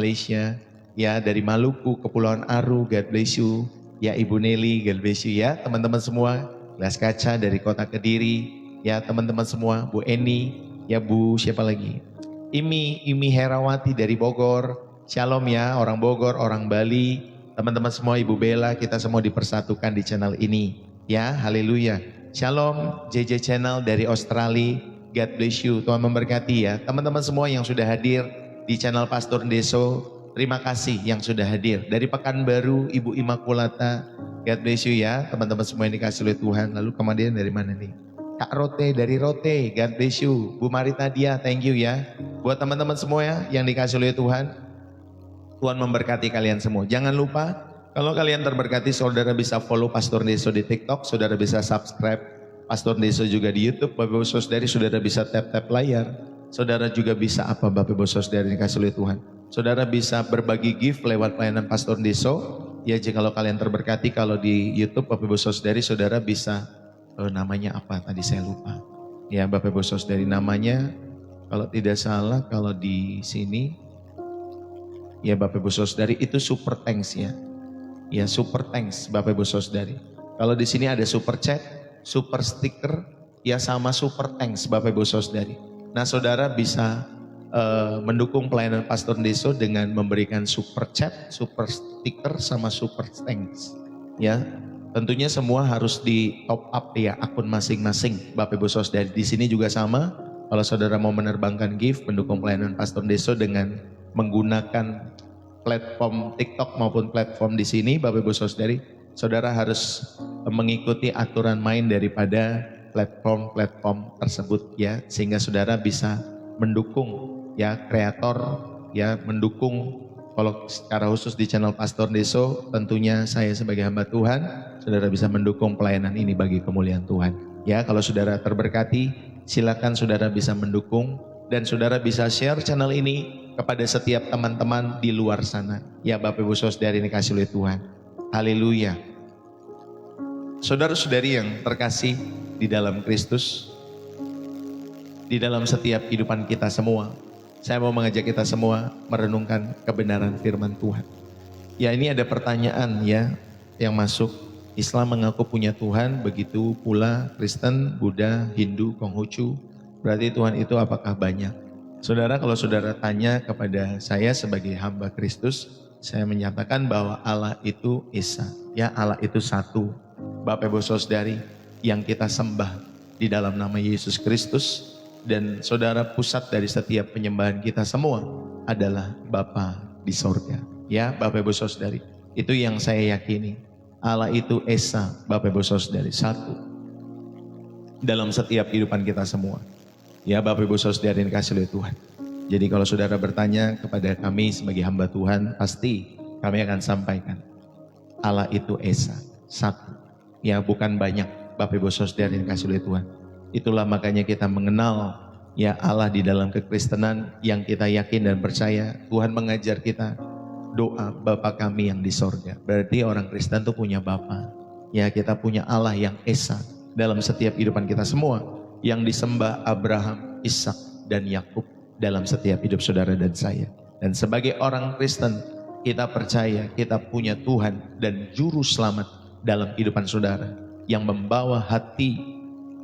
Malaysia, ya dari Maluku, Kepulauan Aru, God bless you. Ya Ibu Nelly, God bless you ya. Teman-teman semua, Gelas Kaca dari Kota Kediri, ya teman-teman semua, Bu Eni, ya Bu siapa lagi? Imi Herawati dari Bogor, Shalom ya orang Bogor, orang Bali, teman-teman semua, Ibu Bella, kita semua dipersatukan di channel ini. Ya, haleluya. Shalom, JJ Channel dari Australia, God bless you, Tuhan memberkati ya. Teman-teman semua yang sudah hadir di channel Pastor Deso, terima kasih yang sudah hadir. Dari Pekanbaru, Ibu Imakulata, God bless you ya. Teman-teman semua yang dikasih oleh Tuhan. Lalu kemudian dari mana nih? Kak Rote dari Rote, God bless you. Bu Marita Dia, thank you ya. Buat teman-teman semua ya yang dikasih oleh Tuhan, Tuhan memberkati kalian semua. Jangan lupa, kalau kalian terberkati, saudara bisa follow Pastor Deso di TikTok, saudara bisa subscribe Pastor Deso juga di YouTube. Bapak Ibu Saudari, saudara bisa tap-tap layar. Saudara juga bisa apa Bapak Ibu Saudari dikasih oleh Tuhan. Saudara bisa berbagi gift lewat pelayanan Pastor Deso. Ya jika kalau kalian terberkati, kalau di YouTube Bapak Ibu Saudari, saudara bisa, namanya apa tadi saya lupa. Ya Bapak Ibu Saudari namanya, kalau tidak salah kalau di sini, ya Bapak Ibu Saudari itu super thanks ya. Ya super thanks Bapak Ibu Saudari. Kalau di sini ada super chat, super sticker, ya sama super thanks Bapak Ibu Saudari. Nah saudara bisa mendukung pelayanan Pastor Deso dengan memberikan super chat, super sticker, sama super thanks. Ya tentunya semua harus di top up ya akun masing-masing Bapak Ibu Saudari. Di sini juga sama, kalau saudara mau menerbangkan gift mendukung pelayanan Pastor Deso dengan menggunakan platform TikTok maupun platform di sini Bapak Ibu Saudari, saudara harus mengikuti aturan main daripada platform-platform tersebut ya, sehingga saudara bisa mendukung ya kreator, ya mendukung. Kalau secara khusus di channel Pastor Deso, tentunya saya sebagai hamba Tuhan, saudara bisa mendukung pelayanan ini bagi kemuliaan Tuhan. Ya, kalau saudara terberkati, silakan saudara bisa mendukung dan saudara bisa share channel ini kepada setiap teman-teman di luar sana. Ya Bapak Ibu Saudari ini kasih oleh Tuhan. Haleluya. Saudara-saudari yang terkasih di dalam Kristus, di dalam setiap kehidupan kita semua, saya mau mengajak kita semua merenungkan kebenaran firman Tuhan. Ya ini ada pertanyaan ya yang masuk. Islam mengaku punya Tuhan, begitu pula Kristen, Buddha, Hindu, Konghucu. Berarti Tuhan itu apakah banyak? Saudara, kalau saudara tanya kepada saya sebagai hamba Kristus, saya menyatakan bahwa Allah itu Esa. Ya Allah itu satu. Bapak Ibu Saudari yang kita sembah di dalam nama Yesus Kristus, dan saudara pusat dari setiap penyembahan kita semua adalah Bapa di sorga. Ya Bapak Ibu Saudari, itu yang saya yakini. Allah itu Esa, Bapak Ibu Saudari, satu dalam setiap kehidupan kita semua. Ya Bapak Ibu Saudari yang dikasih oleh Tuhan. Jadi kalau saudara bertanya kepada kami sebagai hamba Tuhan, pasti kami akan sampaikan Allah itu Esa, satu. Ya bukan banyak Bapak Ibu Saudari yang dikasih oleh Tuhan. Itulah makanya kita mengenal ya Allah di dalam kekristenan yang kita yakin dan percaya. Tuhan mengajar kita doa Bapa kami yang di sorga. Berarti orang Kristen itu punya Bapa. Ya kita punya Allah yang Esa dalam setiap kehidupan kita semua, yang disembah Abraham, Ishak dan Yakub dalam setiap hidup saudara dan saya. Dan sebagai orang Kristen, kita percaya kita punya Tuhan dan juru selamat dalam kehidupan saudara, yang membawa hati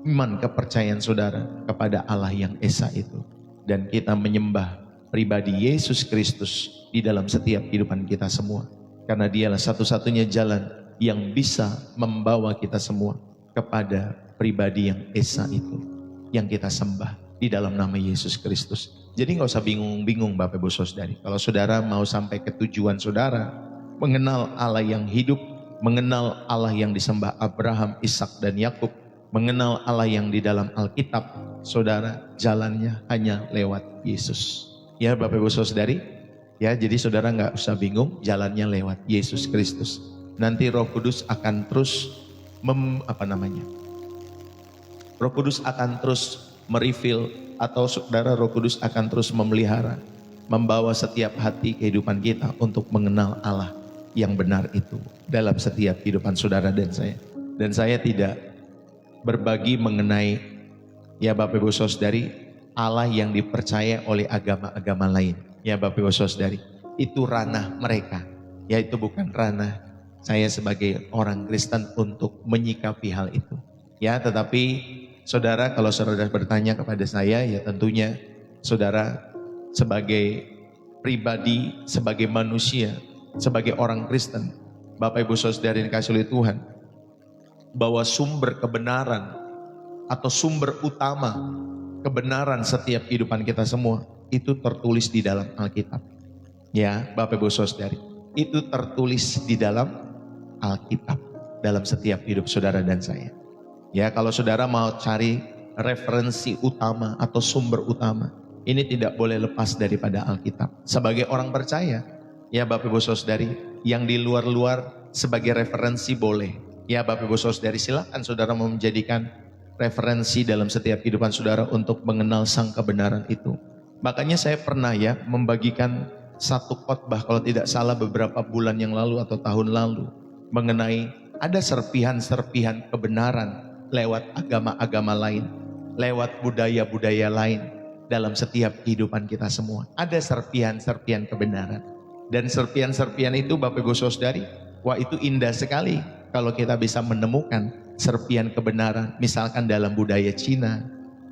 iman kepercayaan saudara kepada Allah yang Esa itu. Dan kita menyembah pribadi Yesus Kristus di dalam setiap kehidupan kita semua, karena dialah satu-satunya jalan yang bisa membawa kita semua kepada pribadi yang Esa itu, yang kita sembah di dalam nama Yesus Kristus. Jadi gak usah bingung-bingung Bapak Ibu Saudari. Kalau saudara mau sampai ke tujuan saudara, mengenal Allah yang hidup, mengenal Allah yang disembah Abraham, Ishak dan Yakub, mengenal Allah yang di dalam Alkitab, saudara jalannya hanya lewat Yesus. Ya Bapak Ibu Saudari, ya jadi saudara gak usah bingung, jalannya lewat Yesus Kristus. Nanti Roh Kudus akan terus Roh Kudus akan terus merefill, atau saudara Roh Kudus akan terus memelihara, membawa setiap hati kehidupan kita untuk mengenal Allah yang benar itu dalam setiap kehidupan saudara dan saya. Dan saya tidak berbagi mengenai ya Bapak Ibu Saudari Allah yang dipercaya oleh agama-agama lain. Ya Bapak Ibu Saudari, itu ranah mereka. Ya, itu bukan ranah saya sebagai orang Kristen untuk menyikapi hal itu. Ya, tetapi saudara, kalau saudara bertanya kepada saya, ya tentunya saudara sebagai pribadi, sebagai manusia, sebagai orang Kristen, Bapak Ibu Saudara yang dikasihi oleh Tuhan, bahwa sumber kebenaran atau sumber utama kebenaran setiap kehidupan kita semua itu tertulis di dalam Alkitab. Ya, Bapak Ibu Saudari, itu tertulis di dalam Alkitab, dalam setiap hidup saudara dan saya. Ya, kalau saudara mau cari referensi utama atau sumber utama, ini tidak boleh lepas daripada Alkitab. Sebagai orang percaya, ya Bapak Ibu Saudari, yang di luar-luar sebagai referensi boleh. Ya Bapak Ibu Saudari, silakan saudara mau menjadikan referensi dalam setiap kehidupan saudara untuk mengenal sang kebenaran itu. Makanya saya pernah ya membagikan satu khotbah kalau tidak salah beberapa bulan yang lalu atau tahun lalu, mengenai ada serpihan-serpihan kebenaran lewat agama-agama lain, lewat budaya-budaya lain dalam setiap kehidupan kita semua. Ada serpihan-serpihan kebenaran. Dan serpihan-serpihan itu Bapak Ibu Saudari, wah itu indah sekali kalau kita bisa menemukan serpihan kebenaran. Misalkan dalam budaya Cina,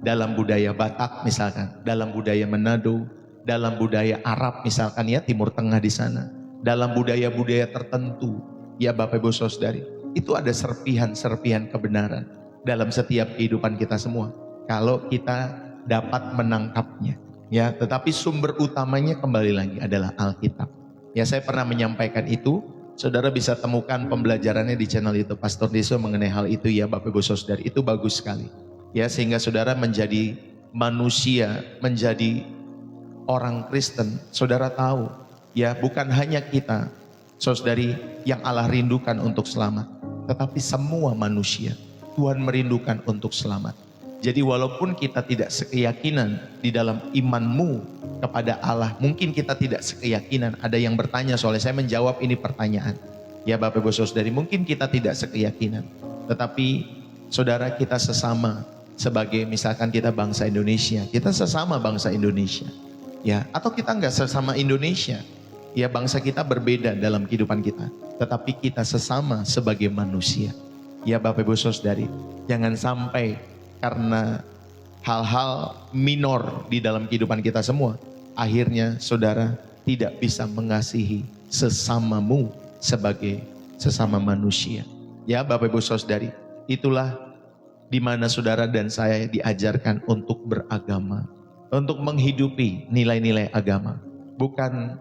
dalam budaya Batak misalkan, dalam budaya Manado, dalam budaya Arab misalkan ya, Timur Tengah di sana, dalam budaya-budaya tertentu ya Bapak Ibu Saudari, itu ada serpihan-serpihan kebenaran dalam setiap kehidupan kita semua kalau kita dapat menangkapnya ya. Tetapi sumber utamanya kembali lagi adalah Alkitab. Ya, saya pernah menyampaikan itu, saudara bisa temukan pembelajarannya di channel YouTube Pastor Deso mengenai hal itu ya Bapak Ibu Saudari, itu bagus sekali ya, sehingga saudara menjadi manusia, menjadi orang Kristen, saudara tahu ya, bukan hanya kita saudari yang Allah rindukan untuk selamat, tetapi semua manusia Tuhan merindukan untuk selamat. Jadi walaupun kita tidak sekeyakinan di dalam imanmu kepada Allah, mungkin kita tidak sekeyakinan, ada yang bertanya soalnya, saya menjawab ini pertanyaan ya Bapak Ibu Saudari, mungkin kita tidak sekeyakinan, tetapi saudara, kita sesama sebagai misalkan kita bangsa Indonesia, kita sesama bangsa Indonesia ya, atau kita enggak sesama Indonesia ya, bangsa kita berbeda dalam kehidupan kita, tetapi kita sesama sebagai manusia ya Bapak Ibu Saudari. Jangan sampai karena hal-hal minor di dalam kehidupan kita semua, akhirnya saudara tidak bisa mengasihi sesamamu sebagai sesama manusia ya Bapak Ibu Saudari. Itulah di mana saudara dan saya diajarkan untuk beragama, untuk menghidupi nilai-nilai agama, bukan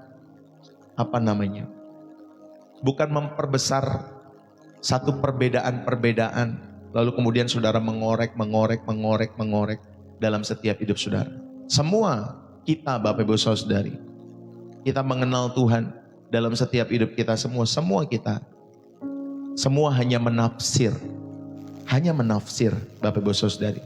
bukan memperbesar satu perbedaan-perbedaan lalu kemudian saudara mengorek dalam setiap hidup saudara. Semua kita Bapak Ibu Saudari, kita mengenal Tuhan dalam setiap hidup kita semua kita hanya menafsir Bapak Ibu Saudari,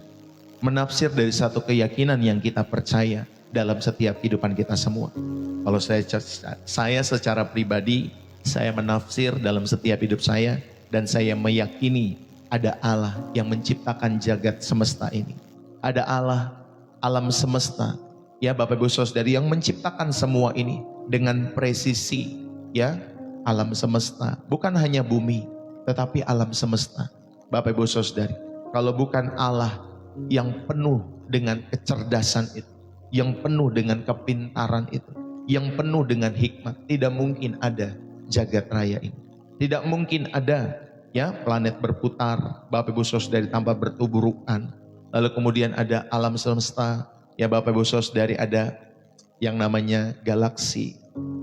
menafsir dari satu keyakinan yang kita percaya dalam setiap kehidupan kita semua. Kalau saya secara pribadi, saya menafsir dalam setiap hidup saya, dan saya meyakini ada Allah yang menciptakan jagat semesta ini. Ada Allah alam semesta ya Bapak Ibu Saudari, yang menciptakan semua ini dengan presisi ya. Alam semesta bukan hanya bumi, tetapi alam semesta Bapak Ibu Saudari. Kalau bukan Allah yang penuh dengan kecerdasan itu, yang penuh dengan kepintaran itu, yang penuh dengan hikmat, tidak mungkin ada jagat raya ini. Tidak mungkin ada ya planet berputar Bapak Ibu Saudari tanpa bertuburukan. Lalu kemudian ada alam semesta ya Bapak Ibu Saudari, ada yang namanya galaksi.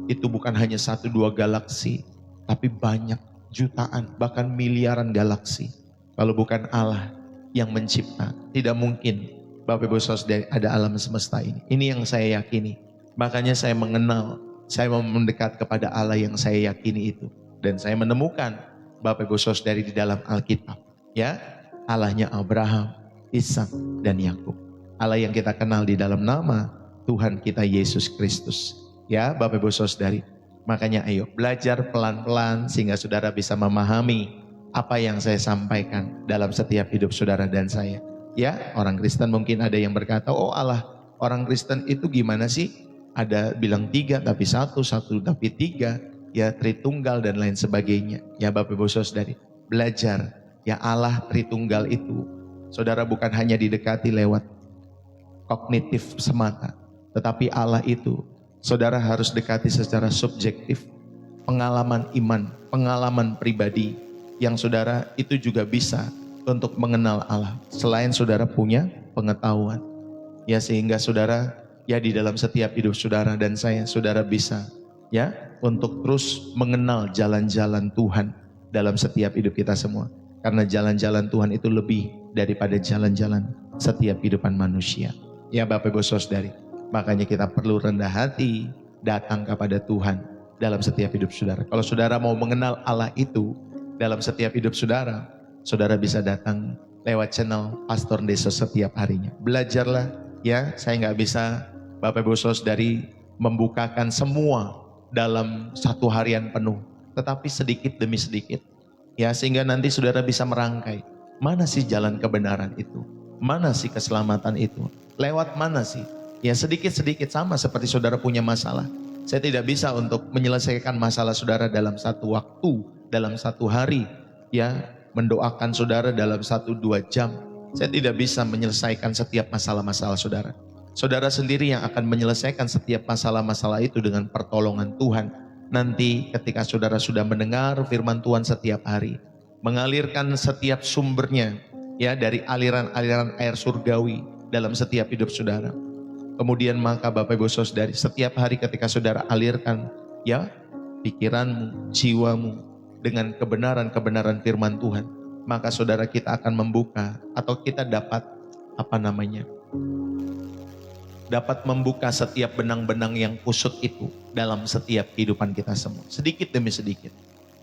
Itu bukan hanya 1-2 galaksi, tapi banyak, jutaan, bahkan miliaran galaksi. Kalau bukan Allah yang mencipta, tidak mungkin Bapak Ibu Saudari ada alam semesta ini. Ini yang saya yakini. Makanya saya mengenal, saya mau mendekat kepada Allah yang saya yakini itu. Dan saya menemukan Bapak Ibu Saudari di dalam Alkitab ya, Allahnya Abraham, Ishak dan Yakub. Allah yang kita kenal di dalam nama Tuhan kita Yesus Kristus ya Bapak Ibu Saudari. Makanya ayo belajar pelan-pelan sehingga saudara bisa memahami apa yang saya sampaikan dalam setiap hidup saudara dan saya ya. Orang Kristen mungkin ada yang berkata, oh Allah, orang Kristen itu gimana sih? Ada bilang 3 tapi 1, 1 tapi 3, ya Tritunggal dan lain sebagainya. Ya Bapak Ibu Saudari, belajar ya Allah Tritunggal itu. Saudara bukan hanya didekati lewat kognitif semata, tetapi Allah itu saudara harus dekati secara subjektif, pengalaman iman, pengalaman pribadi yang saudara itu juga bisa untuk mengenal Allah. Selain saudara punya pengetahuan, ya sehingga saudara ya di dalam setiap hidup saudara dan saya, saudara bisa ya untuk terus mengenal jalan-jalan Tuhan dalam setiap hidup kita semua. Karena jalan-jalan Tuhan itu lebih daripada jalan-jalan setiap kehidupan manusia. Ya Bapak Ibu Saudari, makanya kita perlu rendah hati datang kepada Tuhan dalam setiap hidup saudara. Kalau saudara mau mengenal Allah itu dalam setiap hidup saudara, saudara bisa datang lewat channel Pastor Deso setiap harinya. Belajarlah ya, saya nggak bisa Bapak Ibu Saudari membukakan semua dalam satu harian penuh, tetapi sedikit demi sedikit. Ya, sehingga nanti saudara bisa merangkai, mana sih jalan kebenaran itu? Mana sih keselamatan itu? Lewat mana sih? Ya sedikit-sedikit, sama seperti saudara punya masalah. Saya tidak bisa untuk menyelesaikan masalah saudara dalam satu waktu, dalam satu hari. Ya, mendoakan saudara dalam 1-2 jam. Saya tidak bisa menyelesaikan setiap masalah-masalah saudara. Saudara sendiri yang akan menyelesaikan setiap masalah-masalah itu dengan pertolongan Tuhan. Nanti ketika saudara sudah mendengar firman Tuhan setiap hari, mengalirkan setiap sumbernya ya dari aliran-aliran air surgawi dalam setiap hidup saudara. Kemudian maka Bapak Ibu Saudari, setiap hari ketika saudara alirkan ya pikiranmu, jiwamu dengan kebenaran-kebenaran firman Tuhan, maka saudara kita akan membuka atau kita dapat dapat membuka setiap benang-benang yang kusut itu dalam setiap kehidupan kita semua. Sedikit demi sedikit.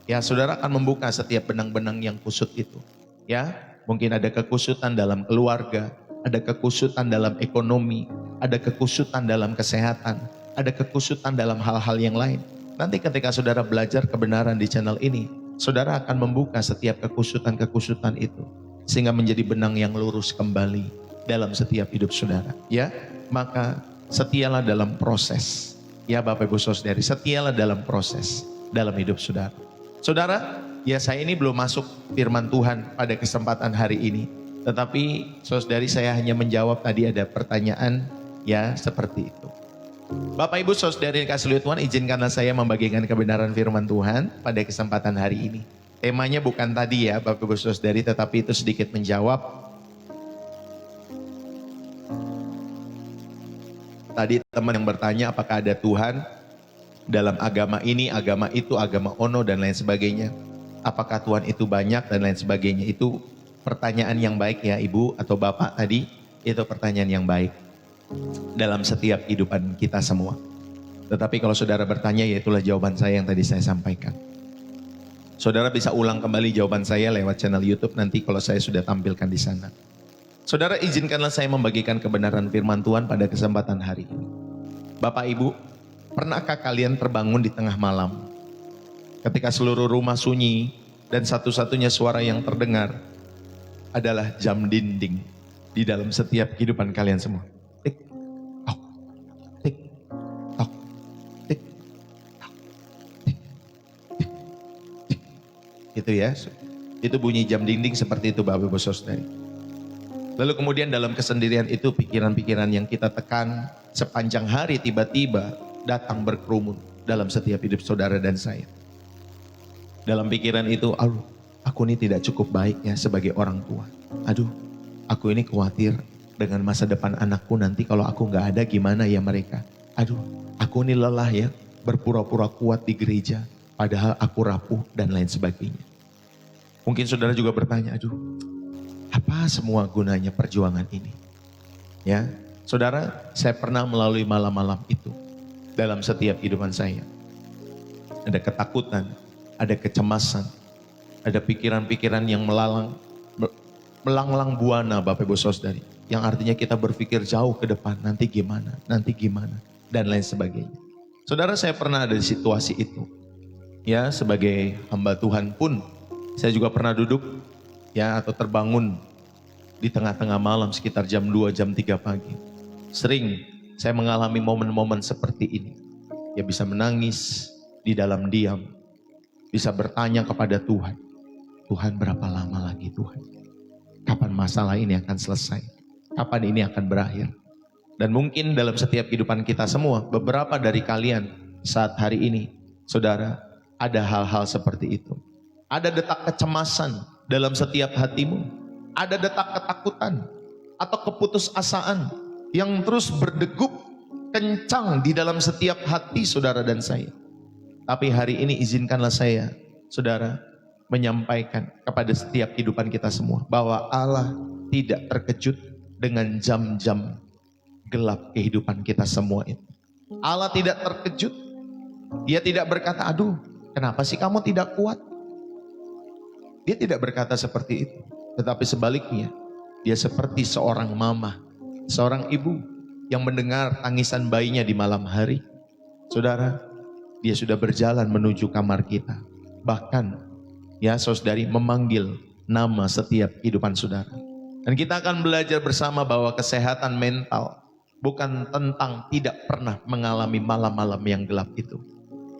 Ya, saudara akan membuka setiap benang-benang yang kusut itu. Ya, mungkin ada kekusutan dalam keluarga, ada kekusutan dalam ekonomi, ada kekusutan dalam kesehatan, ada kekusutan dalam hal-hal yang lain. Nanti ketika saudara belajar kebenaran di channel ini, saudara akan membuka setiap kekusutan-kekusutan itu sehingga menjadi benang yang lurus kembali dalam setiap hidup saudara. Ya, maka setialah dalam proses. Ya Bapak Ibu Saudari, setialah dalam proses dalam hidup saudara. Saudara, ya saya ini belum masuk firman Tuhan pada kesempatan hari ini. Tetapi saudari, saya hanya menjawab tadi ada pertanyaan ya seperti itu. Bapak Ibu Saudari kasih lihat Tuhan, izinkanlah saya membagikan kebenaran firman Tuhan pada kesempatan hari ini. Temanya bukan tadi ya Bapak Ibu Saudari, tetapi itu sedikit menjawab tadi teman yang bertanya apakah ada Tuhan dalam agama ini, agama itu, agama ono dan lain sebagainya. Apakah Tuhan itu banyak dan lain sebagainya. Itu pertanyaan yang baik ya Ibu atau Bapak tadi. Itu pertanyaan yang baik dalam setiap kehidupan kita semua. Tetapi kalau saudara bertanya, ya itulah jawaban saya yang tadi saya sampaikan. Saudara bisa ulang kembali jawaban saya lewat channel YouTube nanti kalau saya sudah tampilkan di sana. Saudara, izinkanlah saya membagikan kebenaran firman Tuhan pada kesempatan hari ini. Bapak Ibu, pernahkah kalian terbangun di tengah malam ketika seluruh rumah sunyi dan satu-satunya suara yang terdengar adalah jam dinding di dalam setiap kehidupan kalian semua? Tik, tok, tik, tok, tik, tok, tik, tik, tik. Itu ya, itu bunyi jam dinding seperti itu Bapak Ibu Saudari. Lalu kemudian dalam kesendirian itu pikiran-pikiran yang kita tekan sepanjang hari tiba-tiba datang berkerumun dalam setiap hidup saudara dan saya. Dalam pikiran itu, aduh aku ini tidak cukup baik ya sebagai orang tua. Aduh aku ini khawatir dengan masa depan anakku nanti kalau aku gak ada gimana ya mereka. Aduh aku ini lelah ya berpura-pura kuat di gereja padahal aku rapuh dan lain sebagainya. Mungkin saudara juga bertanya, aduh apa semua gunanya perjuangan ini? Ya, saudara, saya pernah melalui malam-malam itu dalam setiap kehidupan saya. Ada ketakutan, ada kecemasan, ada pikiran-pikiran yang melanglang buana Bapak Ibu Saudari. Yang artinya kita berpikir jauh ke depan, nanti gimana, dan lain sebagainya. Saudara, saya pernah ada di situasi itu. Ya, sebagai hamba Tuhan pun, saya juga pernah duduk ya atau terbangun di tengah-tengah malam sekitar jam 2, jam 3 pagi. Sering saya mengalami momen-momen seperti ini. Ya bisa menangis di dalam diam, bisa bertanya kepada Tuhan, Tuhan berapa lama lagi Tuhan? Kapan masalah ini akan selesai? Kapan ini akan berakhir? Dan mungkin dalam setiap kehidupan kita semua, beberapa dari kalian saat hari ini, saudara, ada hal-hal seperti itu. Ada detak kecemasan dalam setiap hatimu. Ada detak ketakutan atau keputusasaan yang terus berdegup kencang di dalam setiap hati saudara dan saya. Tapi hari ini izinkanlah saya, saudara, menyampaikan kepada setiap kehidupan kita semua bahwa Allah tidak terkejut dengan jam-jam gelap kehidupan kita semua itu. Allah tidak terkejut. Dia tidak berkata, aduh kenapa sih kamu tidak kuat? Dia tidak berkata seperti itu. Tetapi sebaliknya, dia seperti seorang mama, seorang ibu yang mendengar tangisan bayinya di malam hari. Saudara, dia sudah berjalan menuju kamar kita. Bahkan, ya saudari, memanggil nama setiap kehidupan saudara. Dan kita akan belajar bersama bahwa kesehatan mental bukan tentang tidak pernah mengalami malam-malam yang gelap itu.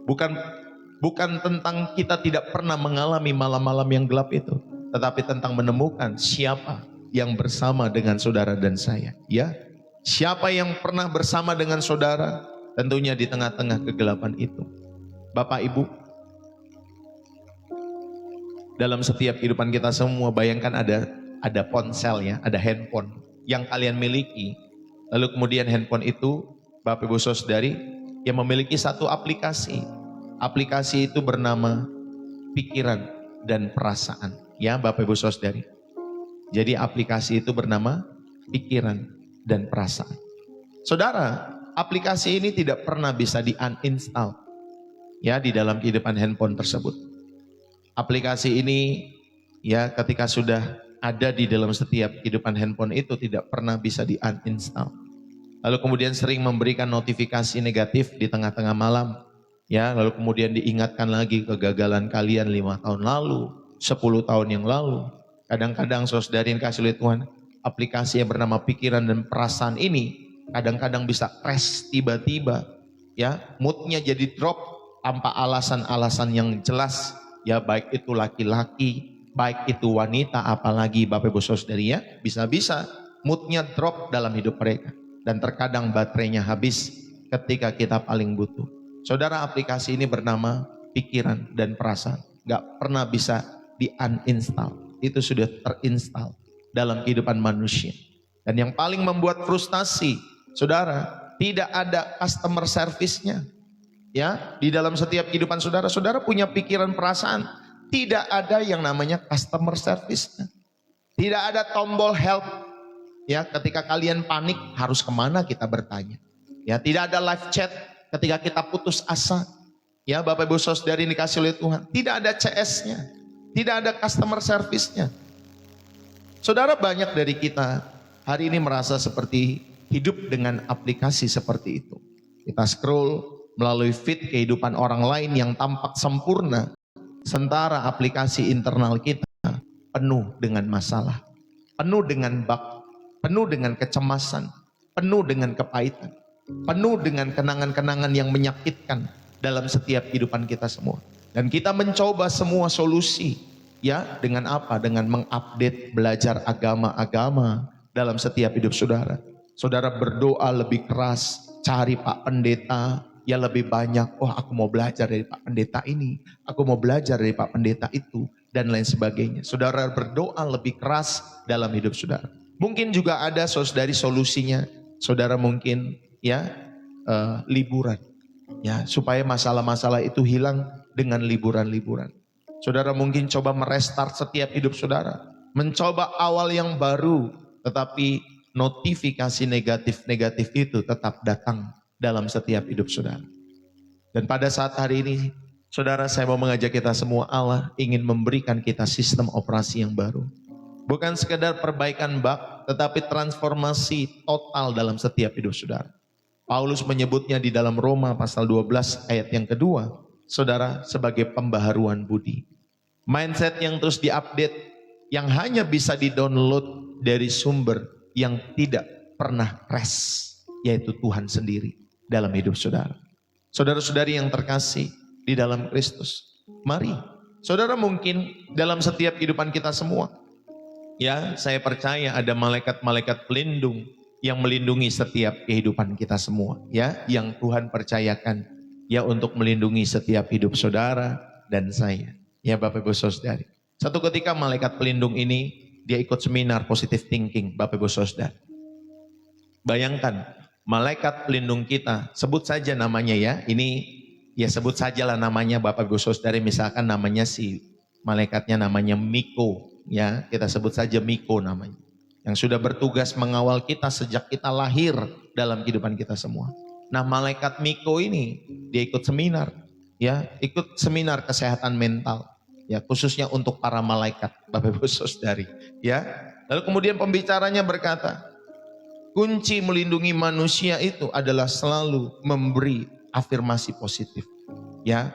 Bukan tentang kita tidak pernah mengalami malam-malam yang gelap itu. Tetapi tentang menemukan siapa yang bersama dengan saudara dan saya. Ya, siapa yang pernah bersama dengan saudara tentunya di tengah-tengah kegelapan itu. Bapak Ibu, dalam setiap kehidupan kita semua, bayangkan ada ponsel ya, ada handphone yang kalian miliki. Lalu kemudian handphone itu, Bapak Ibu Saudari, yang memiliki satu aplikasi. Aplikasi itu bernama pikiran dan perasaan. Ya Bapak Ibu Saudari. Jadi aplikasi itu bernama pikiran dan perasaan. Saudara, aplikasi ini tidak pernah bisa di-uninstall ya di dalam kehidupan handphone tersebut. Aplikasi ini ya ketika sudah ada di dalam setiap kehidupan handphone itu tidak pernah bisa di-uninstall. Lalu kemudian sering memberikan notifikasi negatif di tengah-tengah malam. Ya, lalu kemudian diingatkan lagi kegagalan kalian 5 tahun lalu, 10 tahun yang lalu. Kadang-kadang saudari kasih oleh Tuhan, aplikasi yang bernama pikiran dan perasaan ini kadang-kadang bisa crash tiba-tiba. Ya, moodnya jadi drop tanpa alasan-alasan yang jelas. Ya, baik itu laki-laki, baik itu wanita, apalagi Bapak Ibu Saudari ya, bisa-bisa moodnya drop dalam hidup mereka. Dan terkadang baterainya habis ketika kita paling butuh. Saudara, aplikasi ini bernama pikiran dan perasaan. Gak pernah bisa di-uninstall. Itu sudah terinstall dalam kehidupan manusia. Dan yang paling membuat frustasi, saudara, tidak ada customer service-nya. Ya, di dalam setiap kehidupan saudara, saudara punya pikiran perasaan. Tidak ada yang namanya customer service-nya. Tidak ada tombol help. Ya, ketika kalian panik harus kemana kita bertanya. Ya, tidak ada live chat ketika kita putus asa. Ya, Bapak Ibu Saudari dikasih oleh Tuhan, tidak ada CS-nya, tidak ada customer service-nya. Saudara, banyak dari kita hari ini merasa seperti hidup dengan aplikasi seperti itu. Kita scroll melalui feed kehidupan orang lain yang tampak sempurna, sementara aplikasi internal kita penuh dengan masalah, penuh dengan bug, penuh dengan kecemasan, penuh dengan kepahitan, penuh dengan kenangan-kenangan yang menyakitkan dalam setiap kehidupan kita semua. Dan kita mencoba semua solusi, ya, dengan apa? Dengan mengupdate belajar agama-agama dalam setiap hidup saudara. Saudara berdoa lebih keras, cari Pak Pendeta, ya lebih banyak. Oh, aku mau belajar dari Pak Pendeta ini, aku mau belajar dari Pak Pendeta itu, dan lain sebagainya. Saudara berdoa lebih keras dalam hidup saudara. Mungkin juga ada saudari solusinya, saudara mungkin ya liburan, ya supaya masalah-masalah itu hilang dengan liburan-liburan. Saudara mungkin coba merestart setiap hidup saudara, mencoba awal yang baru, tetapi notifikasi negatif-negatif itu tetap datang dalam setiap hidup saudara. Dan pada saat hari ini, saudara, saya mau mengajak kita semua, Allah ingin memberikan kita sistem operasi yang baru. Bukan sekedar perbaikan bug, tetapi transformasi total dalam setiap hidup saudara. Paulus menyebutnya di dalam Roma pasal 12 ayat yang kedua, saudara, sebagai pembaharuan budi. Mindset yang terus diupdate, yang hanya bisa di-download dari sumber yang tidak pernah crash. yaitu Tuhan sendiri dalam hidup saudara. Saudara-saudari yang terkasih di dalam Kristus, mari saudara, mungkin dalam setiap kehidupan kita semua, ya saya percaya ada malaikat-malaikat pelindung yang melindungi setiap kehidupan kita semua, ya, yang Tuhan percayakan ya untuk melindungi setiap hidup saudara dan saya, ya Bapak Ibu Saudari. Satu ketika malaikat pelindung ini dia ikut seminar positive thinking, Bapak Ibu Saudari. Bayangkan malaikat pelindung kita, sebut saja namanya ya, ini ya sebut sajalah namanya Bapak Ibu Saudari, misalkan namanya si malaikatnya namanya Miko, ya kita sebut saja Miko namanya. Yang sudah bertugas mengawal kita sejak kita lahir dalam kehidupan kita semua. Nah malaikat Miko ini dia ikut seminar, ya ikut seminar kesehatan mental, ya khususnya untuk para malaikat Bapak Ibu Saudari, ya. Lalu kemudian pembicaranya berkata, kunci melindungi manusia itu adalah selalu memberi afirmasi positif, ya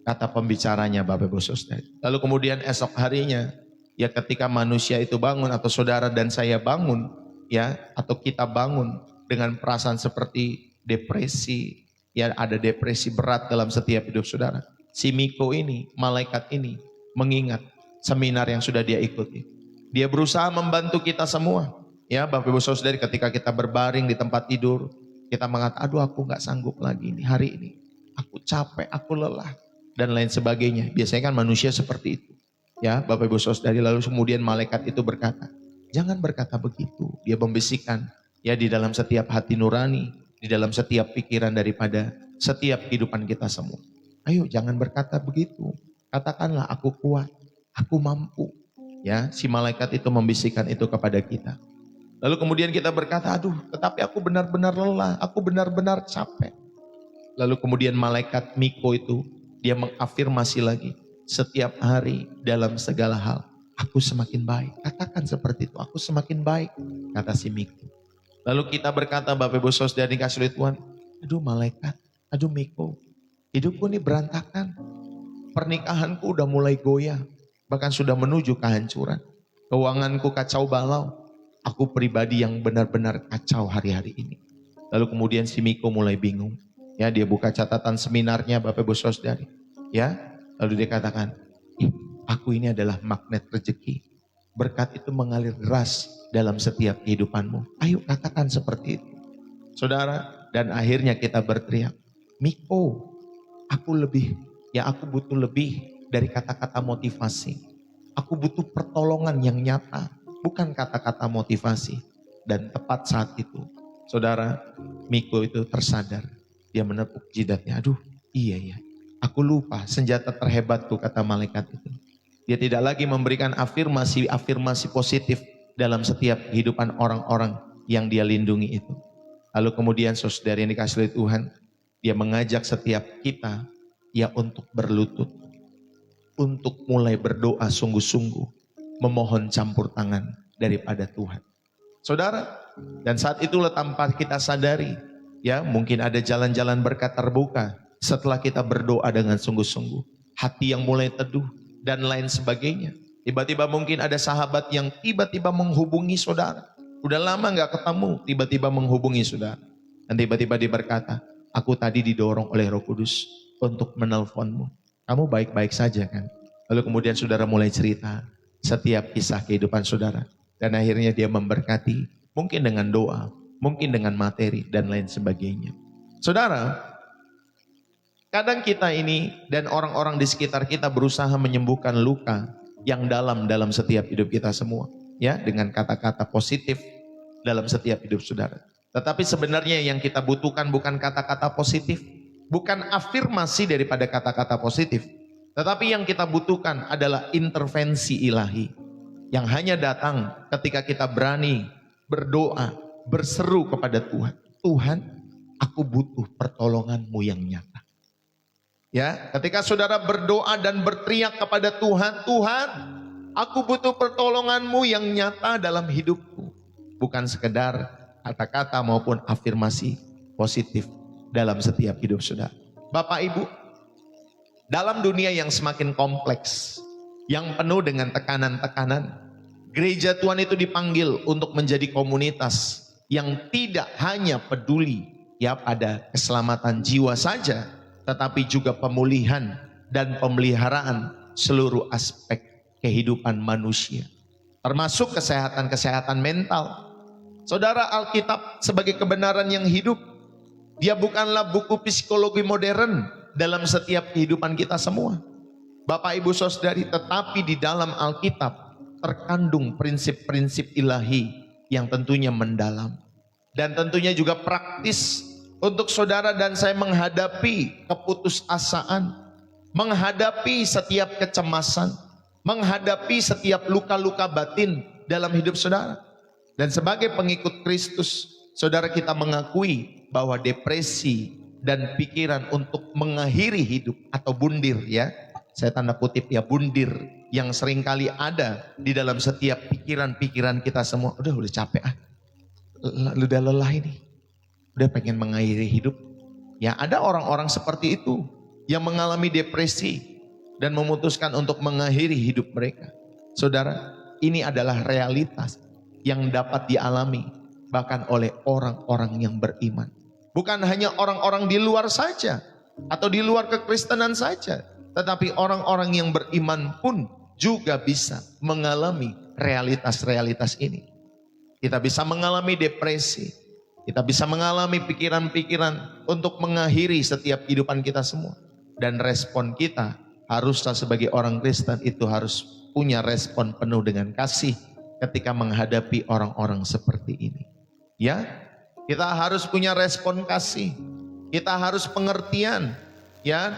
kata pembicaranya Bapak Ibu Saudari. Lalu kemudian esok harinya, ya ketika manusia itu bangun atau saudara dan saya bangun, ya atau kita bangun dengan perasaan seperti depresi, ya ada depresi berat dalam setiap hidup saudara. Si Miko ini, malaikat ini mengingat seminar yang sudah dia ikuti. Dia berusaha membantu kita semua, ya Bapak Ibu Saudari, ketika kita berbaring di tempat tidur, kita mengatakan, aduh aku gak sanggup lagi ini hari ini, aku capek, aku lelah, dan lain sebagainya. Biasanya kan manusia seperti itu. Ya Bapak Ibu Saudari, lalu kemudian malaikat itu berkata, jangan berkata begitu. Dia membisikkan ya di dalam setiap hati nurani, di dalam setiap pikiran daripada setiap kehidupan kita semua. Ayo jangan berkata begitu. Katakanlah aku kuat, aku mampu. Ya si malaikat itu membisikkan itu kepada kita. Lalu kemudian kita berkata, aduh tetapi aku benar-benar lelah, aku benar-benar capek. Lalu kemudian malaikat Miko itu dia mengafirmasi lagi. Setiap hari dalam segala hal, aku semakin baik. Katakan seperti itu, aku semakin baik, kata si Miko. Lalu kita berkata, Bapak Ibu Saudari dikasih oleh Tuhan, aduh malaikat, aduh Miko, hidupku ini berantakan. Pernikahanku udah mulai goyah, bahkan sudah menuju kehancuran. Keuanganku kacau balau, aku pribadi yang benar-benar kacau hari-hari ini. Lalu kemudian si Miko mulai bingung. Ya dia buka catatan seminarnya Bapak Ibu Saudari. Ya. Lalu dia katakan, aku ini adalah magnet rezeki. Berkat itu mengalir deras dalam setiap kehidupanmu. Ayo katakan seperti itu. Saudara, dan akhirnya kita berteriak, Miko, aku butuh lebih dari kata-kata motivasi. Aku butuh pertolongan yang nyata, bukan kata-kata motivasi. Dan tepat saat itu, saudara, Miko itu tersadar. Dia menepuk jidatnya, aduh iya. Aku lupa senjata terhebatku, kata malaikat itu. Dia tidak lagi memberikan afirmasi positif dalam setiap kehidupan orang-orang yang dia lindungi itu. Lalu kemudian saudara yang dikasih oleh Tuhan, dia mengajak setiap kita ya untuk berlutut. Untuk mulai berdoa sungguh-sungguh, memohon campur tangan daripada Tuhan. Saudara, dan saat itulah tanpa kita sadari, ya mungkin ada jalan-jalan berkat terbuka. Setelah kita berdoa dengan sungguh-sungguh, hati yang mulai teduh dan lain sebagainya. Tiba-tiba mungkin ada sahabat yang tiba-tiba menghubungi saudara. Udah lama gak ketemu, tiba-tiba menghubungi saudara. Dan tiba-tiba dia berkata, aku tadi didorong oleh Roh Kudus untuk menelponmu. Kamu baik-baik saja kan? Lalu kemudian saudara mulai cerita setiap kisah kehidupan saudara. Dan akhirnya dia memberkati, mungkin dengan doa, mungkin dengan materi dan lain sebagainya. Saudara, kadang kita ini dan orang-orang di sekitar kita berusaha menyembuhkan luka yang dalam setiap hidup kita semua. Ya, dengan kata-kata positif dalam setiap hidup saudara. Tetapi sebenarnya yang kita butuhkan bukan kata-kata positif. Bukan afirmasi daripada kata-kata positif. Tetapi yang kita butuhkan adalah intervensi ilahi. Yang hanya datang ketika kita berani berdoa, berseru kepada Tuhan. Tuhan, aku butuh pertolongan-Mu yang nyata. Ya, ketika saudara berdoa dan berteriak kepada Tuhan, Tuhan, aku butuh pertolongan-Mu yang nyata dalam hidupku. Bukan sekedar kata-kata maupun afirmasi positif dalam setiap hidup saudara. Bapak Ibu, dalam dunia yang semakin kompleks, yang penuh dengan tekanan-tekanan, gereja Tuhan itu dipanggil untuk menjadi komunitas yang tidak hanya peduli ya pada keselamatan jiwa saja, tetapi juga pemulihan dan pemeliharaan seluruh aspek kehidupan manusia, termasuk kesehatan mental. Saudara, Alkitab sebagai kebenaran yang hidup, dia bukanlah buku psikologi modern dalam setiap kehidupan kita semua. Bapak Ibu Saudari, tetapi di dalam Alkitab terkandung prinsip-prinsip ilahi yang tentunya mendalam. Dan tentunya juga praktis untuk saudara dan saya menghadapi keputusasaan, menghadapi setiap kecemasan, menghadapi setiap luka-luka batin dalam hidup saudara. Dan sebagai pengikut Kristus, saudara, kita mengakui bahwa depresi dan pikiran untuk mengakhiri hidup atau bundir ya, saya tanda kutip ya, bundir yang seringkali ada di dalam setiap pikiran-pikiran kita semua. Udah capek udah lelah ini, udah pengen mengakhiri hidup. Ya, ada orang-orang seperti itu yang mengalami depresi dan memutuskan untuk mengakhiri hidup mereka. Saudara, ini adalah realitas yang dapat dialami bahkan oleh orang-orang yang beriman. Bukan hanya orang-orang di luar saja atau di luar kekristenan saja, tetapi orang-orang yang beriman pun juga bisa mengalami realitas-realitas ini. Kita bisa mengalami depresi, kita bisa mengalami pikiran-pikiran untuk mengakhiri setiap kehidupan kita semua. Dan respon kita haruslah sebagai orang Kristen itu harus punya respon penuh dengan kasih ketika menghadapi orang-orang seperti ini. Ya, kita harus punya respon kasih, kita harus pengertian, ya,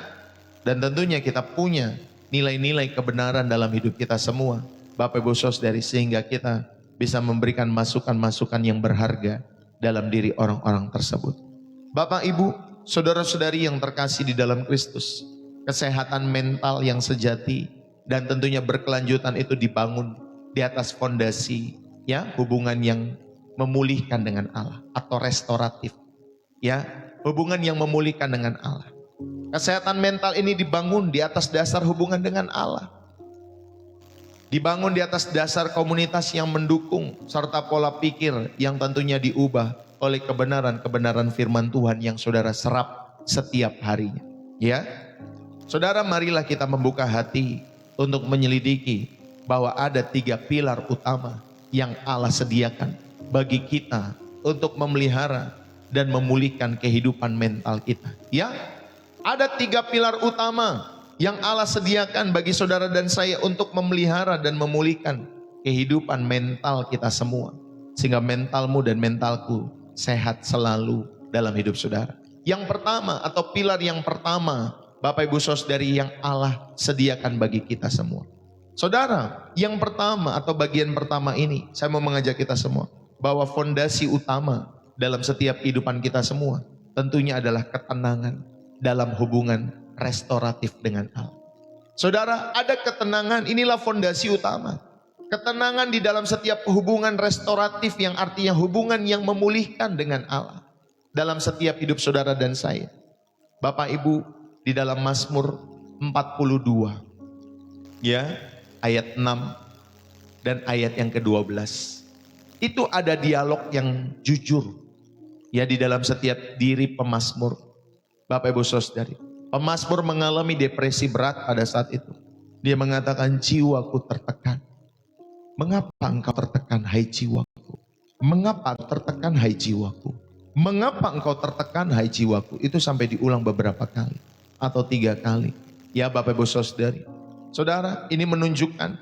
dan tentunya kita punya nilai-nilai kebenaran dalam hidup kita semua, Bapak Ibu Saudari, sehingga kita bisa memberikan masukan-masukan yang berharga dalam diri orang-orang tersebut. Bapak Ibu, saudara-saudari yang terkasih di dalam Kristus, kesehatan mental yang sejati dan tentunya berkelanjutan itu dibangun di atas fondasi ya, hubungan yang memulihkan dengan Allah atau restoratif. Ya, hubungan yang memulihkan dengan Allah. Kesehatan mental ini dibangun di atas dasar hubungan dengan Allah. Dibangun di atas dasar komunitas yang mendukung serta pola pikir yang tentunya diubah oleh kebenaran-kebenaran firman Tuhan yang saudara serap setiap harinya. Ya, saudara, marilah kita membuka hati untuk menyelidiki bahwa ada 3 pilar utama yang Allah sediakan bagi kita untuk memelihara dan memulihkan kehidupan mental kita. Ya, ada 3 pilar utama yang Allah sediakan bagi saudara dan saya untuk memelihara dan memulihkan kehidupan mental kita semua. Sehingga mentalmu dan mentalku sehat selalu dalam hidup saudara. Yang pertama atau pilar yang pertama, Bapak Ibu Saudari, yang Allah sediakan bagi kita semua. Saudara, yang pertama atau bagian pertama ini, saya mau mengajak kita semua bahwa fondasi utama dalam setiap kehidupan kita semua tentunya adalah ketenangan dalam hubungan restoratif dengan Allah. Saudara, ada ketenangan, inilah fondasi utama. Ketenangan di dalam setiap hubungan restoratif yang artinya hubungan yang memulihkan dengan Allah dalam setiap hidup saudara dan saya. Bapak Ibu, di dalam Mazmur 42 ya, ayat 6 dan ayat yang ke-12 itu ada dialog yang jujur ya di dalam setiap diri pemazmur. Bapak Ibu Saudari, pemazmur mengalami depresi berat pada saat itu. Dia mengatakan, jiwaku tertekan. Mengapa engkau tertekan, hai jiwaku? Mengapa tertekan, hai jiwaku? Mengapa engkau tertekan, hai jiwaku? Itu sampai diulang beberapa kali atau 3 kali. Ya Bapak Ibu Saudari, saudara, ini menunjukkan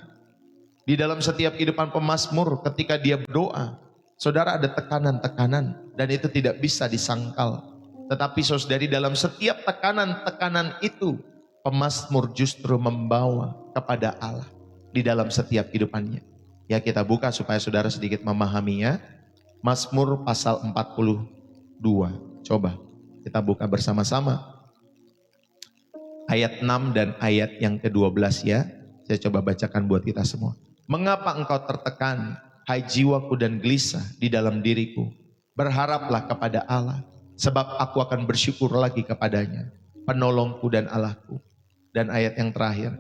di dalam setiap kehidupan pemazmur ketika dia berdoa, saudara, ada tekanan-tekanan dan itu tidak bisa disangkal. Tetapi saudari, dalam setiap tekanan-tekanan itu, pemazmur justru membawa kepada Allah di dalam setiap kehidupannya. Ya, kita buka supaya saudara sedikit memahaminya. Mazmur pasal 42. Coba kita buka bersama-sama. Ayat 6 dan ayat yang ke-12 ya. Saya coba bacakan buat kita semua. Mengapa engkau tertekan, hai jiwaku, dan gelisah di dalam diriku? Berharaplah kepada Allah, sebab aku akan bersyukur lagi kepadanya, penolongku dan Allahku. Dan ayat yang terakhir,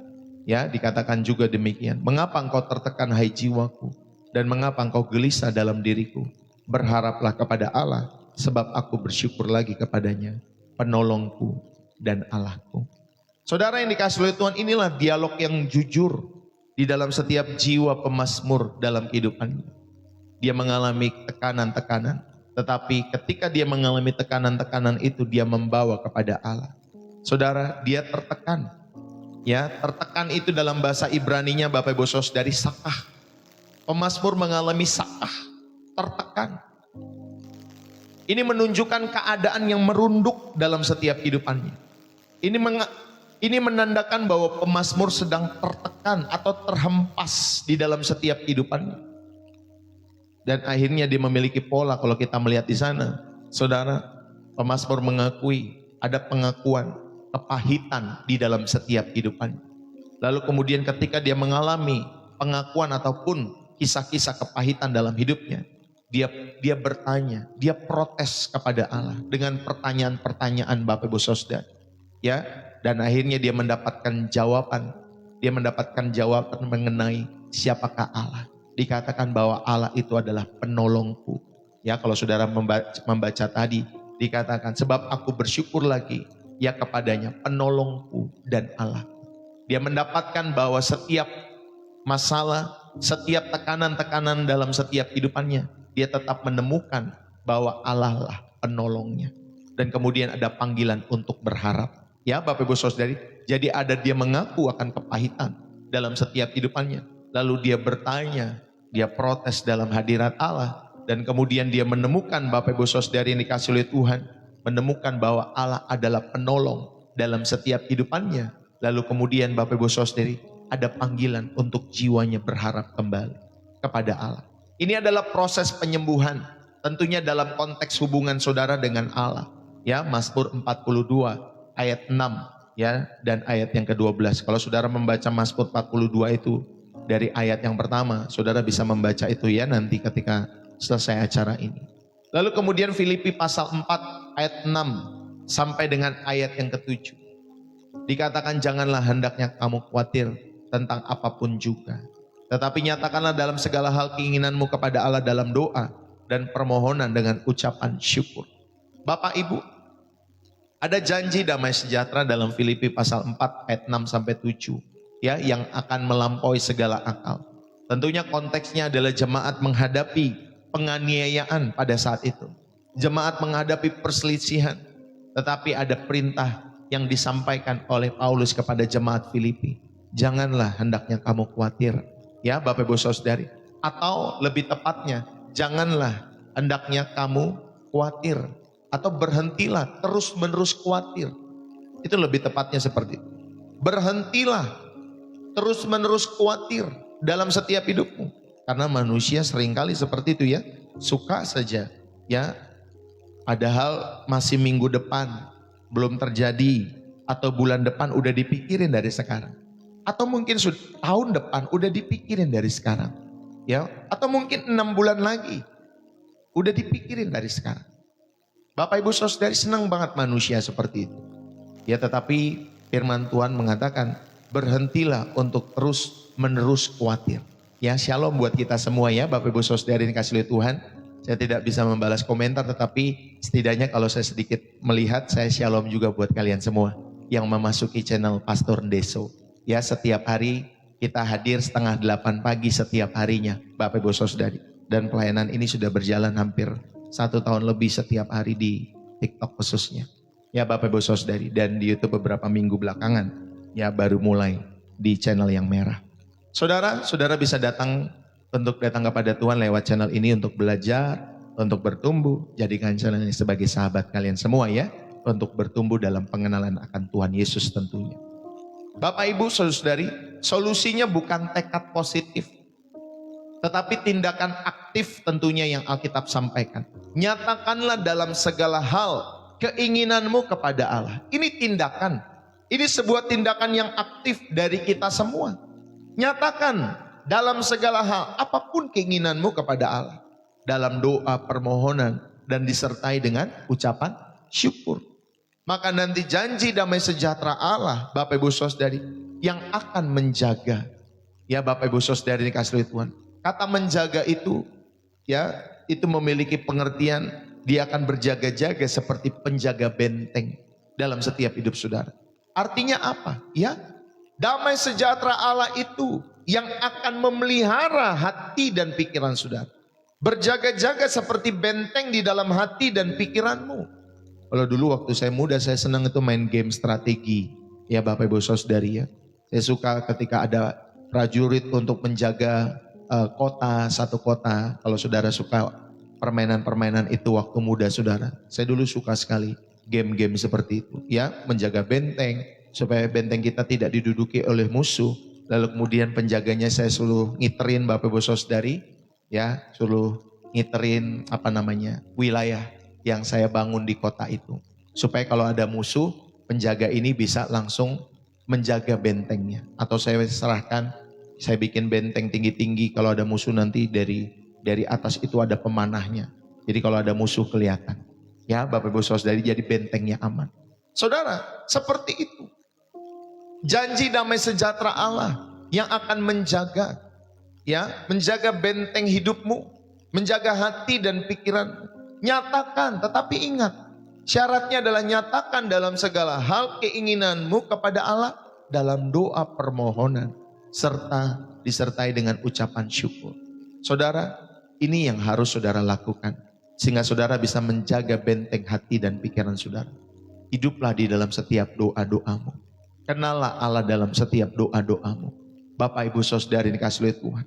ya, dikatakan juga demikian. Mengapa engkau tertekan, hai jiwaku, dan mengapa engkau gelisah dalam diriku? berharaplah kepada Allah, sebab aku bersyukur lagi kepadanya, penolongku dan Allahku. Saudara yang dikasihi oleh Tuhan, inilah dialog yang jujur di dalam setiap jiwa pemazmur dalam kehidupannya. Dia mengalami tekanan-tekanan, tetapi ketika dia mengalami tekanan-tekanan itu, dia membawa kepada Allah. Saudara, dia tertekan. Ya, tertekan itu dalam bahasa Ibraninya Bapak Ibu Saudari sakah. Pemazmur mengalami sakah, tertekan. Ini menunjukkan keadaan yang merunduk dalam setiap kehidupannya. Ini menandakan bahwa pemazmur sedang tertekan atau terhempas di dalam setiap kehidupannya. Dan akhirnya dia memiliki pola kalau kita melihat di sana. Saudara, pemazmur mengakui ada pengakuan kepahitan di dalam setiap kehidupannya. Lalu kemudian ketika dia mengalami pengakuan ataupun kisah-kisah kepahitan dalam hidupnya, dia bertanya, dia protes kepada Allah dengan pertanyaan-pertanyaan Bapak Ibu Saudara. Ya, dan akhirnya dia mendapatkan jawaban. Dia mendapatkan jawaban mengenai siapakah Allah. Dikatakan bahwa Allah itu adalah penolongku. Ya, kalau saudara membaca tadi, dikatakan sebab aku bersyukur lagi ya kepadanya, penolongku dan Allah. Dia mendapatkan bahwa setiap masalah, setiap tekanan-tekanan dalam setiap kehidupannya, dia tetap menemukan bahwa Allah lah penolongnya. Dan kemudian ada panggilan untuk berharap. Ya Bapak Ibu Saudari, jadi ada dia mengaku akan kepahitan dalam setiap kehidupannya. Lalu dia bertanya, dia protes dalam hadirat Allah. Dan kemudian dia menemukan Bapak Ibu Saudari yang dikasih oleh Tuhan, menemukan bahwa Allah adalah penolong dalam setiap kehidupannya. Lalu kemudian Bapak Ibu Saudari, ada panggilan untuk jiwanya berharap kembali kepada Allah. Ini adalah proses penyembuhan, tentunya dalam konteks hubungan saudara dengan Allah. Ya, Mazmur 42 ayat 6 ya, dan ayat yang ke-12. Kalau saudara membaca Mazmur 42 itu dari ayat yang pertama, saudara bisa membaca itu ya nanti ketika selesai acara ini. Lalu kemudian Filipi pasal 4 ayat 6 sampai dengan ayat yang ke-7. Dikatakan janganlah hendaknya kamu khawatir tentang apapun juga. Tetapi nyatakanlah dalam segala hal keinginanmu kepada Allah dalam doa dan permohonan dengan ucapan syukur. Bapak Ibu, ada janji damai sejahtera dalam Filipi pasal 4 ayat 6 sampai 7 ya, yang akan melampaui segala akal. Tentunya konteksnya adalah jemaat menghadapi penganiayaan pada saat itu. Jemaat menghadapi perselisihan, tetapi ada perintah yang disampaikan oleh Paulus kepada jemaat Filipi. Janganlah hendaknya kamu khawatir. Ya Bapak Ibu Saudari, atau lebih tepatnya janganlah hendaknya kamu khawatir atau berhentilah terus menerus khawatir. Itu lebih tepatnya seperti itu. Berhentilah terus menerus khawatir dalam setiap hidupmu. Karena manusia seringkali seperti itu ya, suka saja ya, padahal masih minggu depan belum terjadi atau bulan depan udah dipikirin dari sekarang. Atau mungkin tahun depan udah dipikirin dari sekarang. Ya, atau mungkin 6 bulan lagi udah dipikirin dari sekarang. Bapak Ibu Saudari, senang banget manusia seperti itu. Ya, tetapi firman Tuhan mengatakan berhentilah untuk terus menerus khawatir. Ya, shalom buat kita semua ya Bapak Ibu Saudari yang dikasihi oleh Tuhan. Saya tidak bisa membalas komentar, tetapi setidaknya kalau saya sedikit melihat, saya shalom juga buat kalian semua yang memasuki channel Pastor Ndeso. Ya, setiap hari kita hadir 7:30 pagi setiap harinya Bapak Ibu Saudari. Dan pelayanan ini sudah berjalan hampir 1 tahun lebih setiap hari di TikTok khususnya. Ya Bapak Ibu Saudari, dan di YouTube beberapa minggu belakangan ya baru mulai di channel yang merah. Saudara bisa datang kepada Tuhan lewat channel ini untuk belajar, untuk bertumbuh. Jadikan channel ini sebagai sahabat kalian semua ya, untuk bertumbuh dalam pengenalan akan Tuhan Yesus tentunya. Bapak Ibu Saudari, solusinya bukan tekad positif, tetapi tindakan aktif tentunya yang Alkitab sampaikan. Nyatakanlah dalam segala hal keinginanmu kepada Allah. Ini tindakan, ini sebuah tindakan yang aktif dari kita semua. Nyatakan dalam segala hal apapun keinginanmu kepada Allah, dalam doa, permohonan, dan disertai dengan ucapan syukur. Maka nanti janji damai sejahtera Allah Bapak Ibu Saudari yang akan menjaga. Ya Bapak Ibu Saudari dikasihi Tuhan. Kata menjaga itu ya, itu memiliki pengertian dia akan berjaga-jaga seperti penjaga benteng dalam setiap hidup saudara. Artinya apa? Ya, damai sejahtera Allah itu yang akan memelihara hati dan pikiran saudara. Berjaga-jaga seperti benteng di dalam hati dan pikiranmu. Kalau dulu waktu saya muda, saya senang itu main game strategi. Ya Bapak Ibu Saudari ya. Saya suka ketika ada prajurit untuk menjaga satu kota. Kalau saudara suka permainan-permainan itu waktu muda saudara. Saya dulu suka sekali game-game seperti itu. Ya, menjaga benteng supaya benteng kita tidak diduduki oleh musuh. Lalu kemudian penjaganya saya suruh ngiterin Bapak Ibu Saudari. Ya, suruh ngiterin wilayah yang saya bangun di kota itu. Supaya kalau ada musuh, penjaga ini bisa langsung menjaga bentengnya. Atau saya serahkan, saya bikin benteng tinggi-tinggi, kalau ada musuh nanti dari atas itu ada pemanahnya. Jadi kalau ada musuh kelihatan. Ya Bapak Ibu Saudari, jadi bentengnya aman. Saudara, seperti itu. Janji damai sejahtera Allah yang akan menjaga benteng hidupmu, menjaga hati dan pikiranmu. Nyatakan, tetapi ingat, syaratnya adalah nyatakan dalam segala hal keinginanmu kepada Allah dalam doa permohonan serta disertai dengan ucapan syukur. Saudara, ini yang harus saudara lakukan sehingga saudara bisa menjaga benteng hati dan pikiran saudara. Hiduplah di dalam setiap doa-doamu. Kenallah Allah dalam setiap doa-doamu. Bapak Ibu Saudari dikasihi oleh Tuhan.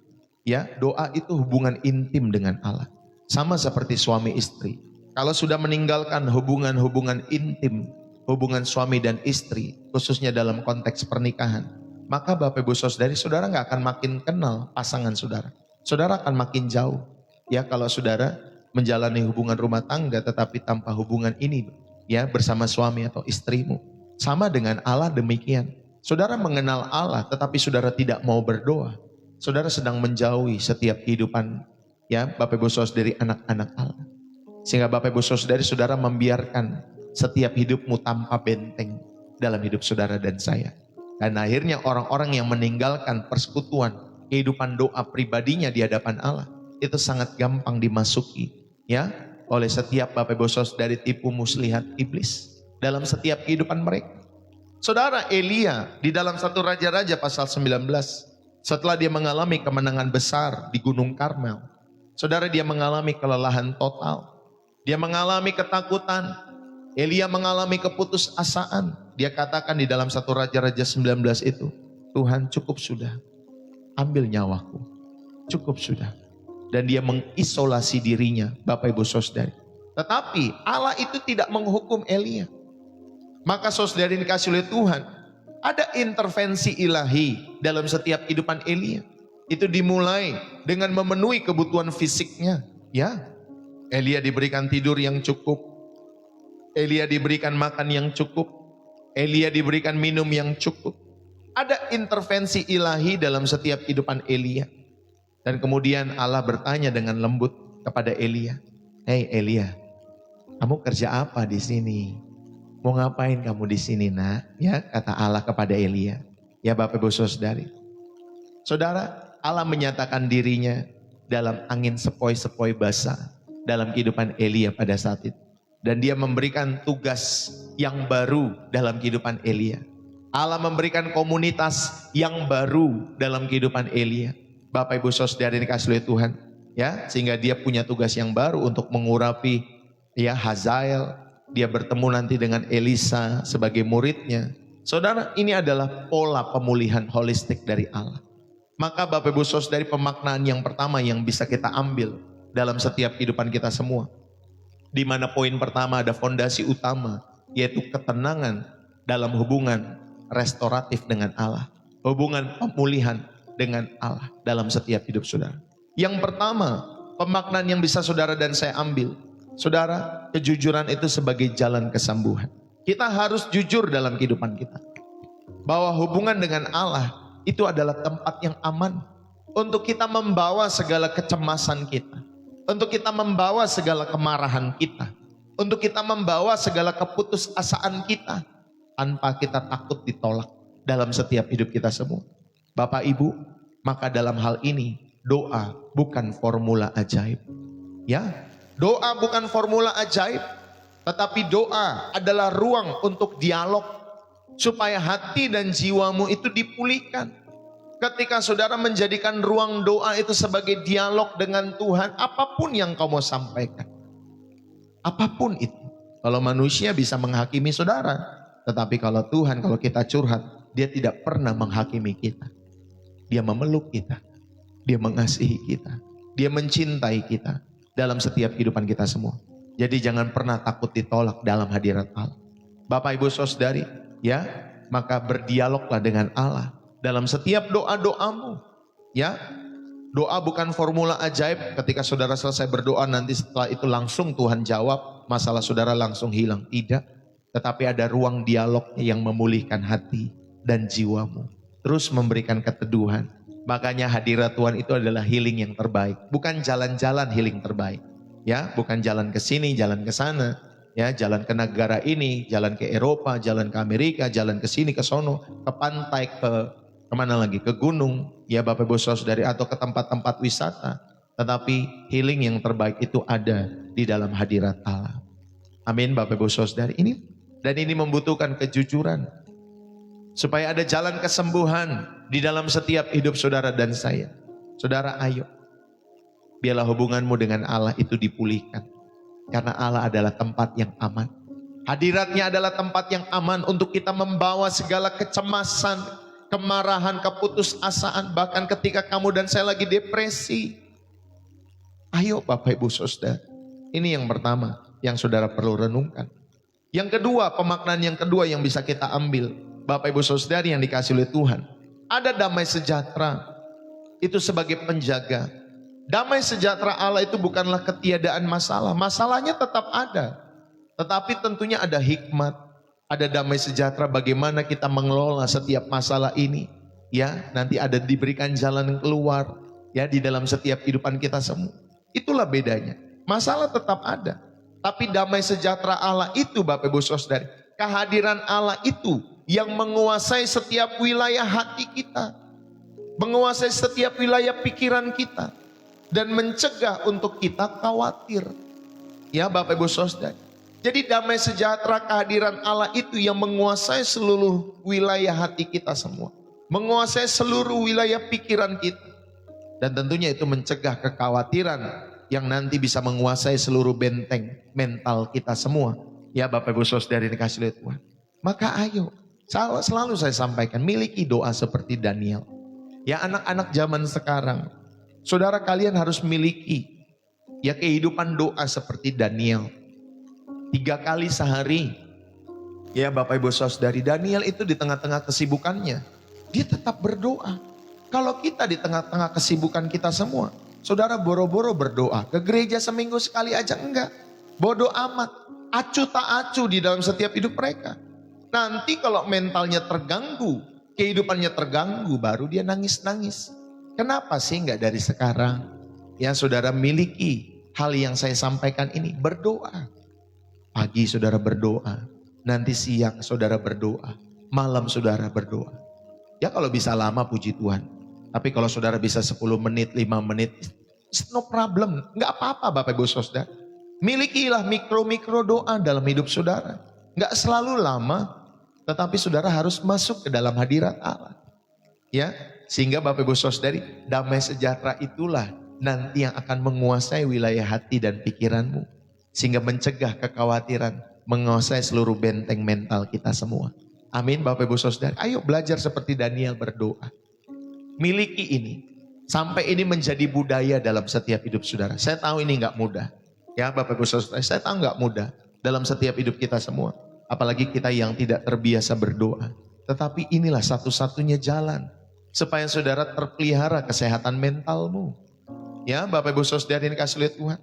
Ya, doa itu hubungan intim dengan Allah. Sama seperti suami istri. Kalau sudah meninggalkan hubungan-hubungan intim, hubungan suami dan istri, khususnya dalam konteks pernikahan, maka Bapak Ibu Saudari, saudara gak akan makin kenal pasangan saudara. Saudara akan makin jauh. Ya, kalau saudara menjalani hubungan rumah tangga tetapi tanpa hubungan ini, ya, bersama suami atau istrimu. Sama dengan Allah demikian. Saudara mengenal Allah tetapi saudara tidak mau berdoa. Saudara sedang menjauhi setiap kehidupan, ya Bapak Ibu Saudari, anak-anak Allah. Sehingga Bapak Ibu Saudari, saudara membiarkan setiap hidupmu tanpa benteng dalam hidup saudara dan saya. Dan akhirnya orang-orang yang meninggalkan persekutuan, kehidupan doa pribadinya di hadapan Allah, itu sangat gampang dimasuki, ya, oleh setiap Bapak Ibu Saudari tipu muslihat iblis dalam setiap kehidupan mereka. Saudara, Elia di dalam 1 Raja-Raja pasal 19, setelah dia mengalami kemenangan besar di Gunung Karmel, saudara, dia mengalami kelelahan total. Dia mengalami ketakutan. Elia mengalami keputusasaan. Dia katakan di dalam 1 Raja-Raja 19 itu, Tuhan cukup sudah, ambil nyawaku, cukup sudah. Dan dia mengisolasi dirinya, Bapak Ibu Saudari. Tetapi Allah itu tidak menghukum Elia. Maka saudari dikasih oleh Tuhan, ada intervensi ilahi dalam setiap kehidupan Elia. Itu dimulai dengan memenuhi kebutuhan fisiknya. Ya, Elia diberikan tidur yang cukup. Elia diberikan makan yang cukup. Elia diberikan minum yang cukup. Ada intervensi ilahi dalam setiap kehidupan Elia. Dan kemudian Allah bertanya dengan lembut kepada Elia. Hei Elia, kamu kerja apa di sini? Mau ngapain kamu di sini nak? Ya, kata Allah kepada Elia. Ya Bapak Ibu Saudari. Saudara, Allah menyatakan dirinya dalam angin sepoi-sepoi basah dalam kehidupan Elia pada saat itu. Dan dia memberikan tugas yang baru dalam kehidupan Elia. Allah memberikan komunitas yang baru dalam kehidupan Elia. Bapak Ibu Saudari dikasih oleh Tuhan. Ya, sehingga dia punya tugas yang baru untuk mengurapi, ya, Hazael. Dia bertemu nanti dengan Elisa sebagai muridnya. Saudara, ini adalah pola pemulihan holistik dari Allah. Maka Bapak Ibu Saudari, pemaknaan yang pertama yang bisa kita ambil dalam setiap kehidupan kita semua. Di mana poin pertama ada fondasi utama, yaitu ketenangan dalam hubungan restoratif dengan Allah. Hubungan pemulihan dengan Allah dalam setiap hidup saudara. Yang pertama, pemaknaan yang bisa saudara dan saya ambil. Saudara, kejujuran itu sebagai jalan kesembuhan. Kita harus jujur dalam kehidupan kita. Bahwa hubungan dengan Allah itu adalah tempat yang aman. Untuk kita membawa segala kecemasan kita. Untuk kita membawa segala kemarahan kita. Untuk kita membawa segala keputusasaan kita. Tanpa kita takut ditolak dalam setiap hidup kita semua. Bapak Ibu, maka dalam hal ini doa bukan formula ajaib. Ya, doa bukan formula ajaib, tetapi doa adalah ruang untuk dialog supaya hati dan jiwamu itu dipulihkan. Ketika saudara menjadikan ruang doa itu sebagai dialog dengan Tuhan, apapun yang kau mau sampaikan, apapun itu. Kalau manusia bisa menghakimi saudara, tetapi kalau Tuhan, kalau kita curhat, Dia tidak pernah menghakimi kita. Dia memeluk kita, Dia mengasihi kita, Dia mencintai kita dalam setiap kehidupan kita semua. Jadi jangan pernah takut ditolak dalam hadirat Allah. Bapak Ibu Saudari, ya, maka berdialoglah dengan Allah dalam setiap doa-doamu. Ya, doa bukan formula ajaib. Ketika saudara selesai berdoa, nanti setelah itu langsung Tuhan jawab, masalah saudara langsung hilang. Tidak, tetapi ada ruang dialog yang memulihkan hati dan jiwamu, terus memberikan keteduhan. Makanya hadirat Tuhan itu adalah healing yang terbaik, bukan jalan-jalan healing terbaik. Ya, bukan jalan ke sini, jalan ke sana, ya, jalan ke negara ini, jalan ke Eropa, jalan ke Amerika, jalan ke sini, ke sono, ke pantai, ke kemana lagi, ke gunung, ya Bapak Ibu Saudari, atau ke tempat-tempat wisata. Tetapi healing yang terbaik itu ada di dalam hadirat Allah. Amin Bapak Ibu Saudari. Ini membutuhkan kejujuran supaya ada jalan kesembuhan di dalam setiap hidup saudara dan saya. Saudara, ayo, biarlah hubunganmu dengan Allah itu dipulihkan. Karena Allah adalah tempat yang aman. Hadiratnya adalah tempat yang aman untuk kita membawa segala kecemasan, kemarahan, keputusasaan. Bahkan ketika kamu dan saya lagi depresi. Ayo Bapak Ibu Saudara. Ini yang pertama yang saudara perlu renungkan. Yang kedua, pemaknaan yang kedua yang bisa kita ambil. Bapak Ibu Saudari yang dikasih oleh Tuhan. Ada damai sejahtera. Itu sebagai penjaga. Damai sejahtera Allah itu bukanlah ketiadaan masalah. Masalahnya tetap ada. Tetapi tentunya ada hikmat. Ada damai sejahtera bagaimana kita mengelola setiap masalah ini. Ya, nanti ada diberikan jalan keluar. Ya, di dalam setiap kehidupan kita semua. Itulah bedanya. Masalah tetap ada. Tapi damai sejahtera Allah itu Bapak Ibu Saudari. Kehadiran Allah itu yang menguasai setiap wilayah hati kita. Menguasai setiap wilayah pikiran kita. Dan mencegah untuk kita khawatir. Ya Bapak Ibu Saudara. Jadi damai sejahtera kehadiran Allah itu yang menguasai seluruh wilayah hati kita semua. Menguasai seluruh wilayah pikiran kita. Dan tentunya itu mencegah kekhawatiran yang nanti bisa menguasai seluruh benteng mental kita semua. Ya Bapak Ibu Saudara dikasih oleh Tuhan. Maka ayo, selalu saya sampaikan, miliki doa seperti Daniel. Ya anak-anak zaman sekarang, saudara kalian harus miliki ya kehidupan doa seperti Daniel. 3 kali sehari. Ya Bapak Ibu Saudari, Daniel itu di tengah-tengah kesibukannya, dia tetap berdoa. Kalau kita di tengah-tengah kesibukan kita semua, saudara boro-boro berdoa, ke gereja seminggu sekali aja enggak. Bodoh amat, acu tak acu di dalam setiap hidup mereka. Nanti kalau mentalnya terganggu, kehidupannya terganggu, baru dia nangis-nangis. Kenapa sih enggak dari sekarang? Ya saudara miliki hal yang saya sampaikan ini, berdoa. Pagi saudara berdoa, nanti siang saudara berdoa, malam saudara berdoa. Ya kalau bisa lama puji Tuhan. Tapi kalau saudara bisa 10 menit, 5 menit, it's no problem. Enggak apa-apa Bapak Ibu Saudara. Milikilah mikro-mikro doa dalam hidup saudara. Enggak selalu lama, tetapi saudara harus masuk ke dalam hadirat Allah. Ya, sehingga Bapak Ibu Saudari, damai sejahtera itulah nanti yang akan menguasai wilayah hati dan pikiranmu. Sehingga mencegah kekhawatiran, menguasai seluruh benteng mental kita semua. Amin Bapak Ibu Saudari. Ayo belajar seperti Daniel berdoa. Miliki ini. Sampai ini menjadi budaya dalam setiap hidup saudara. Saya tahu ini enggak mudah. Ya Bapak Ibu Saudara, saya tahu enggak mudah dalam setiap hidup kita semua. Apalagi kita yang tidak terbiasa berdoa. Tetapi inilah satu-satunya jalan. Supaya saudara terpelihara kesehatan mentalmu. Ya Bapak Ibu Saudara yang dikasih oleh Tuhan.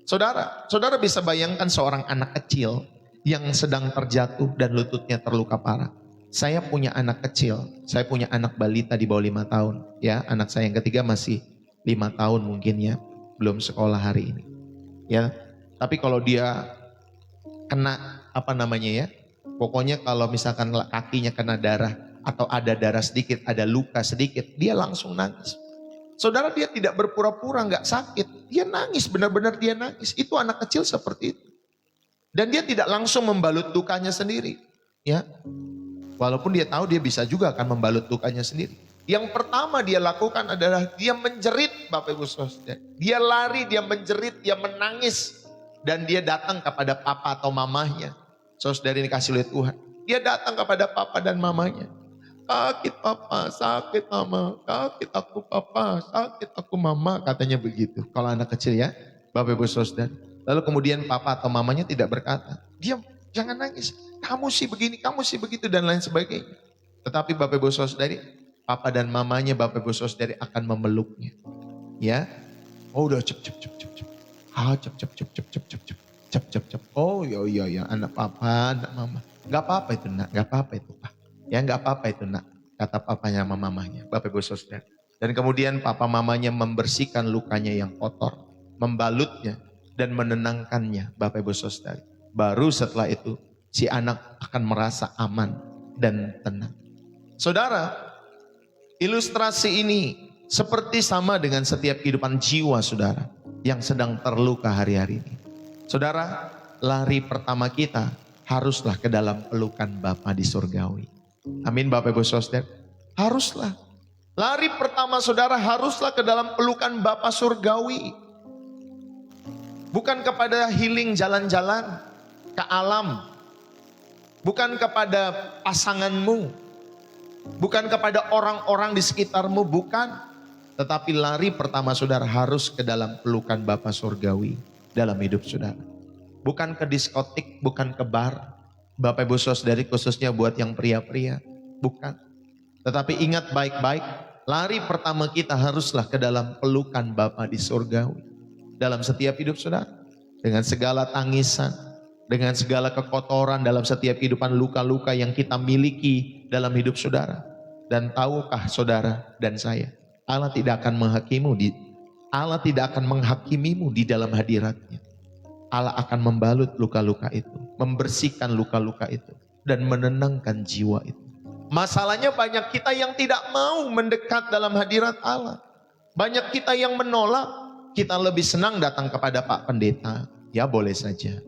Saudara bisa bayangkan seorang anak kecil yang sedang terjatuh dan lututnya terluka parah. Saya punya anak kecil, saya punya anak balita di bawah 5 tahun. Ya, anak saya yang ketiga masih 5 tahun mungkin ya, belum sekolah hari ini. Ya, tapi kalau dia kena pokoknya kalau misalkan kakinya kena darah atau ada darah sedikit, ada luka sedikit, dia langsung nangis. Saudara, dia tidak berpura-pura nggak sakit. Dia nangis, benar-benar dia nangis. Itu anak kecil seperti itu. Dan dia tidak langsung membalut dukanya sendiri. Ya, walaupun dia tahu dia bisa juga akan membalut dukanya sendiri. Yang pertama dia lakukan adalah dia menjerit, Bapak Ibu Saudara. Dia lari, dia menjerit, dia menangis. Dan dia datang kepada papa atau mamahnya. Saudara ini kasih lihat Tuhan. Dia datang kepada papa dan mamanya. Sakit papa, sakit mama, sakit aku papa, sakit aku mama, katanya begitu. Kalau anak kecil ya, Bapak Ibu Saudara. Lalu kemudian papa atau mamanya tidak berkata, diam, jangan nangis, kamu sih begini, kamu sih begitu, dan lain sebagainya. Tetapi Bapak Ibu Saudara, papa dan mamanya Bapak Ibu Saudara akan memeluknya. Ya, oh udah cep. Ah cep. Cep. Oh iya, anak papa, anak mama. Gak apa-apa itu nak, gak apa-apa itu pak. Ya nggak apa-apa itu nak, kata papanya sama mamanya, Bapak Ibu Saudara. Dan kemudian papa mamanya membersihkan lukanya yang kotor, membalutnya dan menenangkannya, Bapak Ibu Saudara. Baru setelah itu si anak akan merasa aman dan tenang. Saudara, ilustrasi ini seperti sama dengan setiap kehidupan jiwa saudara yang sedang terluka hari-hari ini. Saudara, lari pertama kita haruslah ke dalam pelukan Bapa di surgawi. Amin Bapak Ibu Saudara. Haruslah. Lari pertama saudara haruslah ke dalam pelukan Bapa surgawi. Bukan kepada healing jalan-jalan ke alam. Bukan kepada pasanganmu. Bukan kepada orang-orang di sekitarmu, bukan. Tetapi lari pertama saudara harus ke dalam pelukan Bapa surgawi dalam hidup saudara. Bukan ke diskotik, bukan ke bar. Bapak Ibu Saudari khususnya buat yang pria-pria, bukan. Tetapi ingat baik-baik, lari pertama kita haruslah ke dalam pelukan Bapa di surgawi. Dalam setiap hidup saudara, dengan segala tangisan, dengan segala kekotoran dalam setiap kehidupan luka-luka yang kita miliki dalam hidup saudara. Dan tahukah saudara dan saya, Allah tidak akan menghakimimu di dalam hadiratnya. Allah akan membalut luka-luka itu, membersihkan luka-luka itu, dan menenangkan jiwa itu. Masalahnya banyak kita yang tidak mau mendekat dalam hadirat Allah. Banyak kita yang menolak. Kita lebih senang datang kepada Pak Pendeta, ya boleh saja.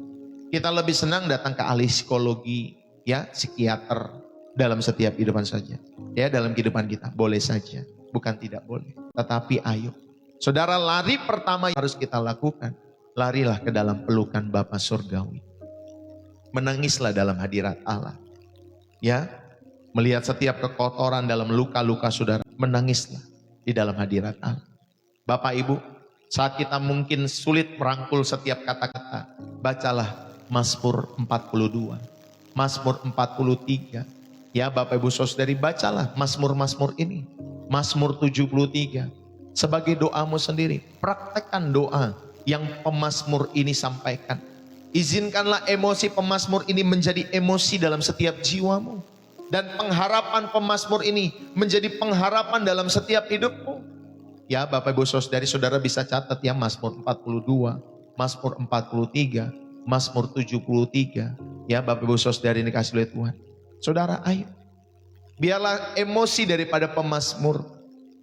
Kita lebih senang datang ke ahli psikologi, ya psikiater dalam setiap kehidupan saja. Ya dalam kehidupan kita, boleh saja. Bukan tidak boleh, tetapi ayo. Saudara, lari pertama yang harus kita lakukan. Larilah ke dalam pelukan Bapa surgawi. Menangislah dalam hadirat Allah. Ya, melihat setiap kekotoran dalam luka-luka saudara, menangislah di dalam hadirat Allah. Bapak Ibu, saat kita mungkin sulit merangkul setiap kata-kata, bacalah Mazmur 42, Mazmur 43. Ya Bapak Ibu Saudari, bacalah Mazmur-Mazmur ini. Mazmur 73. Sebagai doamu sendiri, praktekkan doa yang pemazmur ini sampaikan. Izinkanlah emosi pemazmur ini menjadi emosi dalam setiap jiwamu. Dan pengharapan pemazmur ini menjadi pengharapan dalam setiap hidupmu. Ya Bapak Ibu Saudari, saudara bisa catat ya Mazmur 42, Mazmur 43, Mazmur 73. Ya Bapak Ibu Saudari ini kasih lihat Tuhan. Saudara ayo. Biarlah emosi daripada pemazmur,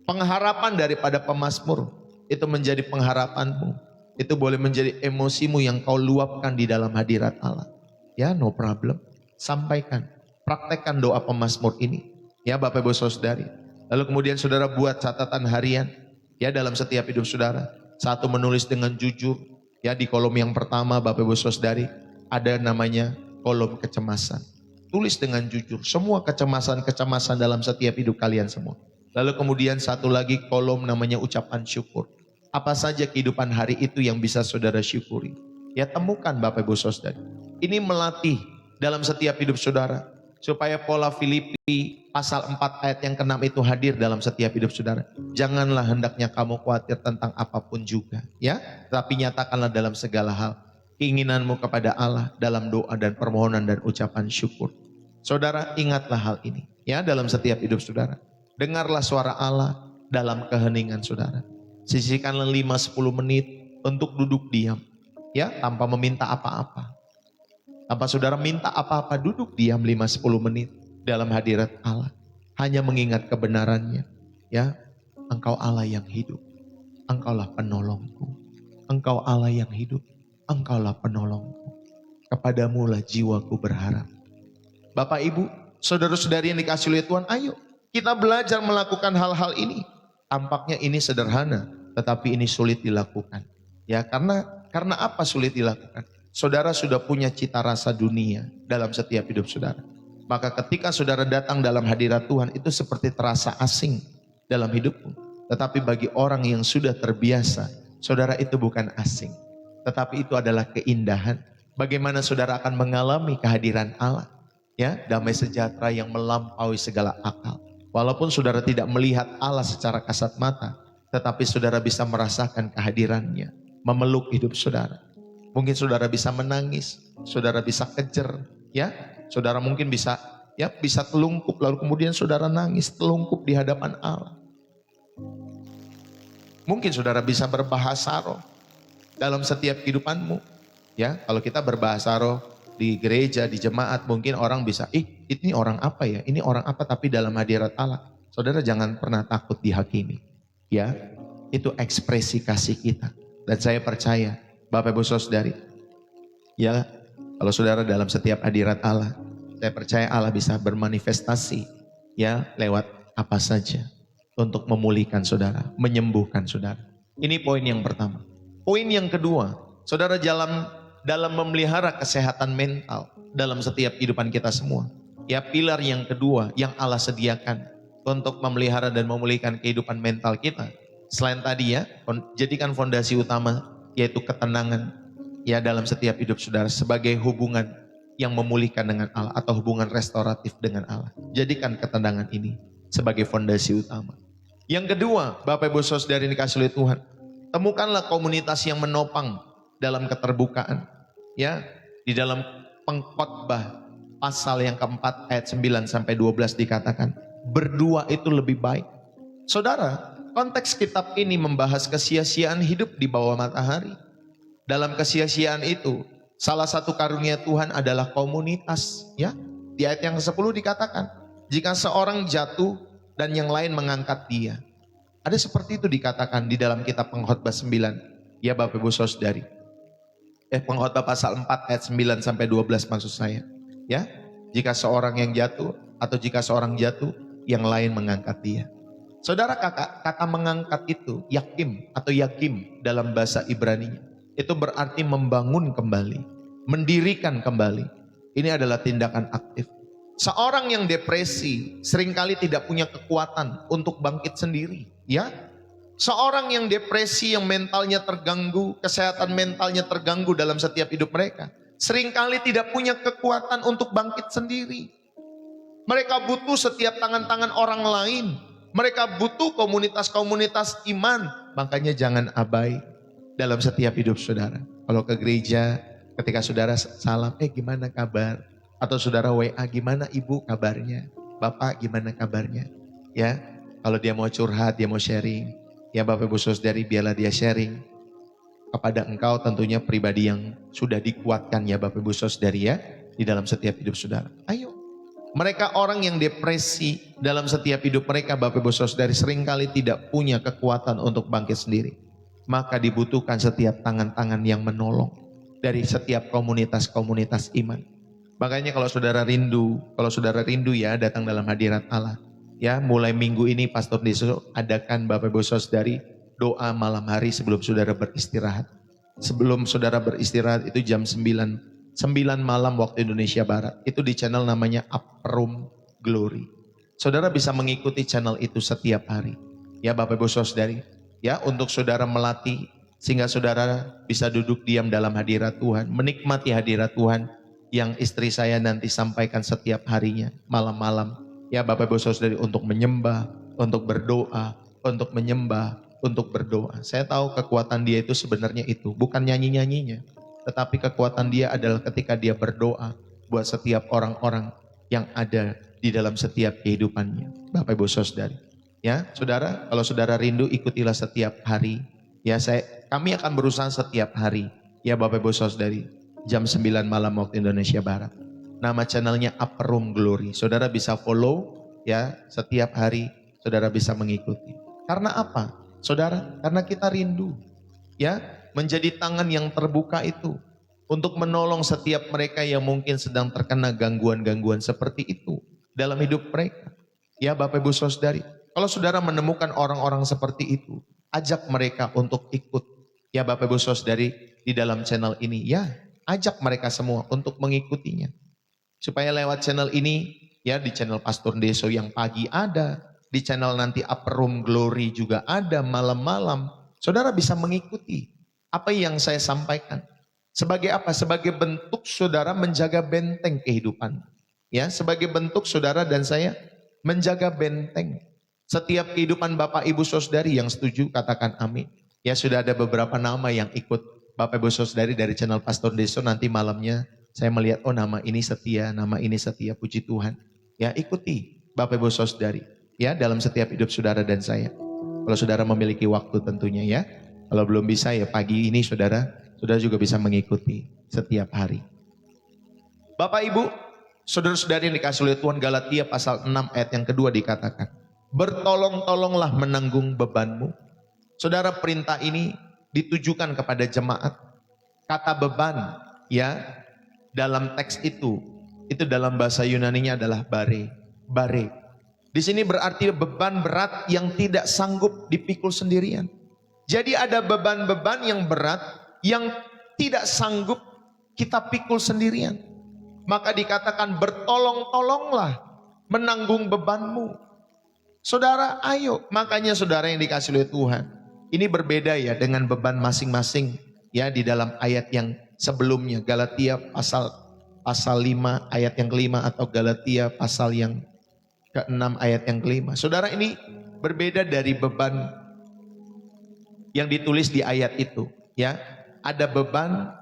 pengharapan daripada pemazmur itu menjadi pengharapanmu. Itu boleh menjadi emosimu yang kau luapkan di dalam hadirat Allah. Ya no problem. Sampaikan. Praktekkan doa pemazmur ini. Ya Bapak Ibu Saudari. Lalu kemudian saudara buat catatan harian. Ya dalam setiap hidup saudara. Satu, menulis dengan jujur. Ya di kolom yang pertama Bapak Ibu Saudari. Ada namanya kolom kecemasan. Tulis dengan jujur. Semua kecemasan-kecemasan dalam setiap hidup kalian semua. Lalu kemudian satu lagi kolom namanya ucapan syukur. Apa saja kehidupan hari itu yang bisa saudara syukuri. Ya temukan Bapak Ibu Saudara. Ini melatih dalam setiap hidup saudara. Supaya pola Filipi pasal 4 ayat yang ke-6 itu hadir dalam setiap hidup saudara. Janganlah hendaknya kamu khawatir tentang apapun juga. Ya, tapi nyatakanlah dalam segala hal keinginanmu kepada Allah dalam doa dan permohonan dan ucapan syukur. Saudara ingatlah hal ini. Ya dalam setiap hidup saudara. Dengarlah suara Allah dalam keheningan saudara. Sisihkanlah 5-10 menit untuk duduk diam. Ya, tanpa meminta apa-apa. Tanpa saudara minta apa-apa, duduk diam 5-10 menit dalam hadirat Allah. Hanya mengingat kebenarannya. Ya, Engkau Allah yang hidup, Engkaulah penolongku. Engkau Allah yang hidup, Engkaulah penolongku. Kepadamulah jiwaku berharap. Bapak Ibu, saudara-saudari yang dikasihi oleh Tuhan, ayo kita belajar melakukan hal-hal ini. Tampaknya ini sederhana, tetapi ini sulit dilakukan. Ya, karena apa sulit dilakukan? Saudara sudah punya cita rasa dunia dalam setiap hidup saudara. Maka ketika saudara datang dalam hadirat Tuhan, itu seperti terasa asing dalam hidupmu. Tetapi bagi orang yang sudah terbiasa, saudara, itu bukan asing. Tetapi itu adalah keindahan. Bagaimana saudara akan mengalami kehadiran Allah. Ya, damai sejahtera yang melampaui segala akal. Walaupun saudara tidak melihat Allah secara kasat mata, tetapi saudara bisa merasakan kehadirannya, memeluk hidup saudara. Mungkin saudara bisa menangis, saudara bisa kejer, ya. Saudara mungkin bisa telungkup, lalu kemudian saudara nangis telungkup di hadapan Allah. Mungkin saudara bisa berbahasa roh dalam setiap kehidupanmu. Ya, kalau kita berbahasa roh di gereja, di jemaat, mungkin orang bisa, ini orang apa ya? Ini orang apa? Tapi dalam hadirat Allah, saudara jangan pernah takut dihakimi. Ya, itu ekspresi kasih kita. Dan saya percaya, Bapak Ibu Saudari, ya, kalau saudara dalam setiap hadirat Allah, saya percaya Allah bisa bermanifestasi, ya, lewat apa saja untuk memulihkan saudara, menyembuhkan saudara. Ini poin yang pertama. Poin yang kedua, saudara dalam memelihara kesehatan mental dalam setiap kehidupan kita semua. Ya, pilar yang kedua yang Allah sediakan untuk memelihara dan memulihkan kehidupan mental kita. Selain tadi ya, jadikan fondasi utama yaitu ketenangan ya dalam setiap hidup saudara sebagai hubungan yang memulihkan dengan Allah atau hubungan restoratif dengan Allah. Jadikan ketenangan ini sebagai fondasi utama. Yang kedua, Bapak Ibu Saudari dikasihi oleh Tuhan, temukanlah komunitas yang menopang dalam keterbukaan. Ya, di dalam Pengkhotbah pasal yang keempat ayat 9 sampai 12 dikatakan, berdua itu lebih baik. Saudara, konteks kitab ini membahas kesia-siaan hidup di bawah matahari. Dalam kesia-siaan itu, salah satu karunia Tuhan adalah komunitas. Ya, di ayat yang ke-10 dikatakan, jika seorang jatuh dan yang lain mengangkat dia. Ada seperti itu dikatakan di dalam kitab Pengkhotbah 9. Ya Bapak Ibu Saudari. Pengkhotbah pasal 4 ayat 9 sampai 12 maksud saya. Ya, jika seorang yang jatuh atau jika seorang jatuh, yang lain mengangkat dia. Saudara, kata mengangkat itu yakim atau yakim dalam bahasa Ibrani. Itu berarti membangun kembali, mendirikan kembali. Ini adalah tindakan aktif. Seorang yang depresi seringkali tidak punya kekuatan untuk bangkit sendiri. Ya, seorang yang depresi, yang mentalnya terganggu, kesehatan mentalnya terganggu dalam setiap hidup mereka, seringkali tidak punya kekuatan untuk bangkit sendiri. Mereka butuh setiap tangan-tangan orang lain. Mereka butuh komunitas-komunitas iman. Makanya jangan abai dalam setiap hidup saudara. Kalau ke gereja, ketika saudara salam, gimana kabar? Atau saudara WA, gimana ibu kabarnya? Bapak gimana kabarnya? Ya, kalau dia mau curhat, dia mau sharing. Ya Bapak Ibu Saudari, biarlah dia sharing kepada engkau tentunya pribadi yang sudah dikuatkan ya Bapak Ibu Saudari ya. Di dalam setiap hidup saudara. Ayo. Mereka orang yang depresi dalam setiap hidup mereka Bapak Ibu Saudari seringkali tidak punya kekuatan untuk bangkit sendiri. Maka dibutuhkan setiap tangan-tangan yang menolong dari setiap komunitas-komunitas iman. Makanya kalau saudara rindu ya datang dalam hadirat Allah. Ya, mulai minggu ini Pastor Deso adakan Bapak Ibu Saudari doa malam hari sebelum saudara beristirahat. Sebelum saudara beristirahat itu jam 9 malam waktu Indonesia Barat. Itu di channel namanya Upper Room Glory. Saudara bisa mengikuti channel itu setiap hari. Ya Bapak Ibu Saudari. Ya, untuk saudara melatih sehingga saudara bisa duduk diam dalam hadirat Tuhan, menikmati hadirat Tuhan yang istri saya nanti sampaikan setiap harinya, malam-malam. Ya Bapak Ibu Saudari, untuk menyembah, untuk berdoa, untuk menyembah, untuk berdoa. Saya tahu kekuatan dia itu sebenarnya itu, bukan nyanyi-nyanyinya. Tetapi kekuatan dia adalah ketika dia berdoa buat setiap orang-orang yang ada di dalam setiap kehidupannya. Bapak Ibu Saudari. Ya, saudara, kalau saudara rindu ikutilah setiap hari. Ya, kami akan berusaha setiap hari. Ya Bapak Ibu Saudari, jam 9 malam waktu Indonesia Barat. Nama channelnya Upper Room Glory. Saudara bisa follow ya, setiap hari saudara bisa mengikuti. Karena apa? Saudara, karena kita rindu ya menjadi tangan yang terbuka itu untuk menolong setiap mereka yang mungkin sedang terkena gangguan-gangguan seperti itu dalam hidup mereka. Ya Bapak Ibu Saudari, kalau saudara menemukan orang-orang seperti itu, ajak mereka untuk ikut. Ya Bapak Ibu Saudari di dalam channel ini, ya ajak mereka semua untuk mengikutinya. Supaya lewat channel ini, ya di channel Pastor Deso yang pagi ada, di channel nanti Upper Room Glory juga ada malam-malam. Saudara bisa mengikuti apa yang saya sampaikan. Sebagai apa? Sebagai bentuk saudara menjaga benteng kehidupan. Ya, sebagai bentuk saudara dan saya menjaga benteng. Setiap kehidupan Bapak Ibu Saudari yang setuju katakan amin. Ya sudah ada beberapa nama yang ikut Bapak Ibu Saudari dari channel Pastor Deso, nanti malamnya saya melihat oh nama ini setia, puji Tuhan. Ya ikuti Bapak Ibu Saudari ya dalam setiap hidup saudara dan saya. Kalau saudara memiliki waktu tentunya ya. Kalau belum bisa ya pagi ini saudara juga bisa mengikuti setiap hari. Bapak Ibu, saudara-saudari yang dikasih oleh Tuhan, Galatia pasal 6 ayat yang kedua dikatakan, bertolong-tolonglah menanggung bebanmu. Saudara, perintah ini ditujukan kepada jemaat. Kata beban ya dalam teks itu dalam bahasa Yunaninya adalah bare. Bare. Di sini berarti beban berat yang tidak sanggup dipikul sendirian. Jadi ada beban-beban yang berat yang tidak sanggup kita pikul sendirian. Maka dikatakan bertolong-tolonglah menanggung bebanmu. Saudara ayo, makanya saudara yang dikasih oleh Tuhan. Ini berbeda ya dengan beban masing-masing ya di dalam ayat yang sebelumnya. Galatia pasal 5 ayat yang kelima atau Galatia pasal yang ke-6 ayat yang kelima. Saudara, ini berbeda dari beban yang ditulis di ayat itu ya. Ada beban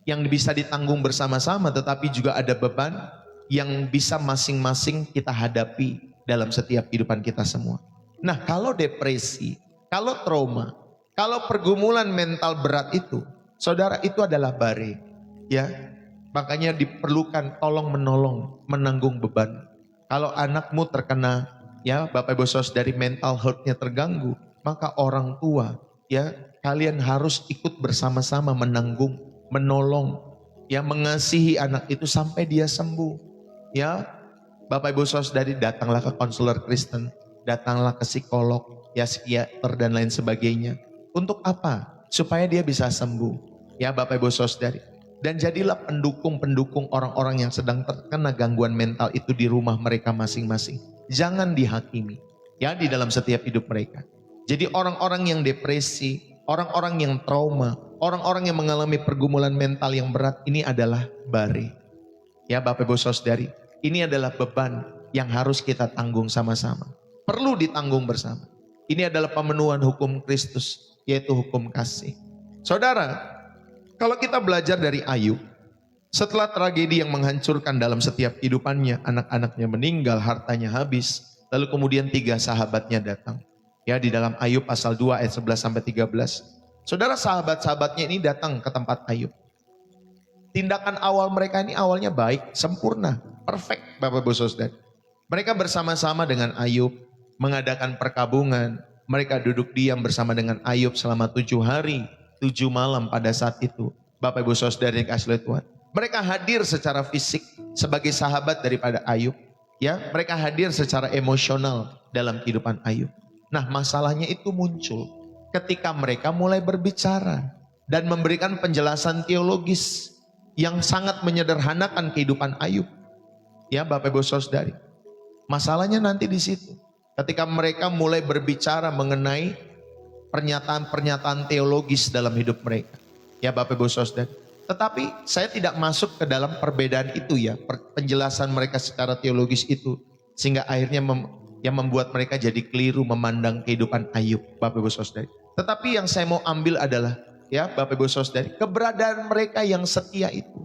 yang bisa ditanggung bersama-sama, tetapi juga ada beban yang bisa masing-masing kita hadapi dalam setiap kehidupan kita semua. Nah, kalau depresi, kalau trauma, kalau pergumulan mental berat itu, saudara, itu adalah bare ya. Makanya diperlukan tolong menolong menanggung beban. Kalau anakmu terkena ya Bapak Ibu Saudara dari mental health-nya terganggu, maka orang tua ya kalian harus ikut bersama-sama menanggung, menolong, ya mengasihi anak itu sampai dia sembuh. Ya Bapak Ibu Saudari, datanglah ke konselor Kristen, datanglah ke psikolog, ya psikiater dan lain sebagainya. Untuk apa? Supaya dia bisa sembuh. Ya Bapak Ibu Saudari. Dan jadilah pendukung-pendukung orang-orang yang sedang terkena gangguan mental itu di rumah mereka masing-masing. Jangan dihakimi ya di dalam setiap hidup mereka. Jadi orang-orang yang depresi, orang-orang yang trauma, orang-orang yang mengalami pergumulan mental yang berat, ini adalah bare. Ya Bapak Ibu Saudari, ini adalah beban yang harus kita tanggung sama-sama. Perlu ditanggung bersama. Ini adalah pemenuhan hukum Kristus, yaitu hukum kasih. Saudara, kalau kita belajar dari Ayub, setelah tragedi yang menghancurkan dalam setiap kehidupannya, anak-anaknya meninggal, hartanya habis, lalu kemudian 3 sahabatnya datang. Ya di dalam Ayub pasal 2 ayat 11 sampai 13. Saudara, sahabat-sahabatnya ini datang ke tempat Ayub. Tindakan awal mereka ini awalnya baik, sempurna, perfect Bapak Ibu Saudara. Mereka bersama-sama dengan Ayub mengadakan perkabungan. Mereka duduk diam bersama dengan Ayub selama 7 hari. 7 malam pada saat itu. Bapak Ibu Saudara yang dikasihi oleh Tuhan. Mereka hadir secara fisik sebagai sahabat daripada Ayub. Ya, mereka hadir secara emosional dalam kehidupan Ayub. Nah, masalahnya itu muncul ketika mereka mulai berbicara dan memberikan penjelasan teologis yang sangat menyederhanakan kehidupan Ayub. Ya, Bapak Ibu Saudari. Masalahnya nanti di situ. Ketika mereka mulai berbicara mengenai pernyataan-pernyataan teologis dalam hidup mereka. Ya Bapak Ibu Saudara. Tetapi saya tidak masuk ke dalam perbedaan itu ya. Penjelasan mereka secara teologis itu. Sehingga akhirnya membuat mereka jadi keliru memandang kehidupan Ayub. Bapak Ibu Saudara. Tetapi yang saya mau ambil adalah ya Bapak Ibu Saudara. Keberadaan mereka yang setia itu.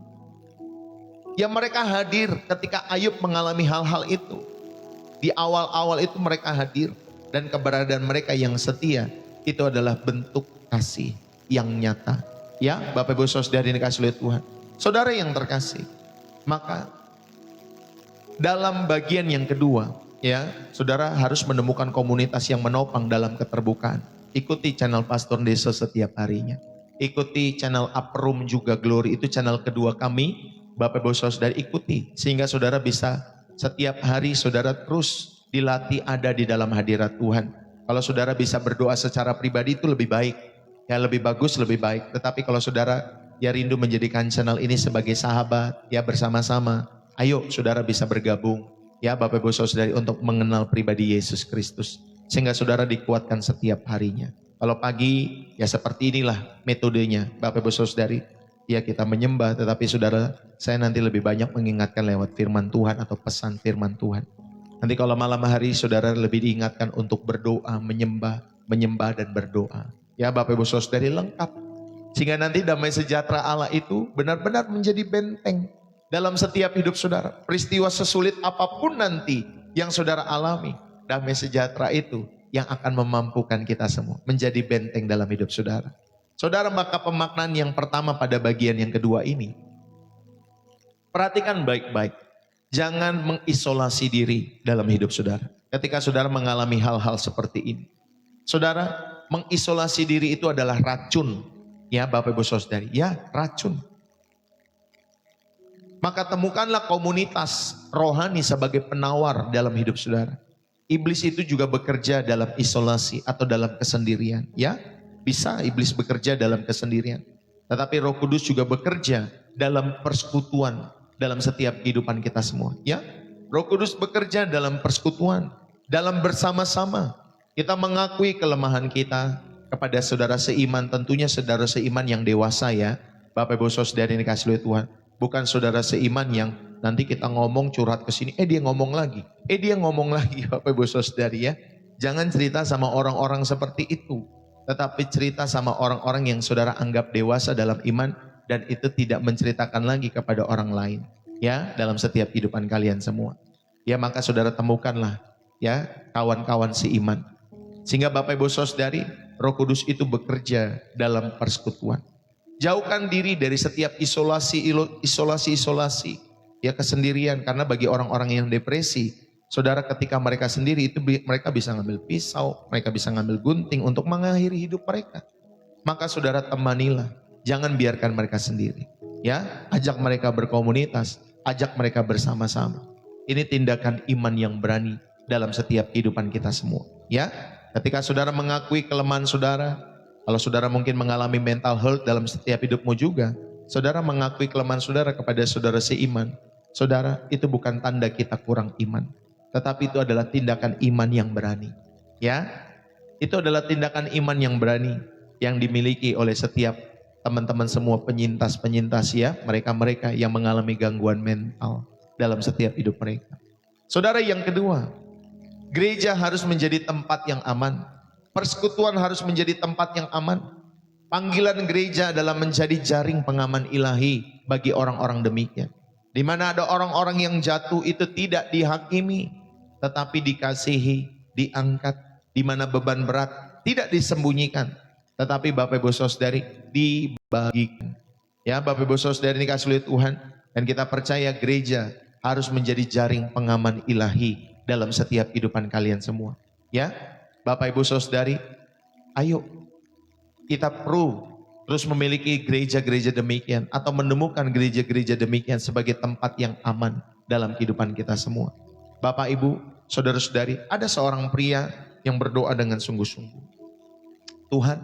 Yang mereka hadir ketika Ayub mengalami hal-hal itu. Di awal-awal itu mereka hadir. Dan keberadaan mereka yang setia. Itu adalah bentuk kasih yang nyata. Ya Bapak Ibu Saudara yang dikasihi oleh Tuhan. Saudara yang terkasih. Maka dalam bagian yang kedua. ya, saudara harus menemukan komunitas yang menopang dalam keterbukaan. Ikuti channel Pastor Deso setiap harinya. Ikuti channel Upper Room juga Glory, itu channel kedua kami. Bapak Ibu Saudara ikuti, sehingga saudara bisa setiap hari saudara terus dilatih ada di dalam hadirat Tuhan. Kalau saudara bisa berdoa secara pribadi itu lebih baik. Ya lebih bagus, lebih baik. Tetapi kalau saudara ya rindu menjadikan channel ini sebagai sahabat, ya bersama-sama. Ayo saudara bisa bergabung. Ya Bapak Ibu Saudari untuk mengenal pribadi Yesus Kristus. Sehingga saudara dikuatkan setiap harinya. Kalau pagi ya seperti inilah metodenya Bapak Ibu Saudari. Ya kita menyembah, tetapi saudara saya nanti lebih banyak mengingatkan lewat firman Tuhan atau pesan firman Tuhan. Nanti kalau malam hari saudara lebih diingatkan untuk berdoa, menyembah dan berdoa. Ya Bapak Ibu Saudari lengkap. Sehingga nanti damai sejahtera Allah itu benar-benar menjadi benteng dalam setiap hidup saudara. Peristiwa sesulit apapun nanti yang saudara alami, damai sejahtera itu yang akan memampukan kita semua menjadi benteng dalam hidup saudara. Saudara, maka pemaknaan yang pertama pada bagian yang kedua ini, perhatikan baik-baik. Jangan mengisolasi diri dalam hidup saudara. Ketika saudara mengalami hal-hal seperti ini. Saudara, mengisolasi diri itu adalah racun. Ya Bapak Ibu Saudari, ya racun. Maka temukanlah komunitas rohani sebagai penawar dalam hidup saudara. Iblis itu juga bekerja dalam isolasi atau dalam kesendirian. Ya, bisa iblis bekerja dalam kesendirian. Tetapi Roh Kudus juga bekerja dalam persekutuan dalam setiap kehidupan kita semua. Ya, Roh Kudus bekerja dalam persekutuan, dalam bersama-sama. Kita mengakui kelemahan kita kepada saudara seiman, tentunya saudara seiman yang dewasa ya. Bapak Ibu Saudari yang dikasihi oleh Tuhan. Bukan saudara seiman yang nanti kita ngomong curhat ke sini, dia ngomong lagi. Dia ngomong lagi Bapak Ibu Saudari ya. Jangan cerita sama orang-orang seperti itu. Tetapi cerita sama orang-orang yang saudara anggap dewasa dalam iman. Dan itu tidak menceritakan lagi kepada orang lain. Ya, dalam setiap kehidupan kalian semua. Ya, maka saudara temukanlah ya kawan-kawan seiman. Sehingga Bapak Ibu Saudari, Roh Kudus itu bekerja dalam persekutuan. Jauhkan diri dari setiap isolasi, ya kesendirian. Karena bagi orang-orang yang depresi, saudara ketika mereka sendiri itu mereka bisa ngambil pisau, mereka bisa ngambil gunting untuk mengakhiri hidup mereka. Maka saudara temanilah, jangan biarkan mereka sendiri. Ya, ajak mereka berkomunitas, ajak mereka bersama-sama. Ini tindakan iman yang berani dalam setiap kehidupan kita semua. Ya, ketika saudara mengakui kelemahan saudara, kalau saudara mungkin mengalami mental health dalam setiap hidupmu juga, saudara mengakui kelemahan saudara kepada saudara seiman. Saudara, itu bukan tanda kita kurang iman. Tetapi itu adalah tindakan iman yang berani. Ya, itu adalah tindakan iman yang berani yang dimiliki oleh setiap teman-teman semua penyintas-penyintas ya. Mereka-mereka yang mengalami gangguan mental dalam setiap hidup mereka. Saudara, yang kedua, gereja harus menjadi tempat yang aman. Persekutuan harus menjadi tempat yang aman. Panggilan gereja adalah menjadi jaring pengaman ilahi bagi orang-orang demikian. Di mana ada orang-orang yang jatuh itu tidak dihakimi, tetapi dikasihi, diangkat. Di mana beban berat tidak disembunyikan, tetapi Bapak Ibu Saudari dibagikan. Ya, Bapak Ibu Saudari dikasihi oleh Tuhan, dan kita percaya gereja harus menjadi jaring pengaman ilahi dalam setiap kehidupan kalian semua. Ya, Bapak Ibu Saudari, ayo kita perlu terus memiliki gereja-gereja demikian atau menemukan gereja-gereja demikian sebagai tempat yang aman dalam kehidupan kita semua. Bapak Ibu, saudara-saudari, ada seorang pria yang berdoa dengan sungguh-sungguh. Tuhan,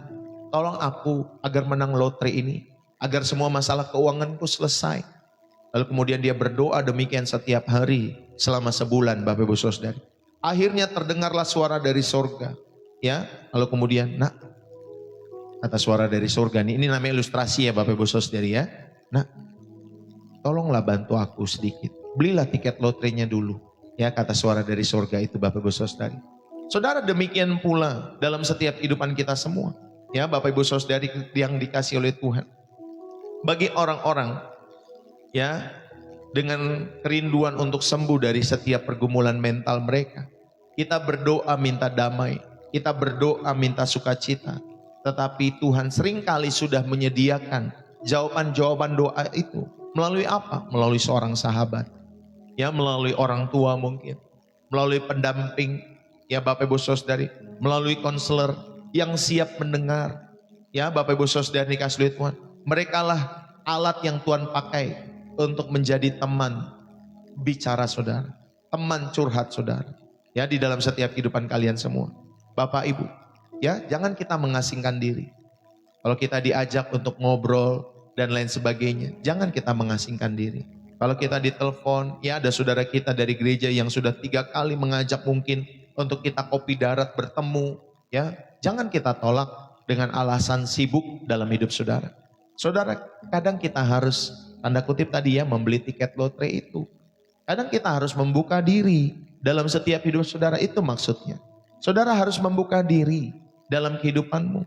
tolong aku agar menang lotre ini, agar semua masalah keuanganku selesai. Lalu kemudian dia berdoa demikian setiap hari selama sebulan, Bapak Ibu Saudari. Akhirnya terdengarlah suara dari sorga. Ya, lalu kemudian, nak, kata suara dari sorga ini namanya ilustrasi ya Bapak Ibu Saudari ya. Nak, tolonglah bantu aku sedikit. Belilah tiket lotrenya dulu. Ya, kata suara dari sorga itu Bapak Ibu Saudari. Saudara, demikian pula dalam setiap kehidupan kita semua. Ya, Bapak Ibu Saudari yang dikasih oleh Tuhan. Bagi orang-orang ya dengan kerinduan untuk sembuh dari setiap pergumulan mental mereka, kita berdoa minta damai, kita berdoa minta sukacita. Tetapi Tuhan seringkali sudah menyediakan jawaban-jawaban doa itu melalui apa? Melalui seorang sahabat, ya, melalui orang tua mungkin. melalui pendamping, ya Bapak Ibu Saudari, melalui konselor yang siap mendengar, ya Bapak Ibu Saudari dikasih oleh Tuhan. Mereka lah alat yang Tuhan pakai untuk menjadi teman bicara saudara, teman curhat saudara, ya di dalam setiap kehidupan kalian semua. Bapak Ibu, ya jangan kita mengasingkan diri. Kalau kita diajak untuk ngobrol dan lain sebagainya, jangan kita mengasingkan diri. Kalau kita ditelepon, ya ada saudara kita dari gereja yang sudah 3 kali mengajak mungkin untuk kita kopi darat bertemu, ya jangan kita tolak dengan alasan sibuk dalam hidup saudara. Saudara, kadang kita harus, tanda kutip tadi ya, membeli tiket lotre itu. Kadang kita harus membuka diri dalam setiap hidup saudara, itu maksudnya. Saudara harus membuka diri dalam kehidupanmu.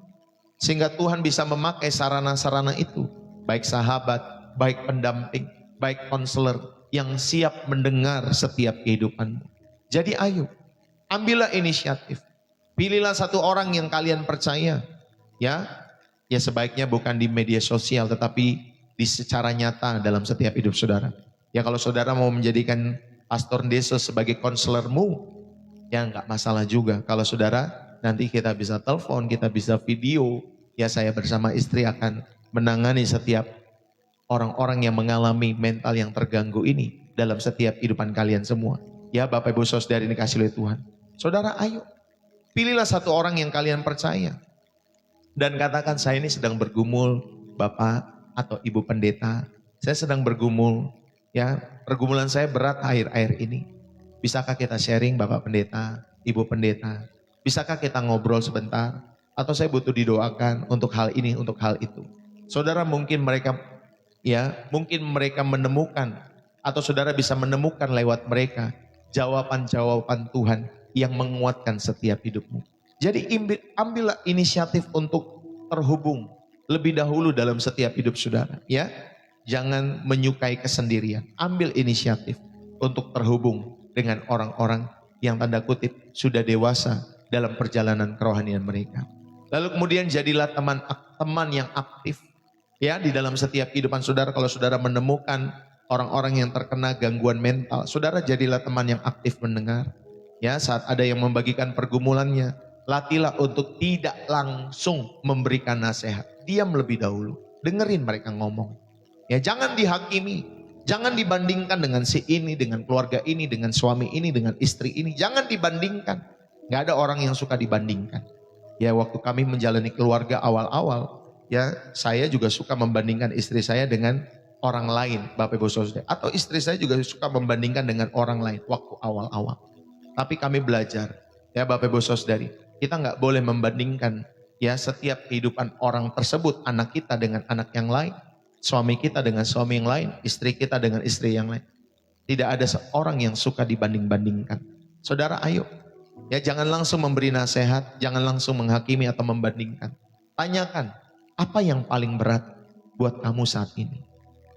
Sehingga Tuhan bisa memakai sarana-sarana itu. Baik sahabat, baik pendamping, baik konselor yang siap mendengar setiap kehidupanmu. Jadi ayo, ambillah inisiatif. Pilihlah satu orang yang kalian percaya. Ya sebaiknya bukan di media sosial, tetapi di secara nyata dalam setiap hidup saudara. Ya kalau saudara mau menjadikan pastor desa sebagai konselormu, ya enggak masalah juga. Kalau saudara nanti kita bisa telepon, kita bisa video, ya saya bersama istri akan menangani setiap orang-orang yang mengalami mental yang terganggu ini dalam setiap kehidupan kalian semua. Ya Bapak Ibu Saudara dikasih oleh Tuhan. Saudara ayo, pilihlah satu orang yang kalian percaya. Dan katakan, saya ini sedang bergumul Bapak atau Ibu Pendeta. Saya sedang bergumul, ya pergumulan saya berat akhir-akhir ini. Bisakah kita sharing Bapak Pendeta, Ibu Pendeta? Bisakah kita ngobrol sebentar? Atau saya butuh didoakan untuk hal ini, untuk hal itu. Saudara mungkin mereka menemukan, atau saudara bisa menemukan lewat mereka jawaban-jawaban Tuhan yang menguatkan setiap hidupmu. Jadi ambillah inisiatif untuk terhubung lebih dahulu dalam setiap hidup saudara, ya. Jangan menyukai kesendirian. Ambil inisiatif untuk terhubung dengan orang-orang yang tanda kutip sudah dewasa dalam perjalanan kerohanian mereka. Lalu kemudian jadilah teman yang aktif, ya, di dalam setiap kehidupan saudara. Kalau saudara menemukan orang-orang yang terkena gangguan mental, saudara jadilah teman yang aktif mendengar. Ya, saat ada yang membagikan pergumulannya, latihlah untuk tidak langsung memberikan nasihat. Diam lebih dahulu, dengerin mereka ngomong. Ya, jangan dihakimi, jangan dibandingkan dengan si ini, dengan keluarga ini, dengan suami ini, dengan istri ini. Jangan dibandingkan. Gak ada orang yang suka dibandingkan. Ya, waktu kami menjalani keluarga awal-awal, ya saya juga suka membandingkan istri saya dengan orang lain, Bapak Ibu Saudara. Atau istri saya juga suka membandingkan dengan orang lain waktu awal-awal. Tapi kami belajar, ya Bapak Ibu Saudari, kita nggak boleh membandingkan ya setiap kehidupan orang tersebut, anak kita dengan anak yang lain, suami kita dengan suami yang lain, istri kita dengan istri yang lain. Tidak ada seorang yang suka dibanding-bandingkan. Saudara ayo, ya jangan langsung memberi nasihat, jangan langsung menghakimi atau membandingkan. Tanyakan, apa yang paling berat buat kamu saat ini?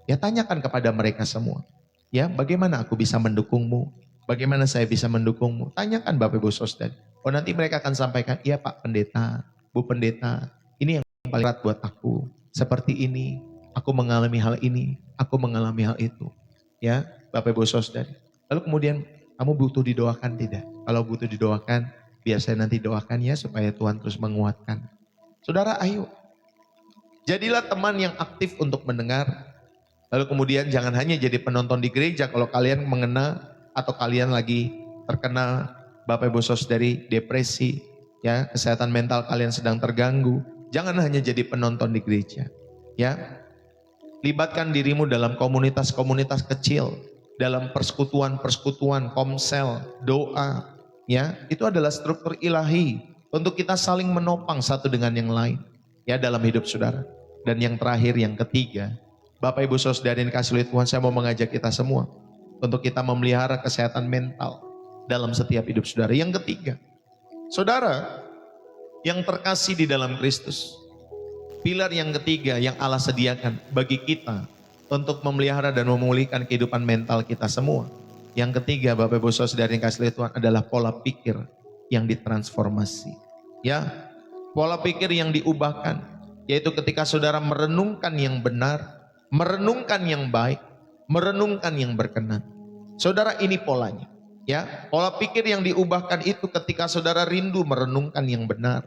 Ya tanyakan kepada mereka semua. Ya bagaimana aku bisa mendukungmu? Bagaimana saya bisa mendukungmu? Tanyakan Bapak Ibu Saudara. Oh nanti mereka akan sampaikan, iya Pak Pendeta, Bu Pendeta, ini yang paling berat buat aku. Seperti ini, aku mengalami hal ini, aku mengalami hal itu. Ya Bapak Ibu Saudara. Lalu kemudian kamu butuh didoakan tidak? Kalau butuh didoakan, biar saya nanti doakan ya supaya Tuhan terus menguatkan. Saudara ayo, jadilah teman yang aktif untuk mendengar. Lalu kemudian jangan hanya jadi penonton di gereja kalau kalian mengena atau kalian lagi terkena Bapak Ibu Saudari depresi, ya kesehatan mental kalian sedang terganggu. Jangan hanya jadi penonton di gereja, ya. Libatkan dirimu dalam komunitas-komunitas kecil, dalam persekutuan-persekutuan, komsel, doa, ya. Itu adalah struktur ilahi untuk kita saling menopang satu dengan yang lain, ya dalam hidup saudara. Dan yang terakhir, yang ketiga, Bapak Ibu Saudara yang dikasihi oleh Tuhan, saya mau mengajak kita semua untuk kita memelihara kesehatan mental dalam setiap hidup saudara. Yang ketiga, saudara yang terkasih di dalam Kristus, pilar yang ketiga yang Allah sediakan bagi kita untuk memelihara dan memulihkan kehidupan mental kita semua. Yang ketiga, Bapak Ibu Saudara yang dikasihi oleh Tuhan, adalah pola pikir yang ditransformasi. Ya, pola pikir yang diubahkan, yaitu ketika saudara merenungkan yang benar, merenungkan yang baik, merenungkan yang berkenan. Saudara, ini polanya. Ya, pola pikir yang diubahkan itu ketika saudara rindu merenungkan yang benar,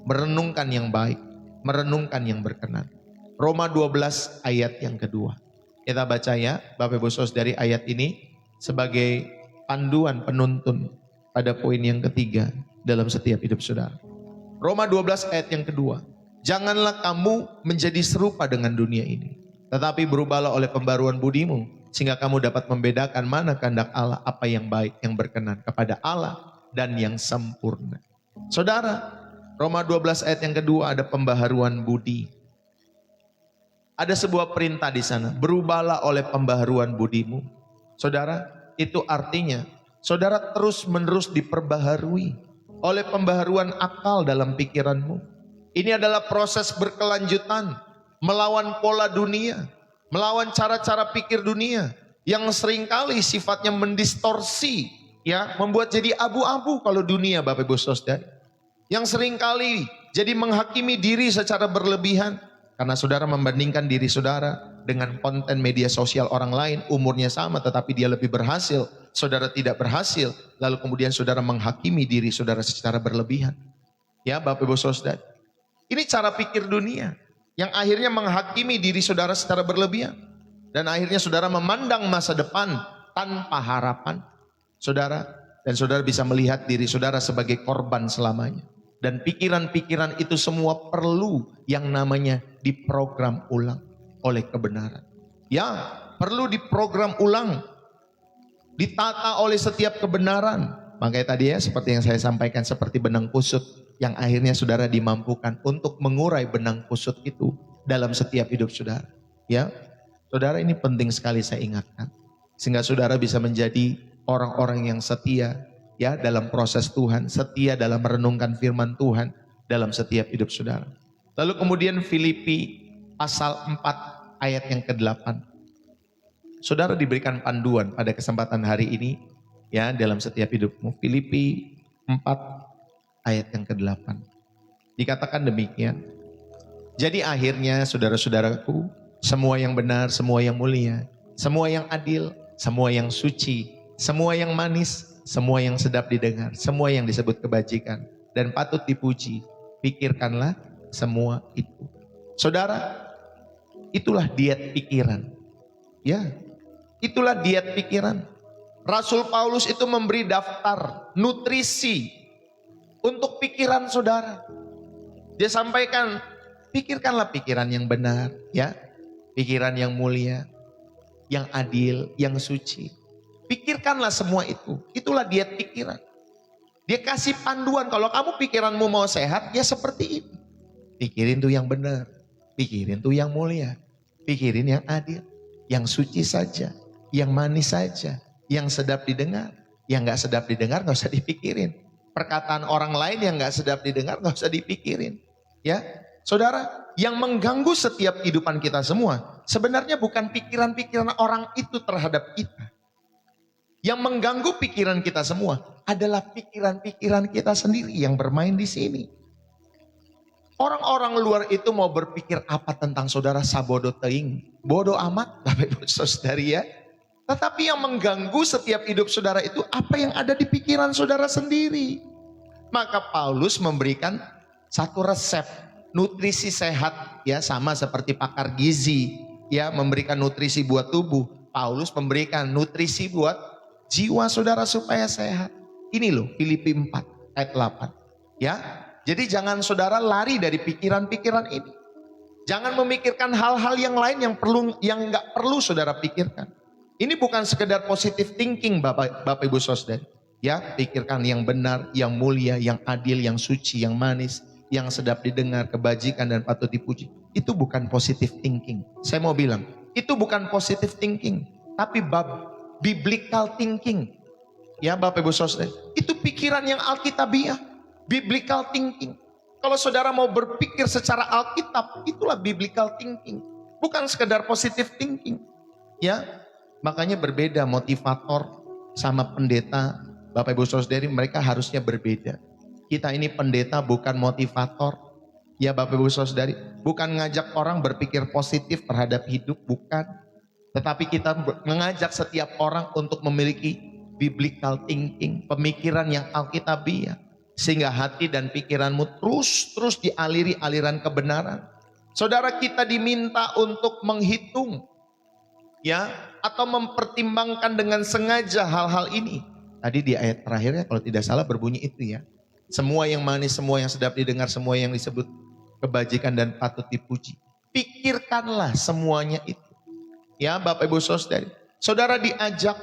merenungkan yang baik, merenungkan yang berkenan. Roma 12 ayat yang kedua. Kita baca ya, Bapak Ibu Saudari, ayat ini sebagai panduan penuntun pada poin yang ketiga dalam setiap hidup saudara. Roma 12 ayat yang kedua. Janganlah kamu menjadi serupa dengan dunia ini, tetapi berubahlah oleh pembaruan budimu, sehingga kamu dapat membedakan mana kehendak Allah, apa yang baik, yang berkenan kepada Allah, dan yang sempurna. Saudara, Roma 12 ayat yang kedua ada pembaharuan budi. Ada sebuah perintah di sana, berubahlah oleh pembaharuan budimu. Saudara, itu artinya saudara terus-menerus diperbaharui oleh pembaharuan akal dalam pikiranmu. Ini adalah proses berkelanjutan, melawan pola dunia, melawan cara-cara pikir dunia yang seringkali sifatnya mendistorsi, ya, membuat jadi abu-abu kalau dunia, Bapak Ibu Saudara. Yang seringkali jadi menghakimi diri secara berlebihan karena saudara membandingkan diri saudara dengan konten media sosial orang lain, umurnya sama tetapi dia lebih berhasil, saudara tidak berhasil, lalu kemudian saudara menghakimi diri saudara secara berlebihan. Ya, Bapak Ibu Saudara. Ini cara pikir dunia yang akhirnya menghakimi diri saudara secara berlebihan. Dan akhirnya saudara memandang masa depan tanpa harapan. Saudara, dan saudara bisa melihat diri saudara sebagai korban selamanya. Dan pikiran-pikiran itu semua perlu yang namanya diprogram ulang oleh kebenaran. Ya, perlu diprogram ulang, ditata oleh setiap kebenaran. Makanya tadi ya, seperti yang saya sampaikan, seperti benang kusut yang akhirnya saudara dimampukan untuk mengurai benang kusut itu dalam setiap hidup saudara. Ya, saudara, ini penting sekali saya ingatkan, sehingga saudara bisa menjadi orang-orang yang setia, ya, dalam proses Tuhan, setia dalam merenungkan firman Tuhan dalam setiap hidup saudara. Lalu kemudian Filipi pasal 4 ayat yang ke-8. Saudara diberikan panduan pada kesempatan hari ini, ya, dalam setiap hidupmu. Filipi 4 ayat yang ke-8. Dikatakan demikian. Jadi akhirnya saudara-saudaraku, semua yang benar, semua yang mulia, semua yang adil, semua yang suci, semua yang manis, semua yang sedap didengar, semua yang disebut kebajikan dan patut dipuji, pikirkanlah semua itu. Saudara, itulah diet pikiran. Ya, itulah diet pikiran. Rasul Paulus itu memberi daftar nutrisi untuk pikiran saudara. Dia sampaikan, pikirkanlah pikiran yang benar, ya, pikiran yang mulia, yang adil, yang suci. Pikirkanlah semua itu. Itulah diet pikiran. Dia kasih panduan, kalau kamu pikiranmu mau sehat, ya seperti ini. Pikirin tuh yang benar, pikirin tuh yang mulia, pikirin yang adil, yang suci saja, yang manis saja, yang sedap didengar. Yang gak sedap didengar gak usah dipikirin. Perkataan orang lain yang gak sedap didengar gak usah dipikirin. Ya, saudara, yang mengganggu setiap kehidupan kita semua sebenarnya bukan pikiran-pikiran orang itu terhadap kita. Yang mengganggu pikiran kita semua adalah pikiran-pikiran kita sendiri yang bermain di sini. Orang-orang luar itu mau berpikir apa tentang saudara sabodo teing, bodoh amat, Bapak Ibu Saudari, ya. Tetapi yang mengganggu setiap hidup saudara itu apa yang ada di pikiran saudara sendiri. Maka Paulus memberikan satu resep nutrisi sehat, ya, sama seperti pakar gizi, ya, memberikan nutrisi buat tubuh. Paulus memberikan nutrisi buat jiwa saudara supaya sehat. Ini loh Filipi 4 ayat 8. Ya, jadi jangan saudara lari dari pikiran-pikiran ini. Jangan memikirkan hal-hal yang lain yang nggak perlu saudara pikirkan. Ini bukan sekedar positive thinking, Bapak Ibu Saudara. Ya, pikirkan yang benar, yang mulia, yang adil, yang suci, yang manis, yang sedap didengar, kebajikan dan patut dipuji. Itu bukan positive thinking. Saya mau bilang, itu bukan positive thinking, tapi biblical thinking. Ya, Bapak Ibu Saudara, itu pikiran yang alkitabiah, biblical thinking. Kalau saudara mau berpikir secara Alkitab, itulah biblical thinking, bukan sekedar positive thinking. Ya, makanya berbeda motivator sama pendeta, Bapak Ibu Saudari, mereka harusnya berbeda. Kita ini pendeta bukan motivator, ya Bapak Ibu Saudari, bukan ngajak orang berpikir positif terhadap hidup, bukan. Tetapi kita mengajak setiap orang untuk memiliki biblical thinking, pemikiran yang alkitabiah, sehingga hati dan pikiranmu terus dialiri aliran kebenaran. Saudara, kita diminta untuk menghitung, ya, atau mempertimbangkan dengan sengaja hal-hal ini. Tadi di ayat terakhirnya kalau tidak salah berbunyi itu ya. Semua yang manis, semua yang sedap didengar, semua yang disebut kebajikan dan patut dipuji. Pikirkanlah semuanya itu. Ya Bapak Ibu Saudari, saudara diajak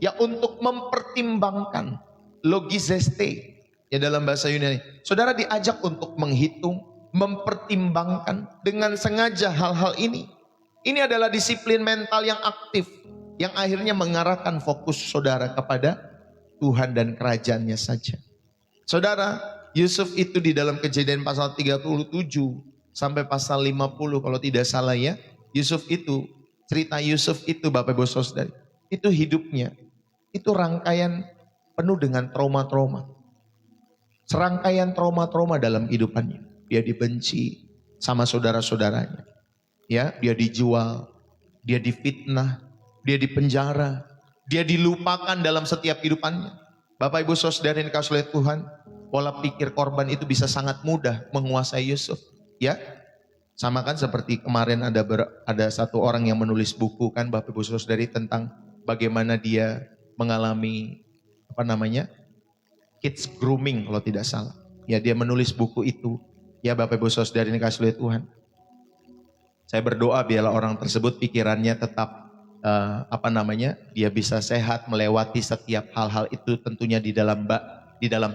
ya untuk mempertimbangkan, logizeste ya dalam bahasa Yunani. Saudara diajak untuk menghitung, mempertimbangkan dengan sengaja hal-hal ini. Ini adalah disiplin mental yang aktif, yang akhirnya mengarahkan fokus saudara kepada Tuhan dan kerajaannya saja. Saudara, Yusuf itu di dalam Kejadian pasal 37 sampai pasal 50 kalau tidak salah ya. Yusuf itu, cerita Yusuf itu Bapak Ibu Saudara, itu hidupnya, itu rangkaian penuh dengan trauma-trauma. Serangkaian trauma-trauma dalam hidupannya. Dia dibenci sama saudara-saudaranya. Ya, dia dijual, dia difitnah, dia dipenjara, dia dilupakan dalam setiap hidupannya. Bapak Ibu Saudara yang dikasihi oleh Tuhan, pola pikir korban itu bisa sangat mudah menguasai Yusuf, ya. Sama kan seperti kemarin ada satu orang yang menulis buku kan Bapak Ibu Saudara tentang bagaimana dia mengalami kids grooming kalau tidak salah. Ya, dia menulis buku itu. Ya Bapak Ibu Saudara yang dikasihi oleh Tuhan. Saya berdoa biarlah orang tersebut pikirannya tetap dia bisa sehat melewati setiap hal-hal itu tentunya di dalam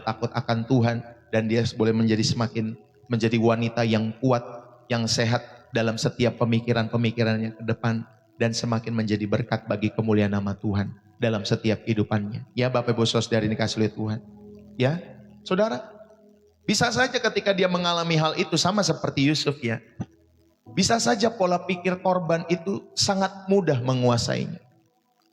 takut akan Tuhan, dan dia boleh menjadi wanita yang kuat, yang sehat dalam setiap pemikirannya ke depan, dan semakin menjadi berkat bagi kemuliaan nama Tuhan dalam setiap kehidupannya. Ya Bapak Ibu Saudara dikasihi oleh Tuhan. Ya, saudara, bisa saja ketika dia mengalami hal itu sama seperti Yusuf ya. Bisa saja pola pikir korban itu sangat mudah menguasainya.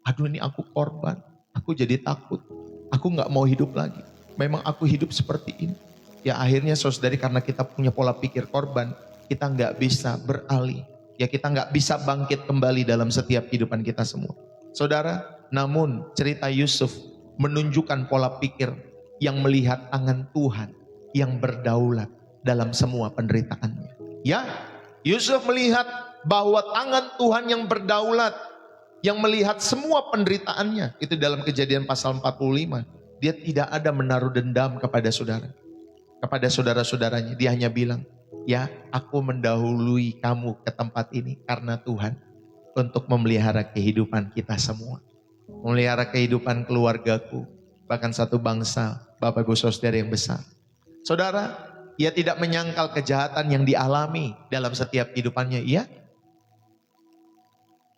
Aduh, ini aku korban, aku jadi takut, aku gak mau hidup lagi. Memang aku hidup seperti ini. Ya akhirnya saudari, karena kita punya pola pikir korban, kita gak bisa beralih. Ya kita gak bisa bangkit kembali dalam setiap kehidupan kita semua. Saudara, namun cerita Yusuf menunjukkan pola pikir yang melihat tangan Tuhan yang berdaulat dalam semua penderitaannya. Ya, Yusuf melihat bahwa tangan Tuhan yang berdaulat, yang melihat semua penderitaannya. Itu dalam Kejadian pasal 45. Dia tidak ada menaruh dendam kepada saudara-saudaranya. Dia hanya bilang, ya aku mendahului kamu ke tempat ini karena Tuhan untuk memelihara kehidupan kita semua. Memelihara kehidupan keluargaku, bahkan satu bangsa, Bapak Ibu Saudara yang besar. Saudara, ia tidak menyangkal kejahatan yang dialami dalam setiap kehidupannya. Iya,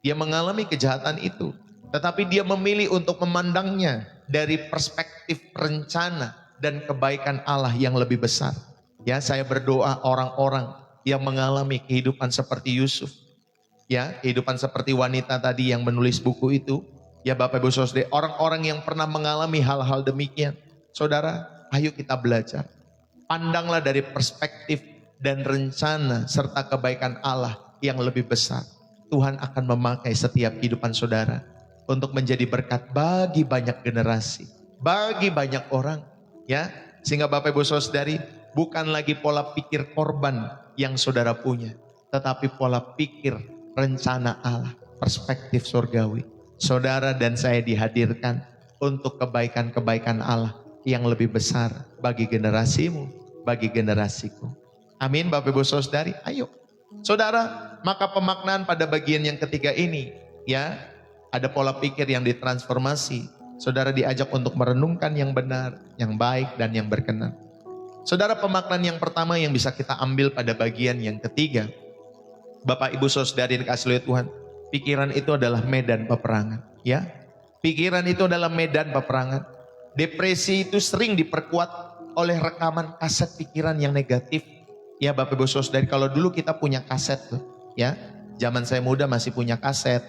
dia mengalami kejahatan itu, tetapi dia memilih untuk memandangnya dari perspektif rencana dan kebaikan Allah yang lebih besar. Ya, saya berdoa orang-orang yang mengalami kehidupan seperti Yusuf, ya, kehidupan seperti wanita tadi yang menulis buku itu, ya Bapak Ibu Saudara, orang-orang yang pernah mengalami hal-hal demikian. Saudara, ayo kita belajar. Pandanglah dari perspektif dan rencana serta kebaikan Allah yang lebih besar. Tuhan akan memakai setiap kehidupan saudara untuk menjadi berkat bagi banyak generasi, bagi banyak orang, ya. Sehingga Bapak Ibu Saudari, bukan lagi pola pikir korban yang saudara punya, tetapi pola pikir rencana Allah, perspektif surgawi. Saudara dan saya dihadirkan untuk kebaikan-kebaikan Allah yang lebih besar bagi generasimu, bagi generasiku. Amin Bapak Ibu Saudari, ayo. Saudara, maka pemaknaan pada bagian yang ketiga ini, ya, ada pola pikir yang ditransformasi. Saudara diajak untuk merenungkan yang benar, yang baik, dan yang berkenan. Saudara, pemaknaan yang pertama yang bisa kita ambil pada bagian yang ketiga, Bapak Ibu Saudari dikasihi oleh Tuhan, pikiran itu adalah medan peperangan, ya. Pikiran itu adalah medan peperangan. Depresi itu sering diperkuat oleh rekaman kaset pikiran yang negatif. Ya Bapak Ibu Saudari, kalau dulu kita punya kaset tuh, ya. Zaman saya muda masih punya kaset.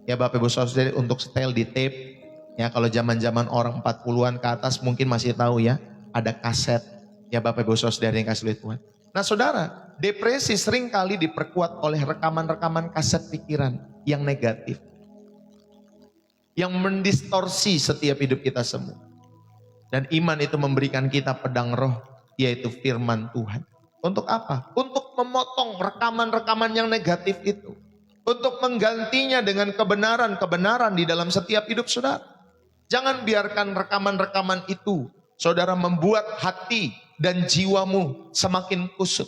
Ya Bapak Ibu Saudari, untuk setel di tape. Ya, kalau zaman-zaman orang 40-an ke atas mungkin masih tahu ya, ada kaset. Ya Bapak Ibu Saudari yang kasih Tuhan. Nah saudara, depresi sering kali diperkuat oleh rekaman-rekaman kaset pikiran yang negatif. yang mendistorsi setiap hidup kita semua. Dan iman itu memberikan kita pedang roh, yaitu firman Tuhan. Untuk apa? Untuk memotong rekaman-rekaman yang negatif itu. Untuk menggantinya dengan kebenaran-kebenaran di dalam setiap hidup saudara. Jangan biarkan rekaman-rekaman itu, saudara, membuat hati dan jiwamu semakin kusut.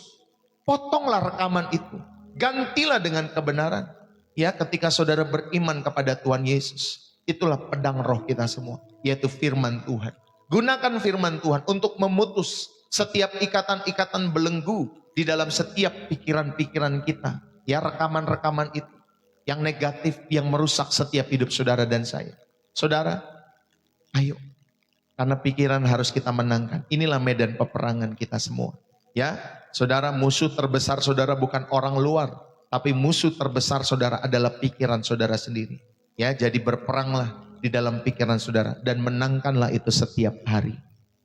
Potonglah rekaman itu. Gantilah dengan kebenaran. Ya, ketika saudara beriman kepada Tuhan Yesus. Itulah pedang roh kita semua, yaitu firman Tuhan. Gunakan firman Tuhan untuk memutus setiap ikatan-ikatan belenggu di dalam setiap pikiran-pikiran kita. Ya, rekaman-rekaman itu yang negatif, yang merusak setiap hidup saudara dan saya. Saudara, ayo. Karena pikiran harus kita menangkan. Inilah medan peperangan kita semua. Ya, saudara, musuh terbesar saudara bukan orang luar, tapi musuh terbesar saudara adalah pikiran saudara sendiri. Ya, jadi berperanglah di dalam pikiran saudara dan menangkanlah itu setiap hari.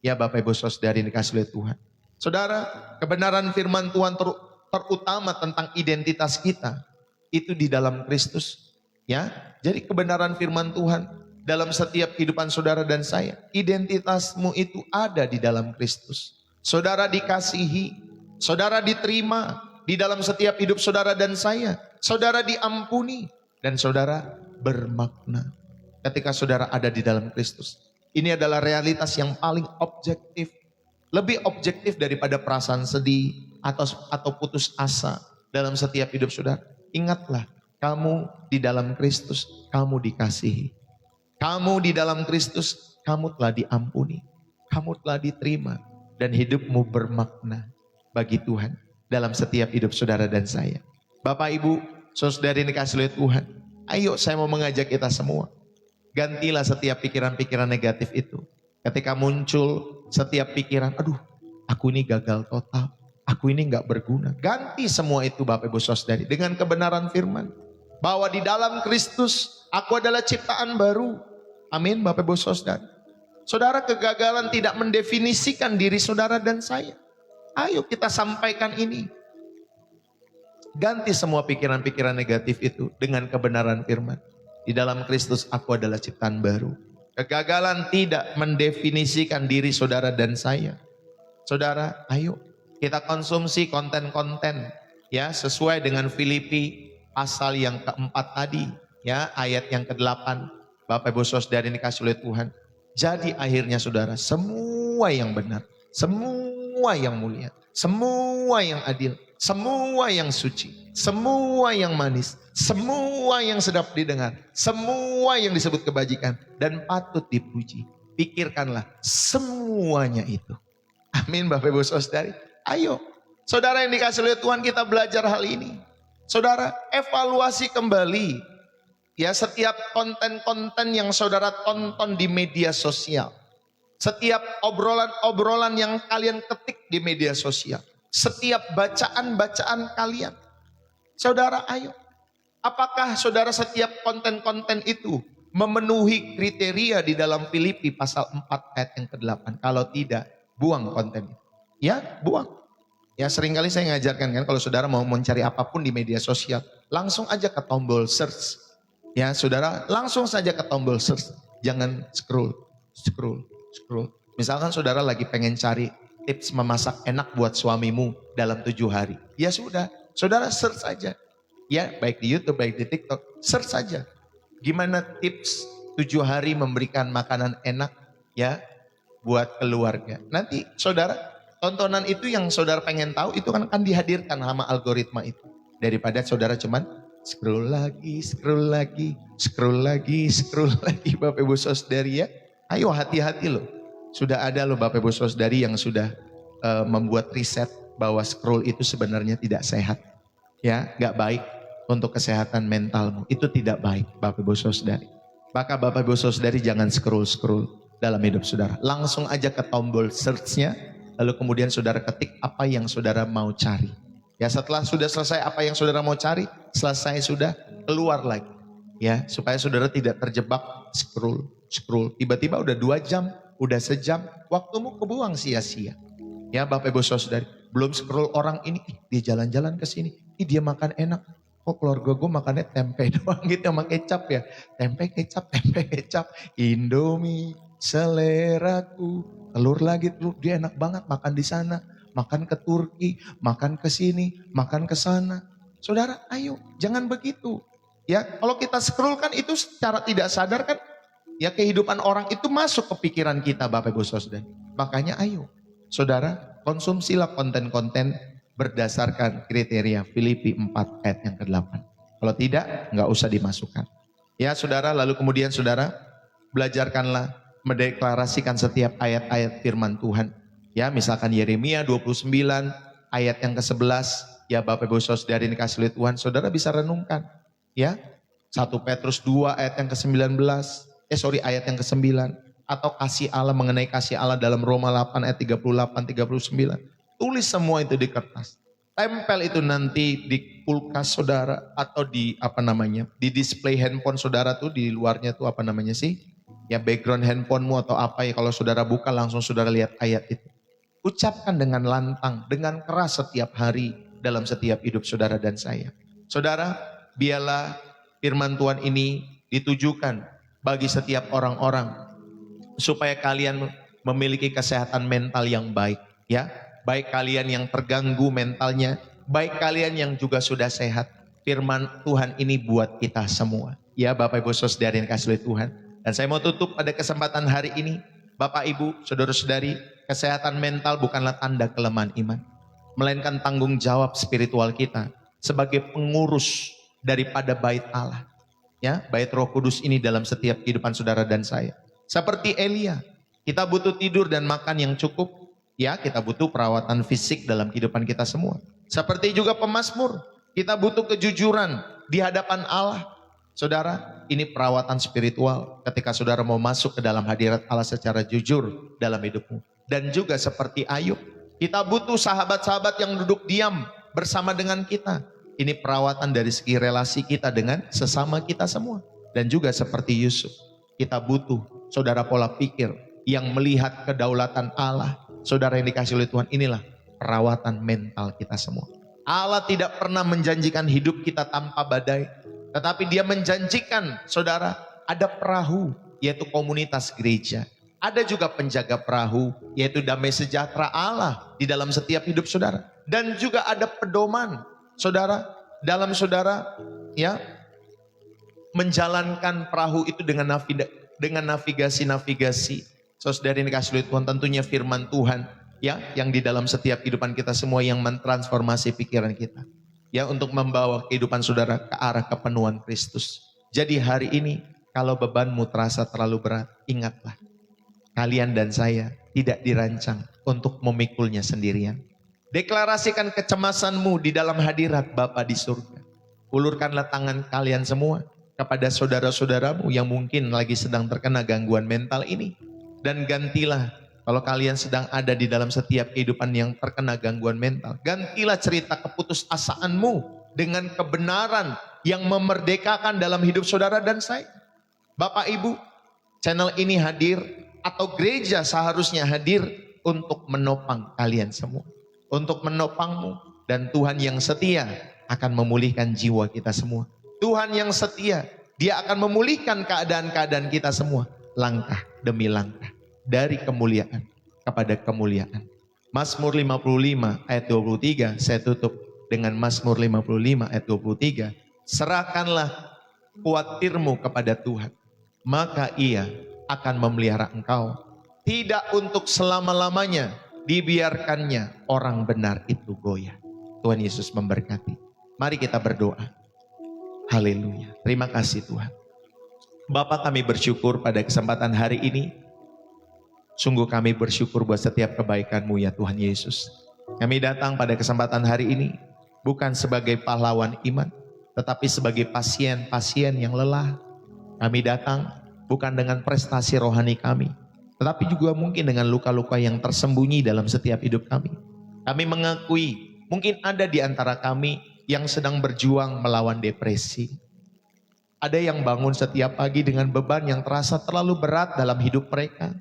Ya, Bapak Ibu Saudari dikasih oleh Tuhan. Saudara, kebenaran firman Tuhan terutama tentang identitas kita itu di dalam Kristus. Ya, jadi kebenaran firman Tuhan dalam setiap kehidupan saudara dan saya, identitasmu itu ada di dalam Kristus. Saudara dikasihi, saudara diterima di dalam setiap hidup saudara dan saya. Saudara diampuni dan saudara bermakna ketika saudara ada di dalam Kristus. Ini adalah realitas yang paling objektif. Lebih objektif daripada perasaan sedih atau putus asa dalam setiap hidup saudara. Ingatlah, kamu di dalam Kristus, kamu dikasihi. Kamu di dalam Kristus, kamu telah diampuni. Kamu telah diterima. Dan hidupmu bermakna bagi Tuhan dalam setiap hidup saudara dan saya. Bapak, Ibu, saudari dikasih oleh Tuhan. Ayo, saya mau mengajak kita semua. Gantilah setiap pikiran-pikiran negatif itu. Ketika muncul setiap pikiran, aduh, aku ini gagal total, aku ini gak berguna. Ganti semua itu Bapak Ibu Saudari dengan kebenaran firman. Bahwa di dalam Kristus, aku adalah ciptaan baru. Amin Bapak Ibu Saudari. Saudara, kegagalan tidak mendefinisikan diri saudara dan saya. Ayo kita sampaikan ini. Ganti semua pikiran-pikiran negatif itu dengan kebenaran firman. Di dalam Kristus aku adalah ciptaan baru. Kegagalan tidak mendefinisikan diri saudara dan saya. Saudara, ayo kita konsumsi konten-konten ya sesuai dengan Filipi pasal yang keempat tadi, ya ayat yang ke-8. Bapak Ibu Saudara dikasih oleh Tuhan. Jadi akhirnya saudara, semua yang benar, semua yang mulia, semua yang adil, semua yang suci, semua yang manis, semua yang sedap didengar, semua yang disebut kebajikan dan patut dipuji. Pikirkanlah semuanya itu. Amin Bapak Ibu Saudari. Ayo, saudara yang dikasih oleh Tuhan, kita belajar hal ini. Saudara, evaluasi kembali ya setiap konten-konten yang saudara tonton di media sosial. Setiap obrolan-obrolan yang kalian ketik di media sosial. Setiap bacaan-bacaan kalian. Saudara, ayo. Apakah saudara setiap konten-konten itu memenuhi kriteria di dalam Filipi pasal 4 ayat yang ke-8? Kalau tidak, buang konten itu. Ya, buang. Ya, seringkali saya ngajarkan kan, kalau saudara mau mencari apapun di media sosial, langsung aja ke tombol search. Ya, saudara, langsung saja ke tombol search. Jangan scroll. Misalkan saudara lagi pengen cari tips memasak enak buat suamimu dalam 7 hari. Ya sudah, saudara search saja. Ya, baik di YouTube, baik di TikTok, search saja. Gimana tips 7 hari memberikan makanan enak ya buat keluarga. Nanti saudara, tontonan itu yang saudara pengen tahu itu kan akan dihadirkan sama algoritma itu. Daripada saudara cuman scroll lagi Bapak Ibu Saudari ya. Ayo hati-hati loh. Sudah ada loh Bapak Ibu Saudari yang sudah membuat riset bahwa scroll itu sebenarnya tidak sehat. Ya, gak baik untuk kesehatan mentalmu. Itu tidak baik Bapak Ibu Saudari. Maka Bapak Ibu Saudari jangan scroll dalam hidup saudara. Langsung aja ke tombol search-nya. Lalu kemudian saudara ketik apa yang saudara mau cari. Ya, setelah sudah selesai apa yang saudara mau cari, selesai sudah, keluar lagi. Ya, supaya saudara tidak terjebak scroll. Tiba-tiba udah 2 jam, udah sejam, waktumu kebuang sia-sia. Ya Bapak Ibu Saudari, belum scroll orang ini, dia jalan-jalan ke sini, dia makan enak. Kok keluarga gue makannya tempe doang gitu sama kecap ya. Tempe kecap, Indomie seleraku. Telur lagi, telur dia enak banget makan di sana. Makan ke Turki, makan ke sini, makan ke sana. Saudara, ayo jangan begitu. Ya, kalau kita scroll kan itu secara tidak sadar kan ya kehidupan orang itu masuk ke pikiran kita Bapak Ibu Saudara. Makanya ayo saudara konsumsilah konten-konten berdasarkan kriteria Filipi 4 ayat yang ke-8. Kalau tidak nggak usah dimasukkan. Ya saudara, lalu kemudian saudara belajarkanlah mendeklarasikan setiap ayat-ayat firman Tuhan. Ya misalkan Yeremia 29 ayat yang ke-11. Ya Bapak Ibu Saudara ini kasih oleh Tuhan, saudara bisa renungkan. Ya 1 Petrus 2 ayat yang ke-19. Ayat yang ke-9. Atau kasih Allah, mengenai kasih Allah dalam Roma 8 ayat 38-39. Tulis semua itu di kertas. Tempel itu nanti di kulkas saudara atau di di display handphone saudara tuh di luarnya tuh ya background handphonemu atau apa ya, kalau saudara buka langsung saudara lihat ayat itu. Ucapkan dengan lantang, dengan keras setiap hari dalam setiap hidup saudara dan saya. Saudara, biarlah firman Tuhan ini ditujukan bagi setiap orang-orang supaya kalian memiliki kesehatan mental yang baik, ya. Baik kalian yang terganggu mentalnya, baik kalian yang juga sudah sehat. Firman Tuhan ini buat kita semua. Ya Bapak Ibu Saudara yang kasih oleh Tuhan. Dan saya mau tutup pada kesempatan hari ini. Bapak Ibu, saudara-saudari, kesehatan mental bukanlah tanda kelemahan iman. Melainkan tanggung jawab spiritual kita sebagai pengurus daripada bait Allah. Ya, bait Roh Kudus ini dalam setiap kehidupan saudara dan saya. Seperti Elia, kita butuh tidur dan makan yang cukup. Ya, kita butuh perawatan fisik dalam kehidupan kita semua. Seperti juga pemazmur, kita butuh kejujuran di hadapan Allah. Saudara, ini perawatan spiritual ketika saudara mau masuk ke dalam hadirat Allah secara jujur dalam hidupmu. Dan juga seperti Ayub, kita butuh sahabat-sahabat yang duduk diam bersama dengan kita. Ini perawatan dari segi relasi kita dengan sesama kita semua. Dan juga seperti Yusuf, kita butuh saudara pola pikir yang melihat kedaulatan Allah. Saudara yang dikasih oleh Tuhan, inilah perawatan mental kita semua. Allah tidak pernah menjanjikan hidup kita tanpa badai. Tetapi dia menjanjikan saudara ada perahu, yaitu komunitas gereja. Ada juga penjaga perahu, yaitu damai sejahtera Allah di dalam setiap hidup saudara. Dan juga ada pedoman saudara, dalam saudara ya menjalankan perahu itu dengan navigasi-navigasi. Saudara yang dikasih oleh Tuhan, tentunya firman Tuhan ya yang di dalam setiap kehidupan kita semua yang mentransformasi pikiran kita. Ya untuk membawa kehidupan saudara ke arah kepenuhan Kristus. Jadi hari ini kalau bebanmu terasa terlalu berat, ingatlah. Kalian dan saya tidak dirancang untuk memikulnya sendirian. Deklarasikan kecemasanmu di dalam hadirat Bapa di surga. Ulurkanlah tangan kalian semua kepada saudara-saudaramu yang mungkin lagi sedang terkena gangguan mental ini. Dan gantilah, kalau kalian sedang ada di dalam setiap kehidupan yang terkena gangguan mental, gantilah cerita keputusasaanmu dengan kebenaran yang memerdekakan dalam hidup saudara dan saya. Bapak Ibu, channel ini hadir atau gereja seharusnya hadir untuk menopang kalian semua. Untuk menopangmu, dan Tuhan yang setia akan memulihkan jiwa kita semua. Tuhan yang setia, dia akan memulihkan keadaan-keadaan kita semua. Langkah demi langkah dari kemuliaan kepada kemuliaan. Mazmur 55 ayat 23, saya tutup dengan Mazmur 55 ayat 23. Serahkanlah khawatirmu kepada Tuhan, maka ia akan memelihara engkau. Tidak untuk selama-lamanya dibiarkannya orang benar itu goyah. Tuhan Yesus memberkati. Mari kita berdoa. Haleluya. Terima kasih Tuhan. Bapa, kami bersyukur pada kesempatan hari ini. Sungguh kami bersyukur buat setiap kebaikan-Mu ya Tuhan Yesus. Kami datang pada kesempatan hari ini bukan sebagai pahlawan iman, tetapi sebagai pasien-pasien yang lelah. Kami datang bukan dengan prestasi rohani kami, tetapi juga mungkin dengan luka-luka yang tersembunyi dalam setiap hidup kami. Kami mengakui mungkin ada di antara kami yang sedang berjuang melawan depresi. Ada yang bangun setiap pagi dengan beban yang terasa terlalu berat dalam hidup mereka.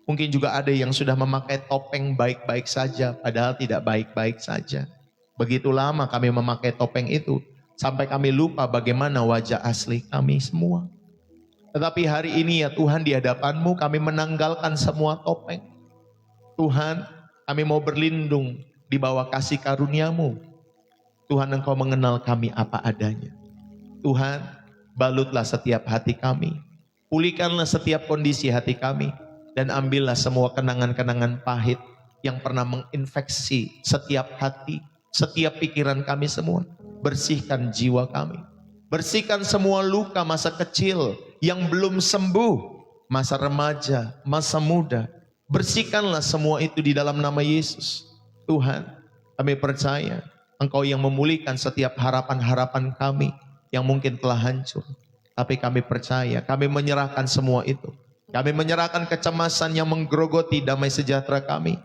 Mungkin juga ada yang sudah memakai topeng baik-baik saja, padahal tidak baik-baik saja. Begitu lama kami memakai topeng itu, sampai kami lupa bagaimana wajah asli kami semua. Tetapi hari ini ya Tuhan, di hadapan-Mu kami menanggalkan semua topeng. Tuhan, kami mau berlindung di bawah kasih karunia-Mu. Tuhan, Engkau mengenal kami apa adanya. Tuhan, balutlah setiap hati kami. Pulihkanlah setiap kondisi hati kami. Dan ambillah semua kenangan-kenangan pahit yang pernah menginfeksi setiap hati, setiap pikiran kami semua. Bersihkan jiwa kami. Bersihkan semua luka masa kecil yang belum sembuh, masa remaja, masa muda. Bersihkanlah semua itu di dalam nama Yesus. Tuhan, kami percaya Engkau yang memulihkan setiap harapan-harapan kami yang mungkin telah hancur. Tapi kami percaya, kami menyerahkan semua itu. Kami menyerahkan kecemasan yang menggerogoti damai sejahtera kami.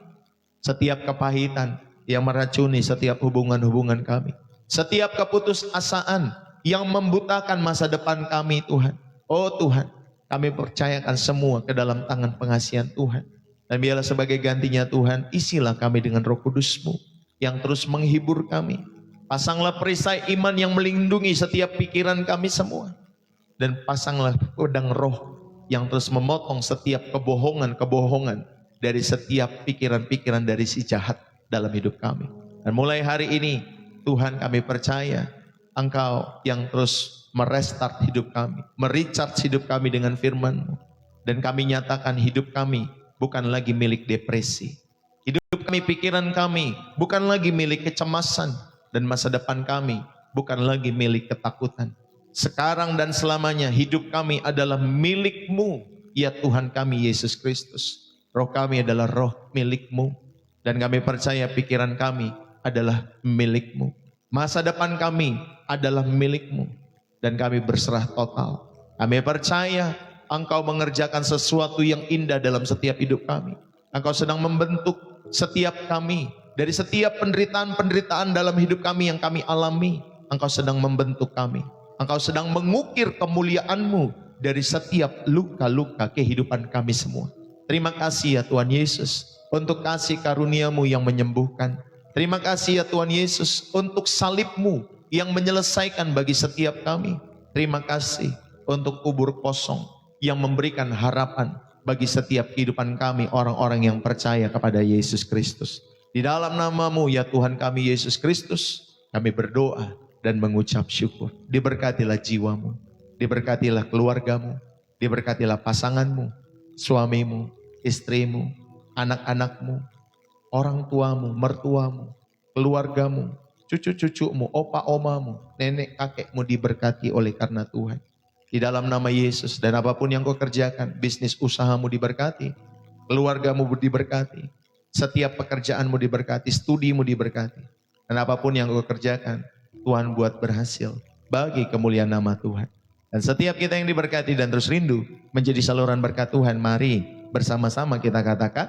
Setiap kepahitan yang meracuni setiap hubungan-hubungan kami. Setiap keputusasaan yang membutakan masa depan kami, Tuhan. Oh Tuhan, kami percayakan semua ke dalam tangan pengasihan Tuhan. Dan biarlah sebagai gantinya Tuhan, isilah kami dengan Roh Kudus-Mu yang terus menghibur kami. Pasanglah perisai iman yang melindungi setiap pikiran kami semua. Dan pasanglah pedang roh yang terus memotong setiap kebohongan-kebohongan dari setiap pikiran-pikiran dari si jahat dalam hidup kami. Dan mulai hari ini, Tuhan, kami percaya Engkau yang terus merestart hidup kami, merecharge hidup kami dengan firman-Mu. Dan kami nyatakan hidup kami bukan lagi milik depresi. Hidup kami, pikiran kami bukan lagi milik kecemasan. Dan masa depan kami bukan lagi milik ketakutan. Sekarang dan selamanya hidup kami adalah milik-Mu, ya Tuhan kami Yesus Kristus. Roh kami adalah roh milik-Mu. Dan kami percaya pikiran kami adalah milik-Mu. Masa depan kami adalah milik-Mu. Dan kami berserah total. Kami percaya Engkau mengerjakan sesuatu yang indah dalam setiap hidup kami. Engkau sedang membentuk setiap kami. Dari setiap penderitaan-penderitaan dalam hidup kami yang kami alami. Engkau sedang membentuk kami. Engkau sedang mengukir kemuliaan-Mu dari setiap luka-luka kehidupan kami semua. Terima kasih ya Tuhan Yesus untuk kasih karunia-Mu yang menyembuhkan. Terima kasih ya Tuhan Yesus untuk salib-Mu yang menyelesaikan bagi setiap kami. Terima kasih untuk kubur kosong yang memberikan harapan bagi setiap kehidupan kami, orang-orang yang percaya kepada Yesus Kristus. Di dalam nama-Mu ya Tuhan kami Yesus Kristus, kami berdoa dan mengucap syukur. Diberkatilah jiwamu, diberkatilah keluargamu, diberkatilah pasanganmu, suamimu, istrimu, anak-anakmu, orang tuamu, mertuamu, keluargamu, cucu-cucumu, opa-omamu, nenek kakekmu diberkati oleh karena Tuhan. Di dalam nama Yesus, dan apapun yang kau kerjakan, bisnis usahamu diberkati, keluargamu diberkati, setiap pekerjaanmu diberkati, studimu diberkati. Dan apapun yang kau kerjakan, Tuhan buat berhasil bagi kemuliaan nama Tuhan. Dan setiap kita yang diberkati dan terus rindu menjadi saluran berkat Tuhan, mari bersama-sama kita katakan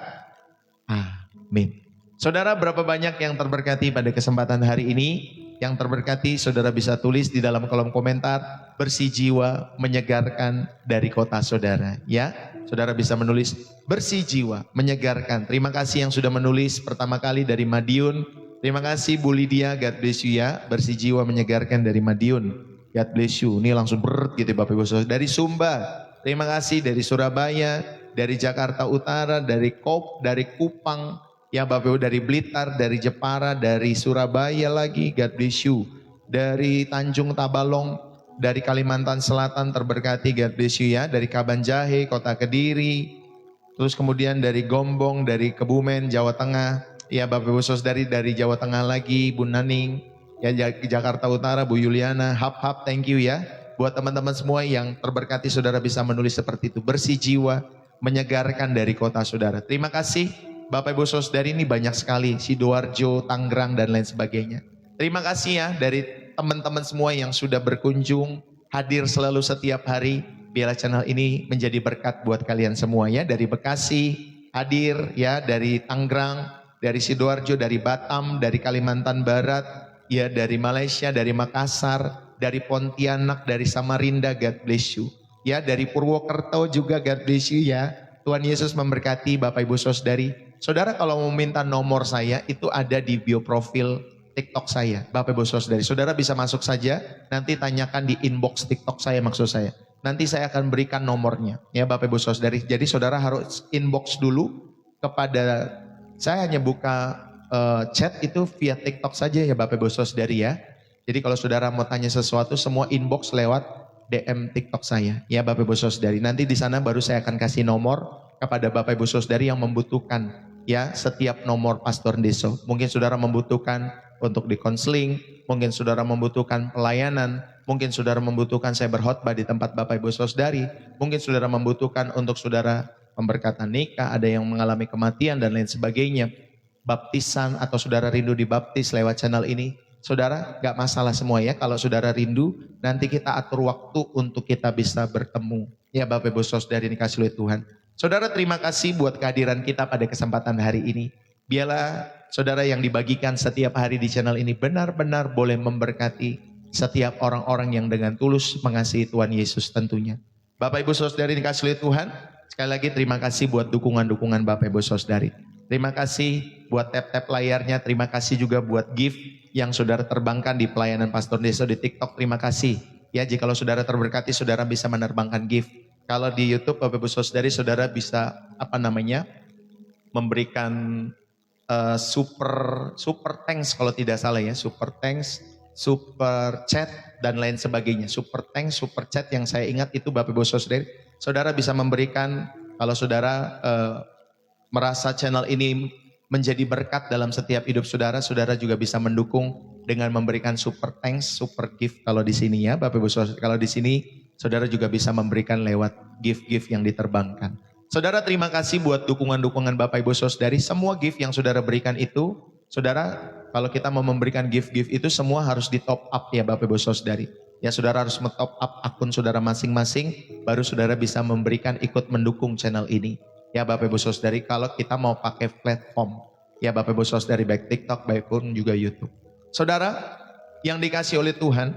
amin. Saudara, berapa banyak yang terberkati pada kesempatan hari ini? Yang terberkati, saudara bisa tulis di dalam kolom komentar, bersih jiwa menyegarkan dari kota saudara. Ya, saudara bisa menulis bersih jiwa menyegarkan. Terima kasih yang sudah menulis pertama kali dari Madiun. Terima kasih Bu Lydia, God bless you ya. Bersih jiwa menyegarkan dari Madiun, God bless you. Ini langsung berat gitu Bapak Ibu Saudara. Dari Sumba, terima kasih. Dari Surabaya, dari Jakarta Utara, dari Kupang, ya Bapak Ibu, dari Blitar, dari Jepara, dari Surabaya lagi, God bless you. Dari Tanjung Tabalong, dari Kalimantan Selatan terberkati, God bless you ya. Dari Kabanjahe, Kota Kediri, terus kemudian dari Gombong, dari Kebumen, Jawa Tengah, ya Bapak Ibu Saudari, dari Jawa Tengah lagi, Bu Naning, ya Jakarta Utara, Bu Yuliana, hap thank you ya. Buat teman-teman semua yang terberkati, saudara bisa menulis seperti itu, bersih jiwa menyegarkan dari kota saudara. Terima kasih Bapak Ibu Saudari, ini banyak sekali, Sidoarjo, Tangerang dan lain sebagainya. Terima kasih ya dari teman-teman semua yang sudah berkunjung, hadir selalu setiap hari. Biarlah channel ini menjadi berkat buat kalian semua ya. Dari Bekasi hadir ya, dari Tangerang, dari Sidoarjo, dari Batam, dari Kalimantan Barat, ya dari Malaysia, dari Makassar, dari Pontianak, dari Samarinda, God bless you. Ya dari Purwokerto juga God bless you ya. Tuhan Yesus memberkati Bapak Ibu Saudari. Saudara kalau mau minta nomor saya itu ada di bio profil TikTok saya, Bapak Ibu Saudari. Saudara bisa masuk saja, nanti tanyakan di inbox TikTok saya maksud saya. Nanti saya akan berikan nomornya, ya Bapak Ibu Saudari. Jadi saudara harus inbox dulu kepada, saya hanya buka chat itu via TikTok saja ya Bapak Ibu Saudari ya. Jadi kalau saudara mau tanya sesuatu, semua inbox lewat DM TikTok saya, ya Bapak Ibu Saudari. Nanti di sana baru saya akan kasih nomor kepada Bapak Ibu Saudari yang membutuhkan, ya setiap nomor Pastor Deso. Mungkin saudara membutuhkan untuk dikonseling, mungkin saudara membutuhkan pelayanan, mungkin saudara membutuhkan saya berkhotbah di tempat Bapak Ibu Saudari, mungkin saudara membutuhkan untuk saudara pemberkatan nikah, ada yang mengalami kematian dan lain sebagainya, baptisan atau saudara rindu dibaptis lewat channel ini. Saudara gak masalah semua ya, kalau saudara rindu nanti kita atur waktu untuk kita bisa bertemu. Ya Bapak Ibu Saudari dikasih oleh Tuhan. Saudara terima kasih buat kehadiran kita pada kesempatan hari ini. Biarlah saudara yang dibagikan setiap hari di channel ini benar-benar boleh memberkati setiap orang-orang yang dengan tulus mengasihi Tuhan Yesus tentunya. Bapak Ibu Saudari dikasih oleh Tuhan, sekali lagi terima kasih buat dukungan-dukungan Bapak Ibu Saudari. Terima kasih buat tap-tap layarnya, terima kasih juga buat gift yang saudara terbangkan di pelayanan Pastor Deso di TikTok, terima kasih. Ya, jikalau saudara terberkati, saudara bisa menerbangkan gift. Kalau di YouTube Bapak Ibu Saudari, saudara bisa memberikan super thanks kalau tidak salah ya, super thanks, super chat dan lain sebagainya. Super thanks, super chat yang saya ingat itu Bapak Ibu Saudari, saudara bisa memberikan kalau saudara merasa channel ini menjadi berkat dalam setiap hidup saudara, saudara juga bisa mendukung dengan memberikan super thanks, super gift kalau di sini ya Bapak Ibu Saudara. Kalau di sini saudara juga bisa memberikan lewat gift-gift yang diterbangkan. Saudara terima kasih buat dukungan-dukungan Bapak Ibu Saudari. Semua gift yang saudara berikan itu, saudara kalau kita mau memberikan gift-gift itu semua harus di top up ya Bapak Ibu Saudari. Ya saudara harus top up akun saudara masing-masing, baru saudara bisa memberikan ikut mendukung channel ini. Ya Bapak Ibu Saudari, kalau kita mau pakai platform, ya Bapak Ibu Saudari, baik TikTok, baik pun juga YouTube. Saudara yang dikasih oleh Tuhan,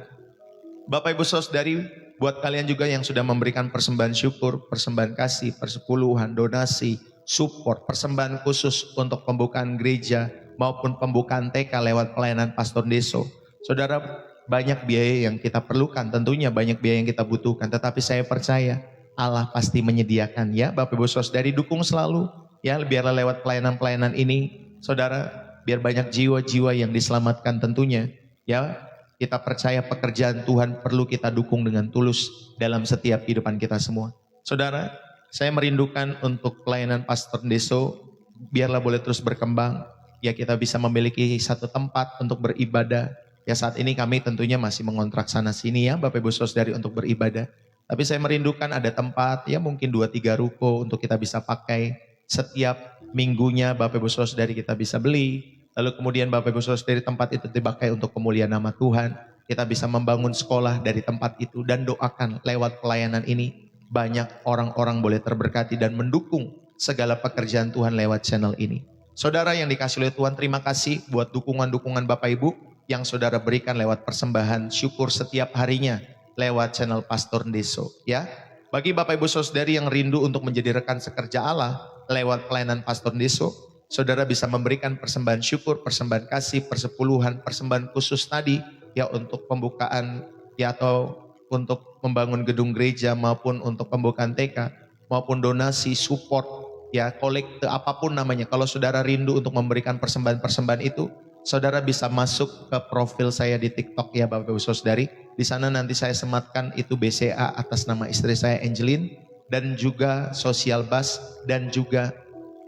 Bapak Ibu Saudari, buat kalian juga yang sudah memberikan persembahan syukur, persembahan kasih, persepuluhan, donasi, support, persembahan khusus untuk pembukaan gereja maupun pembukaan TK lewat pelayanan Pastor Deso. Saudara, banyak biaya yang kita perlukan, tentunya banyak biaya yang kita butuhkan, tetapi saya percaya Allah pasti menyediakan ya. Bapak Ibu Saudari dukung selalu ya, biarlah lewat pelayanan-pelayanan ini saudara, biar banyak jiwa-jiwa yang diselamatkan tentunya ya. Kita percaya pekerjaan Tuhan perlu kita dukung dengan tulus dalam setiap kehidupan kita semua. Saudara, saya merindukan untuk pelayanan Pastor Deso biarlah boleh terus berkembang ya, kita bisa memiliki satu tempat untuk beribadah ya. Saat ini kami tentunya masih mengontrak sana sini ya Bapak Ibu Saudari untuk beribadah. Tapi saya merindukan ada tempat ya mungkin 2-3 ruko untuk kita bisa pakai setiap minggunya Bapak Ibu Saudari kita bisa beli. Lalu kemudian Bapak Ibu Saudari tempat itu dipakai untuk kemuliaan nama Tuhan. Kita bisa membangun sekolah dari tempat itu dan doakan lewat pelayanan ini banyak orang-orang boleh terberkati dan mendukung segala pekerjaan Tuhan lewat channel ini. Saudara yang dikasih oleh Tuhan, terima kasih buat dukungan-dukungan Bapak Ibu yang saudara berikan lewat persembahan syukur setiap harinya lewat channel Pastor Deso ya. Bagi Bapak Ibu Saudari yang rindu untuk menjadi rekan sekerja Allah lewat pelayanan Pastor Deso, saudara bisa memberikan persembahan syukur, persembahan kasih, persepuluhan, persembahan khusus tadi ya untuk pembukaan ya atau untuk membangun gedung gereja maupun untuk pembukaan TK maupun donasi, support ya, kolekte apapun namanya. Kalau saudara rindu untuk memberikan persembahan-persembahan itu, saudara bisa masuk ke profil saya di TikTok ya Bapak Ibu Saudari. Di sana nanti saya sematkan itu BCA atas nama istri saya Angelin dan juga Social Bus dan juga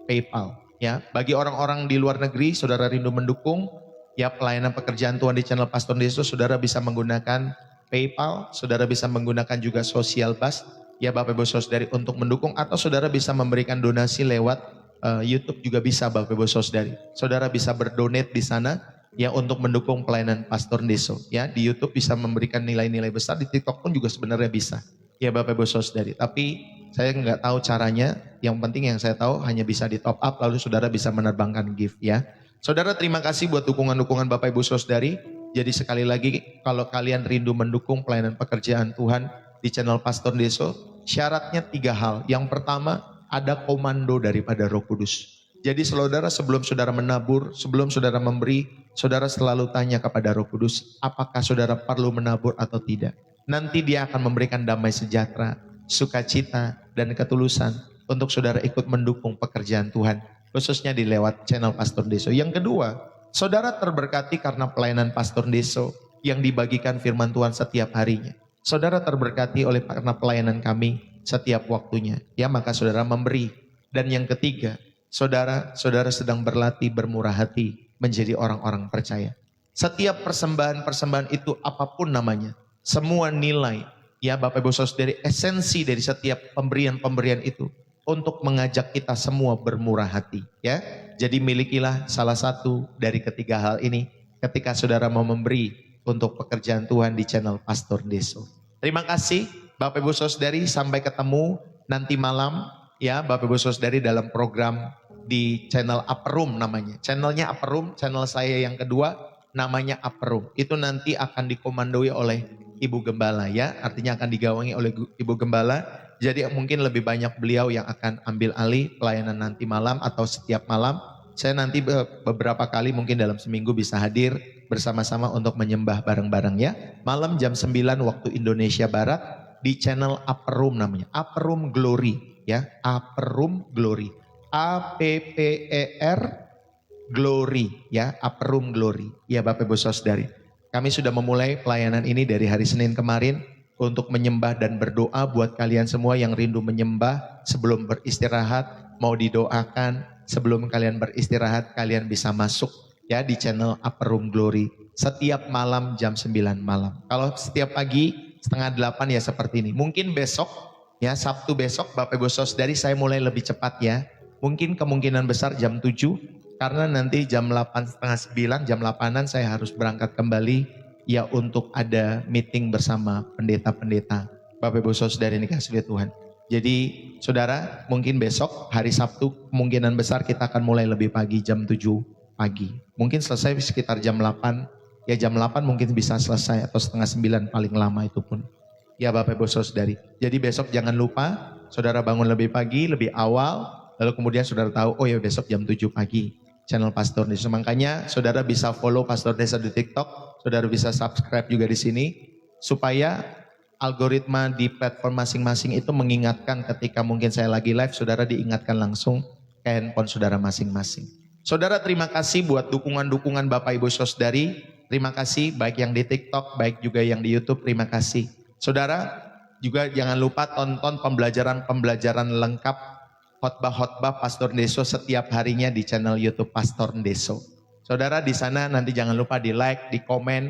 PayPal ya. Bagi orang-orang di luar negeri, saudara rindu mendukung ya pelayanan pekerjaan Tuhan di channel Pastor Deso, saudara bisa menggunakan PayPal, saudara bisa menggunakan juga Social Bus ya Bapak Ibu Saudari untuk mendukung, atau saudara bisa memberikan donasi lewat YouTube juga bisa Bapak Ibu Saudari. Saudara bisa berdonate di sana ya untuk mendukung pelayanan Pastor Deso ya. Di YouTube bisa memberikan nilai-nilai besar, di TikTok pun juga sebenarnya bisa ya Bapak Ibu Saudari. Tapi saya nggak tahu caranya, yang penting yang saya tahu hanya bisa di top up lalu saudara bisa menerbangkan gift ya. Saudara terima kasih buat dukungan-dukungan Bapak Ibu Saudari. Jadi sekali lagi kalau kalian rindu mendukung pelayanan pekerjaan Tuhan di channel Pastor Deso, syaratnya 3 hal. Yang pertama, ada komando daripada Roh Kudus. Jadi saudara sebelum saudara menabur, sebelum saudara memberi, saudara selalu tanya kepada Roh Kudus, apakah saudara perlu menabur atau tidak. Nanti dia akan memberikan damai sejahtera, sukacita, dan ketulusan untuk saudara ikut mendukung pekerjaan Tuhan, khususnya di lewat channel Pastor Deso. Yang kedua, saudara terberkati karena pelayanan Pastor Deso yang dibagikan firman Tuhan setiap harinya. Saudara terberkati oleh karena pelayanan kami setiap waktunya. Ya, maka saudara memberi. Dan yang ketiga, saudara sedang berlatih bermurah hati menjadi orang-orang percaya. Setiap persembahan itu apapun namanya, semua nilai, ya Bapak Ibu Saudara, esensi dari setiap pemberian-pemberian itu untuk mengajak kita semua bermurah hati, ya. Jadi milikilah salah satu dari ketiga hal ini ketika saudara mau memberi untuk pekerjaan Tuhan di channel Pastor Deso. Terima kasih Bapak Ibu Saudari, sampai ketemu nanti malam ya Bapak Ibu Saudari dalam program di channel Upper Room namanya. Channelnya Upper Room, channel saya yang kedua namanya Upper Room. Itu nanti akan dikomandoi oleh Ibu Gembala ya, artinya akan digawangi oleh Ibu Gembala. Jadi mungkin lebih banyak beliau yang akan ambil alih pelayanan nanti malam atau setiap malam. Saya nanti beberapa kali mungkin dalam seminggu bisa hadir bersama-sama untuk menyembah bareng-bareng ya. Malam jam 9 waktu Indonesia Barat di channel Upper Room namanya. Upper Room Glory ya, Upper Room Glory. APPER Glory ya, Upper Room Glory. Ya Bapak Ibu Saudari, kami sudah memulai pelayanan ini dari hari Senin kemarin untuk menyembah dan berdoa buat kalian semua yang rindu menyembah sebelum beristirahat, mau didoakan sebelum kalian beristirahat, kalian bisa masuk ya di channel Upper Room Glory setiap malam jam 9 malam. Kalau setiap pagi 7:30 ya seperti ini. Mungkin besok ya, Sabtu besok Bapak Ibu Saudari saya mulai lebih cepat ya. Mungkin kemungkinan besar jam 7 karena nanti jam 8, setengah 9, jam 8-an saya harus berangkat kembali ya untuk ada meeting bersama pendeta-pendeta. Bapak Ibu Saudari ini kasih Tuhan. Jadi saudara mungkin besok hari Sabtu kemungkinan besar kita akan mulai lebih pagi jam 7 pagi. Mungkin selesai sekitar jam 8, ya jam 8 mungkin bisa selesai atau setengah 9 paling lama itu pun. Ya Bapak Ibu Saudari. Jadi besok jangan lupa saudara bangun lebih pagi, lebih awal. Lalu kemudian saudara tahu, oh ya besok jam 7 pagi channel Pastor Deso. Makanya saudara bisa follow Pastor Deso di TikTok, saudara bisa subscribe juga di sini supaya algoritma di platform masing-masing itu mengingatkan ketika mungkin saya lagi live, saudara diingatkan langsung ke handphone saudara masing-masing. Saudara terima kasih buat dukungan-dukungan Bapak Ibu Saudari. Terima kasih baik yang di TikTok, baik juga yang di YouTube, terima kasih. Saudara juga jangan lupa tonton pembelajaran-pembelajaran lengkap khotbah-khotbah Pastor Deso setiap harinya di channel YouTube Pastor Deso. Saudara di sana nanti jangan lupa di like, di komen,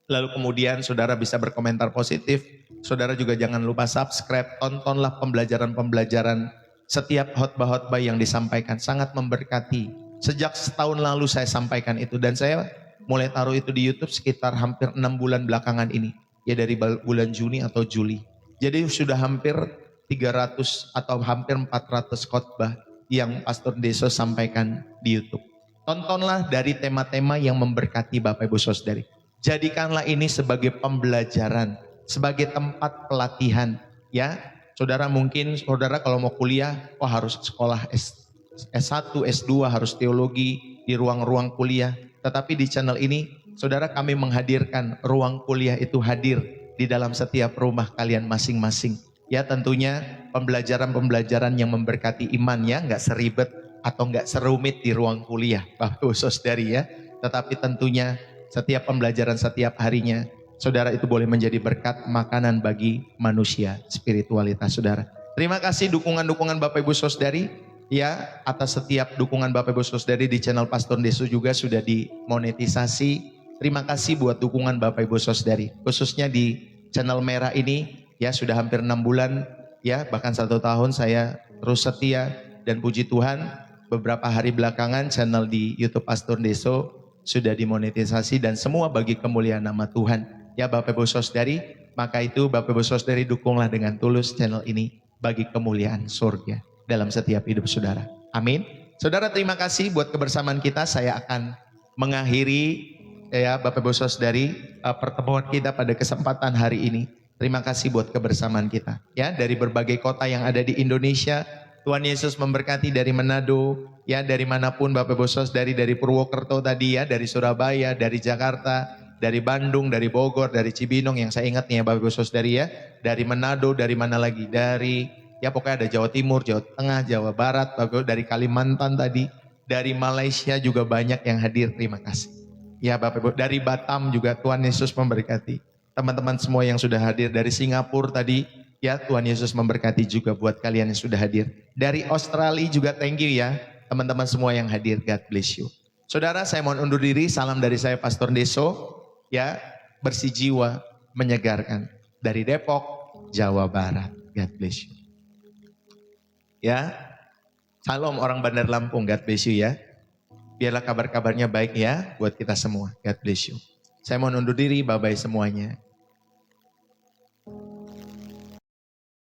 lalu kemudian saudara bisa berkomentar positif. Saudara juga jangan lupa subscribe, tontonlah pembelajaran-pembelajaran setiap khotbah-khotbah yang disampaikan, sangat memberkati. Sejak setahun lalu saya sampaikan itu dan saya mulai taruh itu di YouTube sekitar hampir 6 bulan belakangan ini. Ya dari bulan Juni atau Juli. Jadi sudah hampir 300 atau hampir 400 khotbah yang Pastor Deso sampaikan di YouTube. Tontonlah dari tema-tema yang memberkati Bapak Ibu Saudari. Jadikanlah ini sebagai pembelajaran, sebagai tempat pelatihan. Ya, saudara mungkin saudara kalau mau kuliah, harus sekolah S1, S2, harus teologi di ruang-ruang kuliah. Tetapi di channel ini, saudara kami menghadirkan ruang kuliah itu hadir di dalam setiap rumah kalian masing-masing. Ya tentunya pembelajaran-pembelajaran yang memberkati iman ya, nggak seribet atau nggak serumit di ruang kuliah Bapak Ibu Saudari ya. Tetapi tentunya setiap pembelajaran setiap harinya, saudara itu boleh menjadi berkat makanan bagi manusia, spiritualitas saudara. Terima kasih dukungan-dukungan Bapak Ibu Saudari ya, atas setiap dukungan Bapak Ibu Saudari di channel Pastor Deso juga sudah dimonetisasi. Terima kasih buat dukungan Bapak Ibu Saudari, khususnya di channel merah ini. Ya sudah hampir 6 bulan ya, bahkan 1 tahun saya terus setia dan puji Tuhan beberapa hari belakangan channel di YouTube Pastor Deso sudah dimonetisasi dan semua bagi kemuliaan nama Tuhan. Ya Bapak Ibu Saudari, maka itu Bapak Ibu Saudari dukunglah dengan tulus channel ini bagi kemuliaan surga dalam setiap hidup saudara. Amin. Saudara terima kasih buat kebersamaan kita. Saya akan mengakhiri ya Bapak Ibu Saudari pertemuan kita pada kesempatan hari ini. Terima kasih buat kebersamaan kita ya dari berbagai kota yang ada di Indonesia, Tuhan Yesus memberkati dari Manado, ya dari manapun Bapak Ibu Saudari, dari Purwokerto tadi ya, dari Surabaya, dari Jakarta, dari Bandung, dari Bogor, dari Cibinong yang saya ingat nih ya Bapak Ibu Saudari ya, dari Manado, dari mana lagi, dari ya pokoknya ada Jawa Timur, Jawa Tengah, Jawa Barat, Bapak Ibu, dari Kalimantan tadi, dari Malaysia juga banyak yang hadir, terima kasih. Ya Bapak Ibu, dari Batam juga Tuhan Yesus memberkati. Teman-teman semua yang sudah hadir dari Singapura tadi, ya Tuhan Yesus memberkati juga buat kalian yang sudah hadir. Dari Australia juga thank you ya, teman-teman semua yang hadir, God bless you. Saudara, saya mohon undur diri, salam dari saya Pastor Deso, ya bersih jiwa, menyegarkan. Dari Depok, Jawa Barat, God bless you. Ya, salam orang Bandar Lampung, God bless you ya. Biarlah kabar-kabarnya baik ya buat kita semua, God bless you. Saya mohon undur diri, bye-bye semuanya.